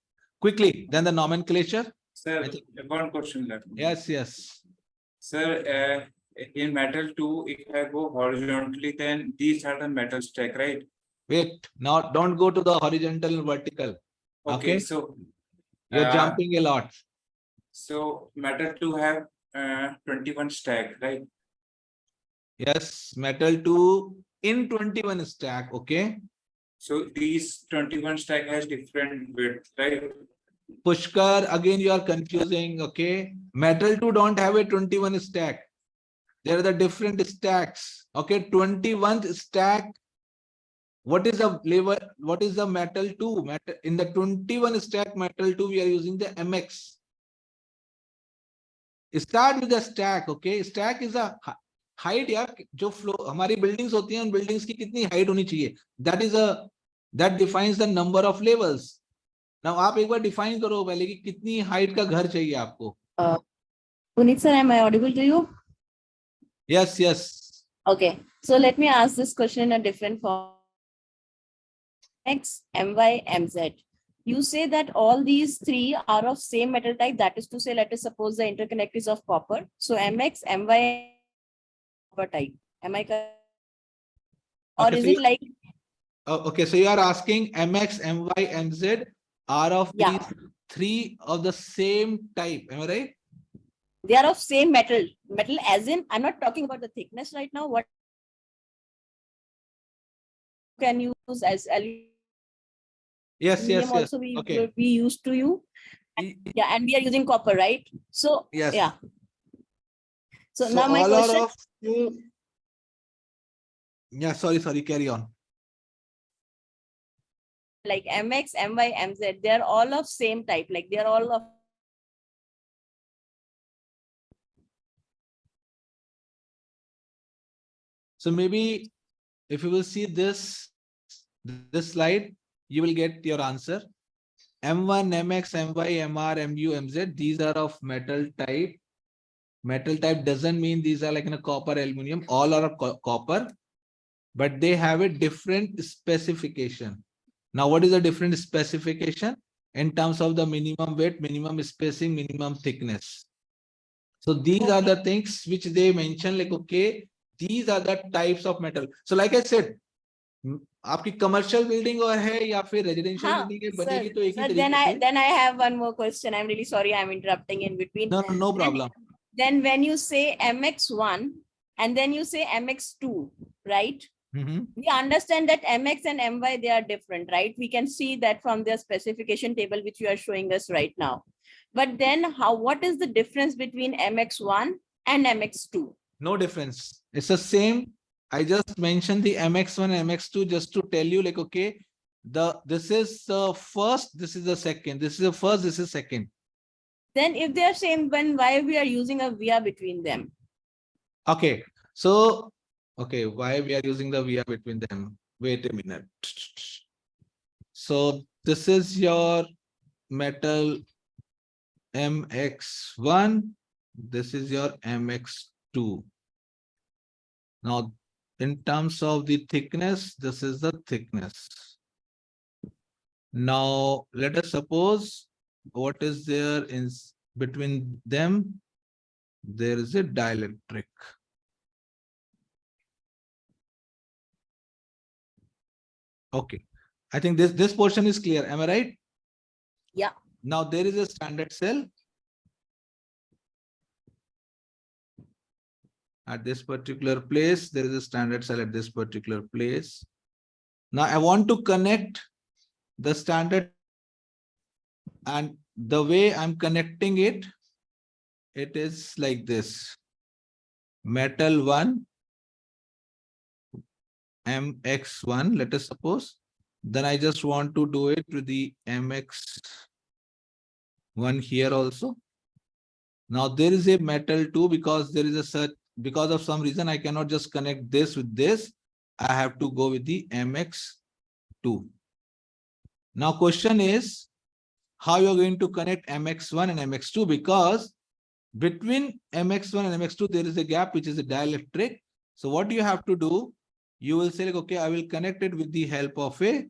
quickly, then the nomenclature. Sir, I think- one question left. Yes, yes. Sir, in metal 2, if I go horizontally, then these are the metal stack, right? Wait, now don't go to the horizontal and vertical. Okay. So You're uh, jumping a lot. so metal 2 have 21 stack, right? Yes, metal 2 in 21 stack. Okay. So these 21 stack has different width, right? Pushkar, again you are confusing. Okay. Metal 2 don't have a 21 stack. There are the different stacks. Okay. 21 stack. What is the level? What is the metal 2? Metal in the 21 stack metal 2, we are using the MX. Start with the stack. Okay. Stack is a height यार जो flow हमारी buildings होती हैं उन buildings की कितनी height होनी चाहिए. That defines the number of levels. Now आप एक बार define करो पहले कि कितनी height का घर चाहिए आपको. Puneet sir, am I audible to you? Yes, yes. Okay, so let me ask this question in a different form. X, My, Mz. You say that all these three are of same metal type. That is to say, let us suppose the interconnect is of copper. So Mx, My, copper type. Am I correct? Or Okay, is so it like? Okay, so you are asking MX, My, Mz are of Yeah. these three of the same type. Am I right? They are of same metal. Metal as in, I'm not talking about the thickness right now. What can you use as aluminum Yes, yes, yes. also we Okay. we used to you. Yeah, and we are using copper, right? So Yes. yeah. So, So now my all are question. of yeah, sorry, carry on. Like MX, My, Mz, they are all of same type. Like they are all of. So maybe if you will see this slide, you will get your answer. M1, MX, My, Mr, Mu, Mz, these are of metal type. Metal type doesn't mean these are like in a copper, aluminum, all are of copper, but they have a different specification. Now, what is the different specification? In terms of the minimum weight, minimum spacing, minimum thickness. So these are the things which they mention, like, okay, these are the types of metal. So like I said, आपकी commercial building और है या फिर residential building है बनेगी तो एक ही तरीके से. Then I have one more question. I'm really sorry I'm interrupting in between. No problem. Then when you say MX1 and then you say MX2, right? We understand that MX and My, they are different, right? We can see that from their specification table, which you are showing us right now. But then what is the difference between MX1 and MX2? No difference. It's the same. I just mentioned the MX1 and MX2 just to tell you, like, okay, this is the first, this is the second, this is the first, this is second. Then if they are same, then why we are using a via between them? Okay, so okay, why we are using the via between them? Wait a minute. So this is your metal MX1. This is your MX2. Now, in terms of the thickness, this is the thickness. Now, let us suppose what is there in between them. There is a dielectric. Okay, I think this portion is clear. Am I right? Yeah. Now there is a standard cell at this particular place. There is a standard cell at this particular place. Now I want to connect the standard, and the way I'm connecting it, it is like this. Metal 1, MX1, let us suppose. Then I just want to do it to the MX1 here also. Now there is a metal 2 because there is a such, because of some reason I cannot just connect this with this. I have to go with the MX2. Now question is how you're going to connect MX1 and MX2, because between MX1 and MX2 there is a gap which is a dielectric. So what you have to do, you will say like, okay, I will connect it with the help of a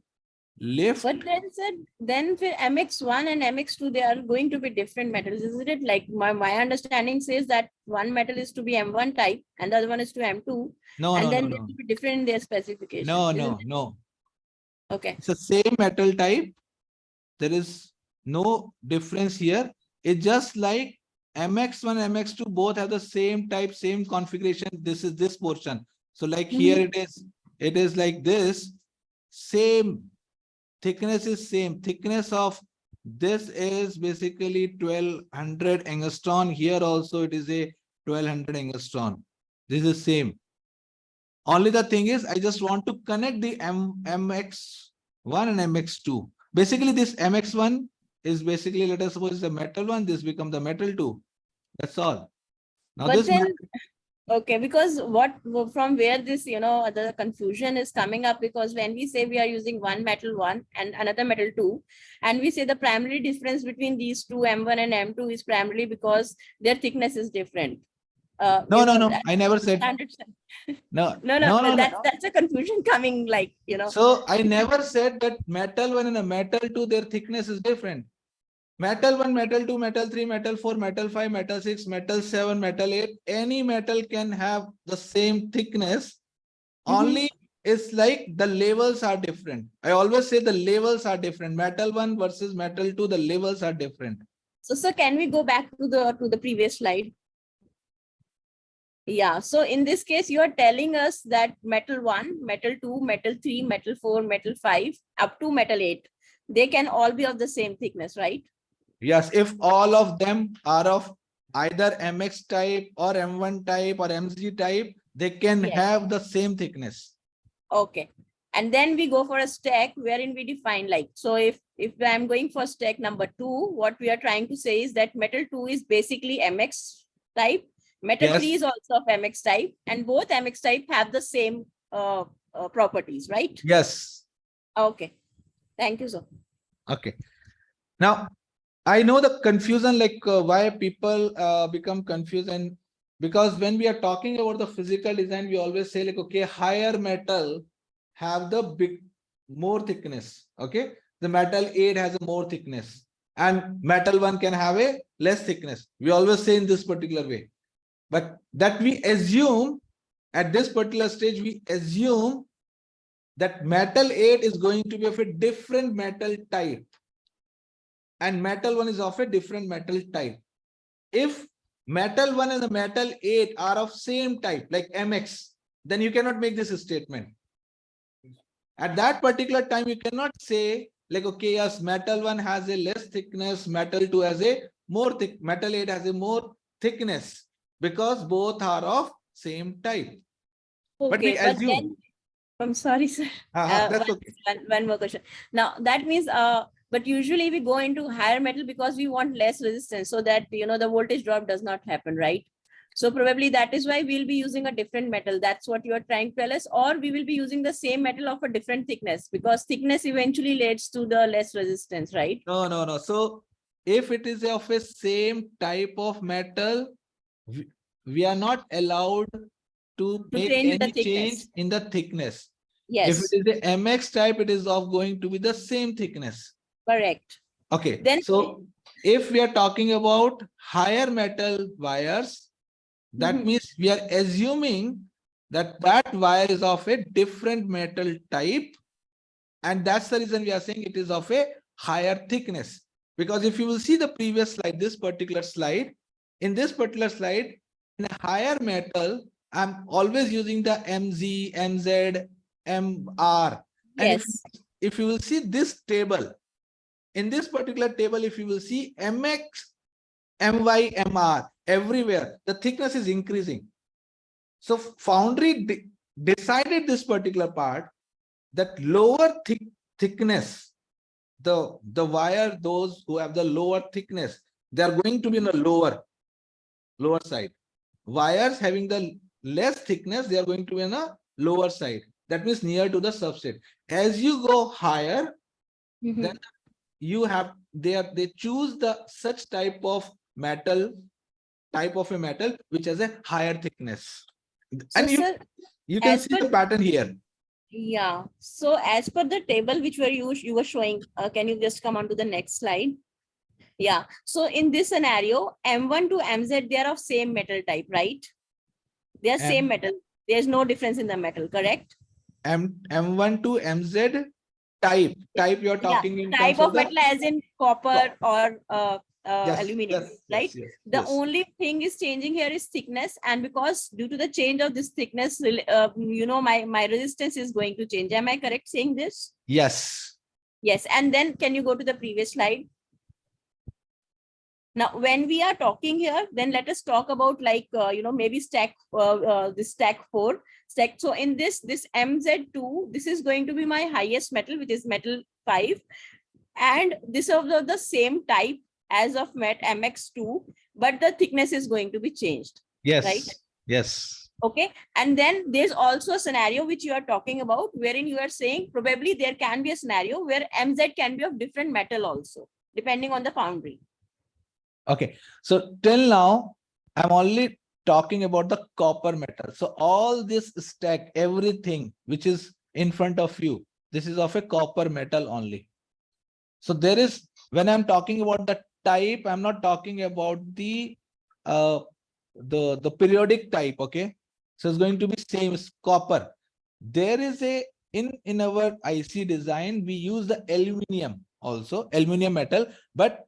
lift. But then sir, then for MX1 and MX2, they are going to be different metals, isn't it? Like my understanding says that one metal is to be M1 type and the other one is to M2. No, And no, then no, they no. will be different in their specification. No, isn't no, it? no. Okay. It's the same metal type. There is no difference here. It's just like MX1, MX2, both have the same type, same configuration. This is this portion. So like here it is like this, same thickness is same. Thickness of this is basically 1200 angstrom. Here also it is a 1200 angstrom. This is same. Only the thing is, I just want to connect the MX1 and MX2. Basically, this MX1 is basically, let us suppose it's the metal one, this become the metal 2. That's all. Now But this then, okay, because from where this, the confusion is coming up, because when we say we are using one metal 1 and another metal 2, and we say the primary difference between these two M1 and M2 is primarily because their thickness is different. no, I never said. Standard. No, No, that's a confusion coming, like, So I never said that metal 1 and a metal 2, their thickness is different. Metal 1, metal 2, metal 3, metal 4, metal 5, metal 6, metal 7, metal 8. Any metal can have the same thickness. Only it's like the levels are different. I always say the levels are different. Metal 1 versus metal 2, the levels are different. So, sir, can we go back to the previous slide? Yeah. So in this case, you are telling us that metal 1, metal 2, metal 3, metal 4, metal 5, up to metal 8, they can all be of the same thickness, right? Yes, if all of them are of either MX type or M1 type or MZ type, they can Yes. have the same thickness. Okay. And then we go for a stack wherein we define, like, so if I'm going for stack number 2, what we are trying to say is that metal 2 is basically MX type, metal 3 is also of MX type, and both MX type have the same properties, right? Yes. Okay. Thank you, sir. Okay. Now, I know the confusion, like why people become confused, and because when we are talking about the physical design, we always say like, okay, higher metal have the more thickness. Okay, the metal 8 has a more thickness, and metal 1 can have a less thickness. We always say in this particular way, but that we assume at this particular stage, we assume that metal 8 is going to be of a different metal type, and metal 1 is of a different metal type. If metal 1 and the metal 8 are of same type, like MX, then you cannot make this statement. At that particular time, you cannot say like, okay, yes, metal 1 has a less thickness, metal 2 has a more thick, metal 8 has a more thickness, because both are of same type. But we Okay, but assume. then I'm sorry, sir. That's okay. One more question. Now that means, but usually we go into higher metal because we want less resistance, so that the voltage drop does not happen, right? So probably that is why we'll be using a different metal. That's what you are trying to tell us, or we will be using the same metal of a different thickness, because thickness eventually leads to the less resistance, right? No. So if it is of a same type of metal, we are not allowed to make change the any change thickness. in the thickness. Yes. If it is the MX type, it is of going to be the same thickness. Correct. Okay. Then so if we are talking about higher metal wires, that means we are assuming that that wire is of a different metal type. And that's the reason we are saying it is of a higher thickness. Because if you will see the previous slide, this particular slide, in this particular slide, in a higher metal, I'm always using the MZ, MZ, MR. And yes. if you will see this table, in this particular table, if you will see MX, MY, MR, everywhere, the thickness is increasing. So Foundry decided this particular part, that lower thickness, the wire, those who have the lower thickness, they are going to be in the lower side. Wires having the less thickness, they are going to be in a lower side. That means near to the substrate. As you go higher, then you have they choose the such type of metal, which has a higher thickness. So, And sir, you can as see per- the pattern here. yeah. So as per the table which you were showing, can you just come on to the next slide? Yeah. So in this scenario, M1 to MZ, they are of same metal type, right? They are same metal. There's no difference in the metal, correct? M1 to MZ type you're talking in Type terms of of the metal as in copper or yes, aluminum, yes, right? yes, The yes. only thing is changing here is thickness, and because due to the change of this thickness, my resistance is going to change. Am I correct saying this? Yes. Yes. And then can you go to the previous slide? Now, when we are talking here, then let us talk about like, maybe stack, this stack 4. Stack. So in this MZ2, this is going to be my highest metal, which is metal 5. And this is of the same type as of MX2, but the thickness is going to be changed. Yes. Right? Yes. Okay. And then there's also a scenario which you are talking about, wherein you are saying probably there can be a scenario where MZ can be of different metal also, depending on the foundry. Okay. So till now, I'm only talking about the copper metal. So all this stack, everything which is in front of you, this is of a copper metal only. So there is, when I'm talking about the type, I'm not talking about the periodic type. Okay. So it's going to be same as copper. There is a, in our IC design, we use the aluminum also, aluminum metal, but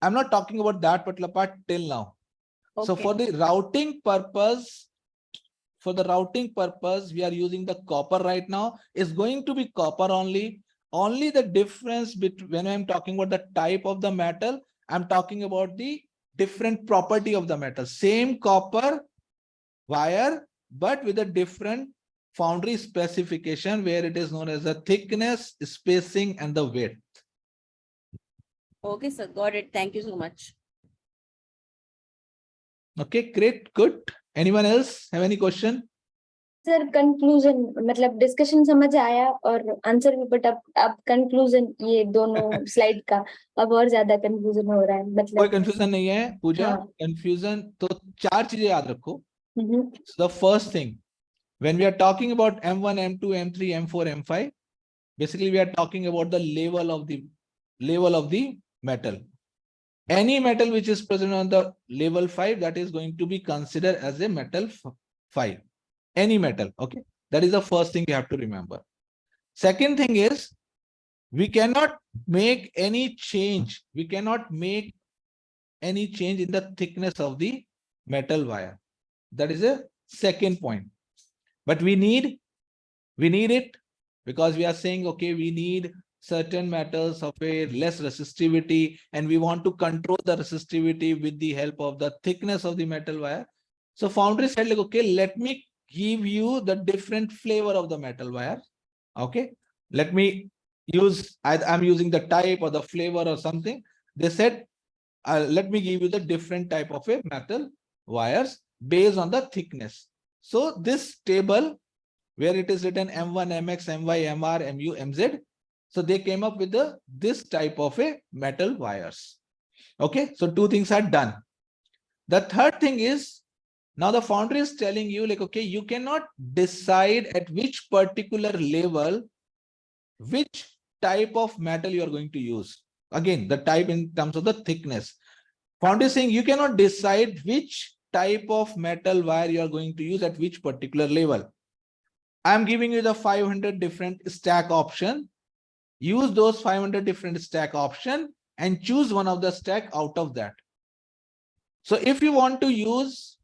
I'm not talking about that particular part till now. Okay. So for the routing purpose, we are using the copper right now. Is going to be copper only. Only the difference between, when I'm talking about the type of the metal, I'm talking about the different property of the metal. Same copper wire, but with a different foundry specification where it is known as the thickness, spacing, and the width. Okay, sir. Got it. Thank you so much. Okay, great, good. Anyone else have any question? Sir conclusion मतलब discussion समझ आया और answer भी, but अब conclusion ये दोनों slide का अब और ज्यादा कंफ्यूजन हो रहा है कोई मतलब कंफ्यूजन नहीं है पूजा. हाँ. कंफ्यूजन तो 4 चीजें याद रखो. हम्म. So the first thing, when we are talking about M1, M2, M3, M4, M5, basically we are talking about the level of the metal. Any metal which is present on the level 5, that is going to be considered as a metal 5. Any metal. Okay, that is the first thing you have to remember. Second thing is, we cannot make any change. We cannot make any change in the thickness of the metal wire. That is a second point. But we need it because we are saying, okay, we need certain metals of a less resistivity, and we want to control the resistivity with the help of the thickness of the metal wire. So foundry said, like, okay, let me give you the different flavor of the metal wire. Okay, let me use, I'm using the type or the flavor or something. They said, let me give you the different type of a metal wires based on the thickness. So this table where it is written M1, MX, MY, MR, MU, MZ. So they came up with this type of a metal wires. Okay, so 2 things are done. The third thing is, now the foundry is telling you, like, okay, you cannot decide at which particular level, which type of metal you are going to use. Again, the type in terms of the thickness. Foundry is saying you cannot decide which type of metal wire you are going to use at which particular level. I'm giving you the 500 different stack option. Use those 500 different stack option and choose one of the stack out of that. So if you want to use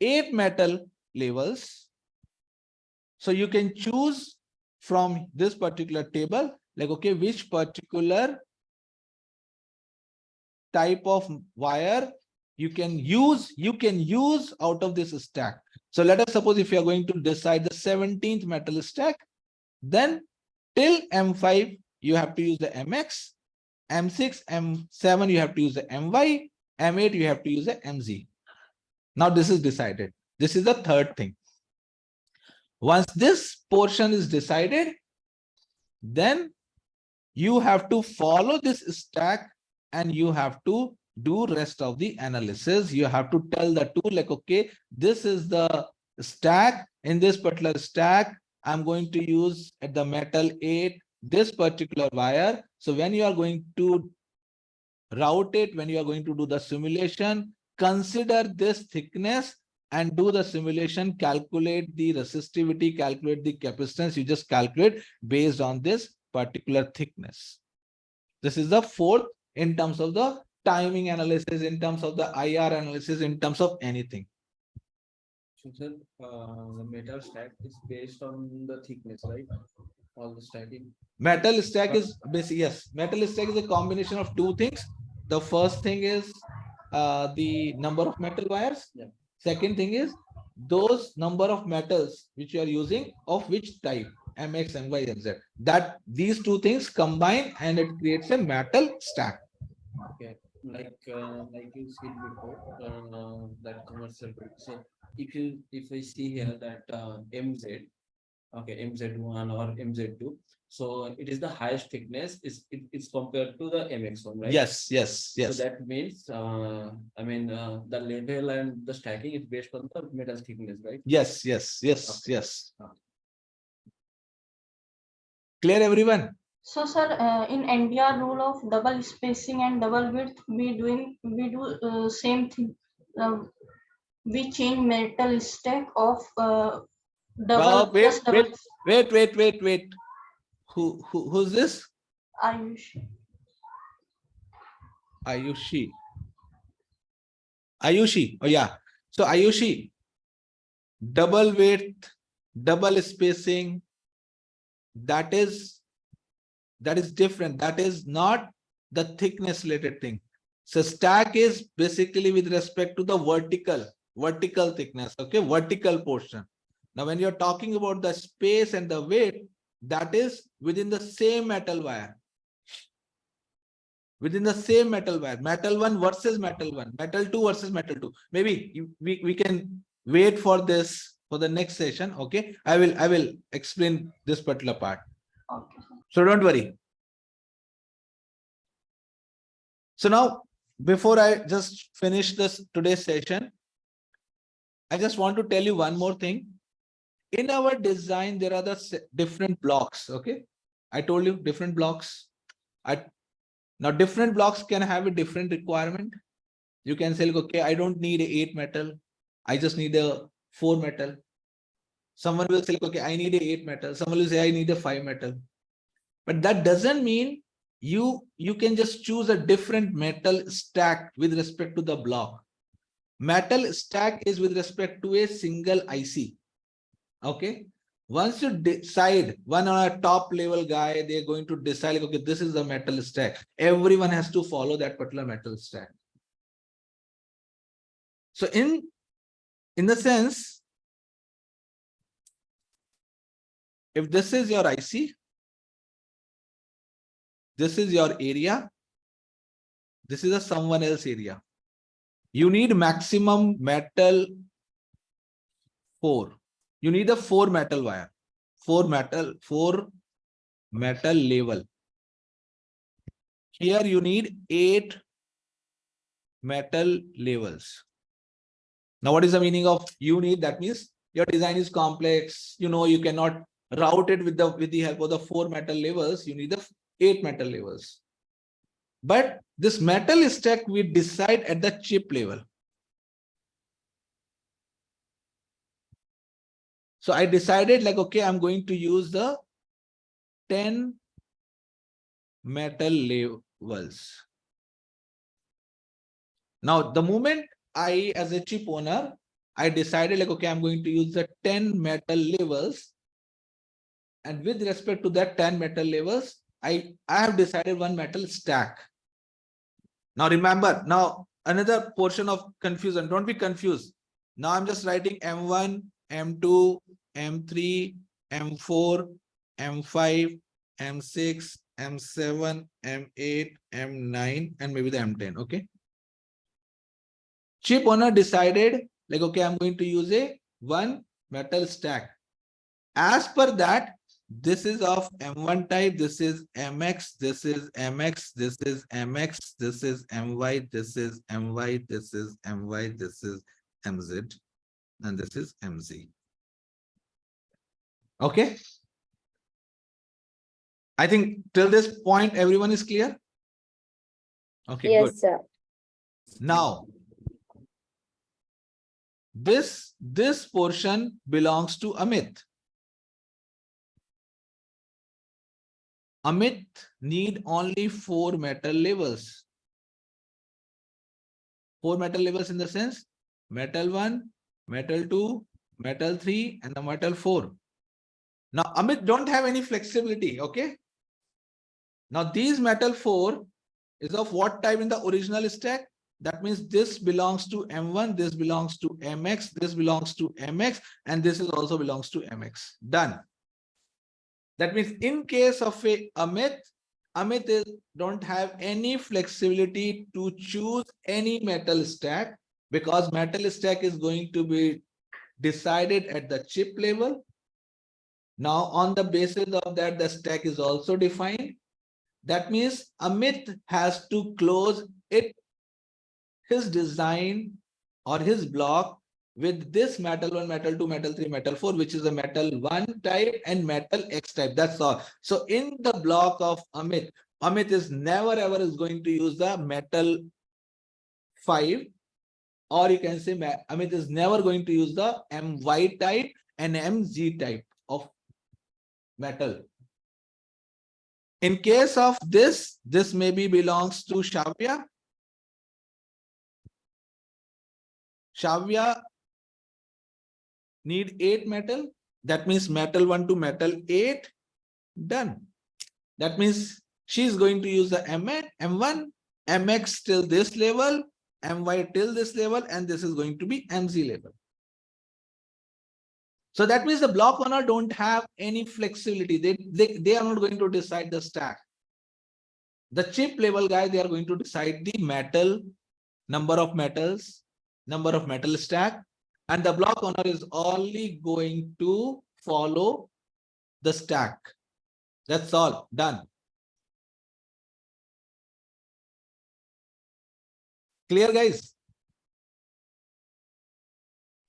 8 metal levels, so you can choose from this particular table, like, okay, which particular type of wire you can use out of this stack. So let us suppose if you are going to decide the 17th metal stack, then till M5 you have to use the MX, M6, M7 you have to use the MY, M8 you have to use the MZ. Now this is decided. This is the third thing. Once this portion is decided, then you have to follow this stack and you have to do rest of the analysis. You have to tell the tool, like, okay, this is the stack. In this particular stack, I'm going to use at the metal 8 this particular wire. So when you are going to route it, when you are going to do the simulation, consider this thickness and do the simulation, calculate the resistivity, calculate the capacitance. You just calculate based on this particular thickness. This is the fourth in terms of the timing analysis, in terms of the IR analysis, in terms of anything. So, sir, the metal stack is based on the thickness, right? All the stacking. Metal stack is basically, yes, metal stack is a combination of two things. The first thing is the number of metal wires. Yeah. Second thing is those number of metals which you are using of which type, MX, MY, and Z. That these two things combine and it creates a metal stack. Okay, like you said before, that commercial grid. So if I see here that MZ, okay, MZ1 or MZ2, so it is the highest thickness. It's compared to the MX1, right? Yes, yes, yes. So that means, I mean, the level and the stacking is based on the metal thickness, right? Yes, yes, yes, Okay. yes. Clear, everyone? So, sir, in India, rule of double spacing and double width, we do same thing. We change metal stack of double plus double. Wait. Who's this? Ayush. Ayushi. Oh yeah. So Ayushi, double width, double spacing, that is different. That is not the thickness related thing. So stack is basically with respect to the vertical thickness, okay, vertical portion. Now, when you're talking about the space and the weight, that is within the same metal wire. Within the same metal wire, metal 1 versus metal 1, metal 2 versus metal 2. Maybe we can wait for this for the next session. Okay, I will explain this particular part. Okay. So don't worry. So now, before I just finish this today's session, I just want to tell you one more thing. In our design, there are the different blocks. Okay, I told you different blocks. Now different blocks can have a different requirement. You can say, okay, I don't need a 8 metal. I just need a 4 metal. Someone will say, okay, I need a 8 metal. Someone will say, I need a 5 metal. But that doesn't mean you can just choose a different metal stack with respect to the block. Metal stack is with respect to a single IC. Okay. Once you decide, one on a top level guy, they're going to decide, okay, this is the metal stack. Everyone has to follow that particular metal stack. So in the sense, if this is your IC, this is your area, this is a someone else area. You need maximum metal 4. You need a 4 metal wire, 4 metal level. Here you need 8 metal levels. Now, what is the meaning of you need? That means your design is complex. You know, you cannot route it with the help of the 4 metal levels. You need the 8 metal levels. But this metal stack we decide at the chip level. So I decided like, okay, I'm going to use the 10 metal levels. Now, the moment I, as a chip owner, I decided like, okay, I'm going to use the 10 metal levels. And with respect to that 10 metal levels, I have decided one metal stack. Now, remember, now another portion of confusion. Don't be confused. Now I'm just writing M1, M2, M3, M4, M5, M6, M7, M8, M9, and maybe the M10. Okay. Chip owner decided like, okay, I'm going to use a one metal stack. As per that, this is of M1 type, this is MX, this is MX, this is MX, this is MY, this is MY, this is MY, this is MZ. and this is MZ. Okay. I think till this point, everyone is clear. Okay, good. Yes, sir. Now, this portion belongs to Amit. Amit need only 4 metal levels. 4 metal levels in the sense metal 1, metal 2, metal 3, and the metal 4. Now, Amit don't have any flexibility, okay? Now, these metal 4 is of what type in the original stack? That means this belongs to M1, this belongs to MX, this belongs to MX, and this is also belongs to MX. Done. That means in case of a Amit don't have any flexibility to choose any metal stack, because metal stack is going to be decided at the chip level. Now, on the basis of that, the stack is also defined. That means Amit has to close his design or his block with this metal 1, metal 2, metal 3, metal 4, which is a metal 1 type and metal X type. That's all. So in the block of Amit is never ever is going to use the metal 5, or you can say Amit is never going to use the MY type and MZ type of metal. In case of this maybe belongs to Shavya. Shavya need 8 metal. That means metal 1 to metal 8. Done. That means she is going to use the M1, MX till this level, MY till this level, and this is going to be MZ level. So that means the block owner don't have any flexibility. They are not going to decide the stack. The chip level guys, they are going to decide the metal, number of metals, number of metal stack, and the block owner is only going to follow the stack. That's all. Done. Clear, guys?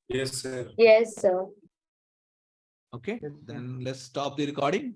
Yes, sir. Yes, sir. Okay, then let's stop the recording.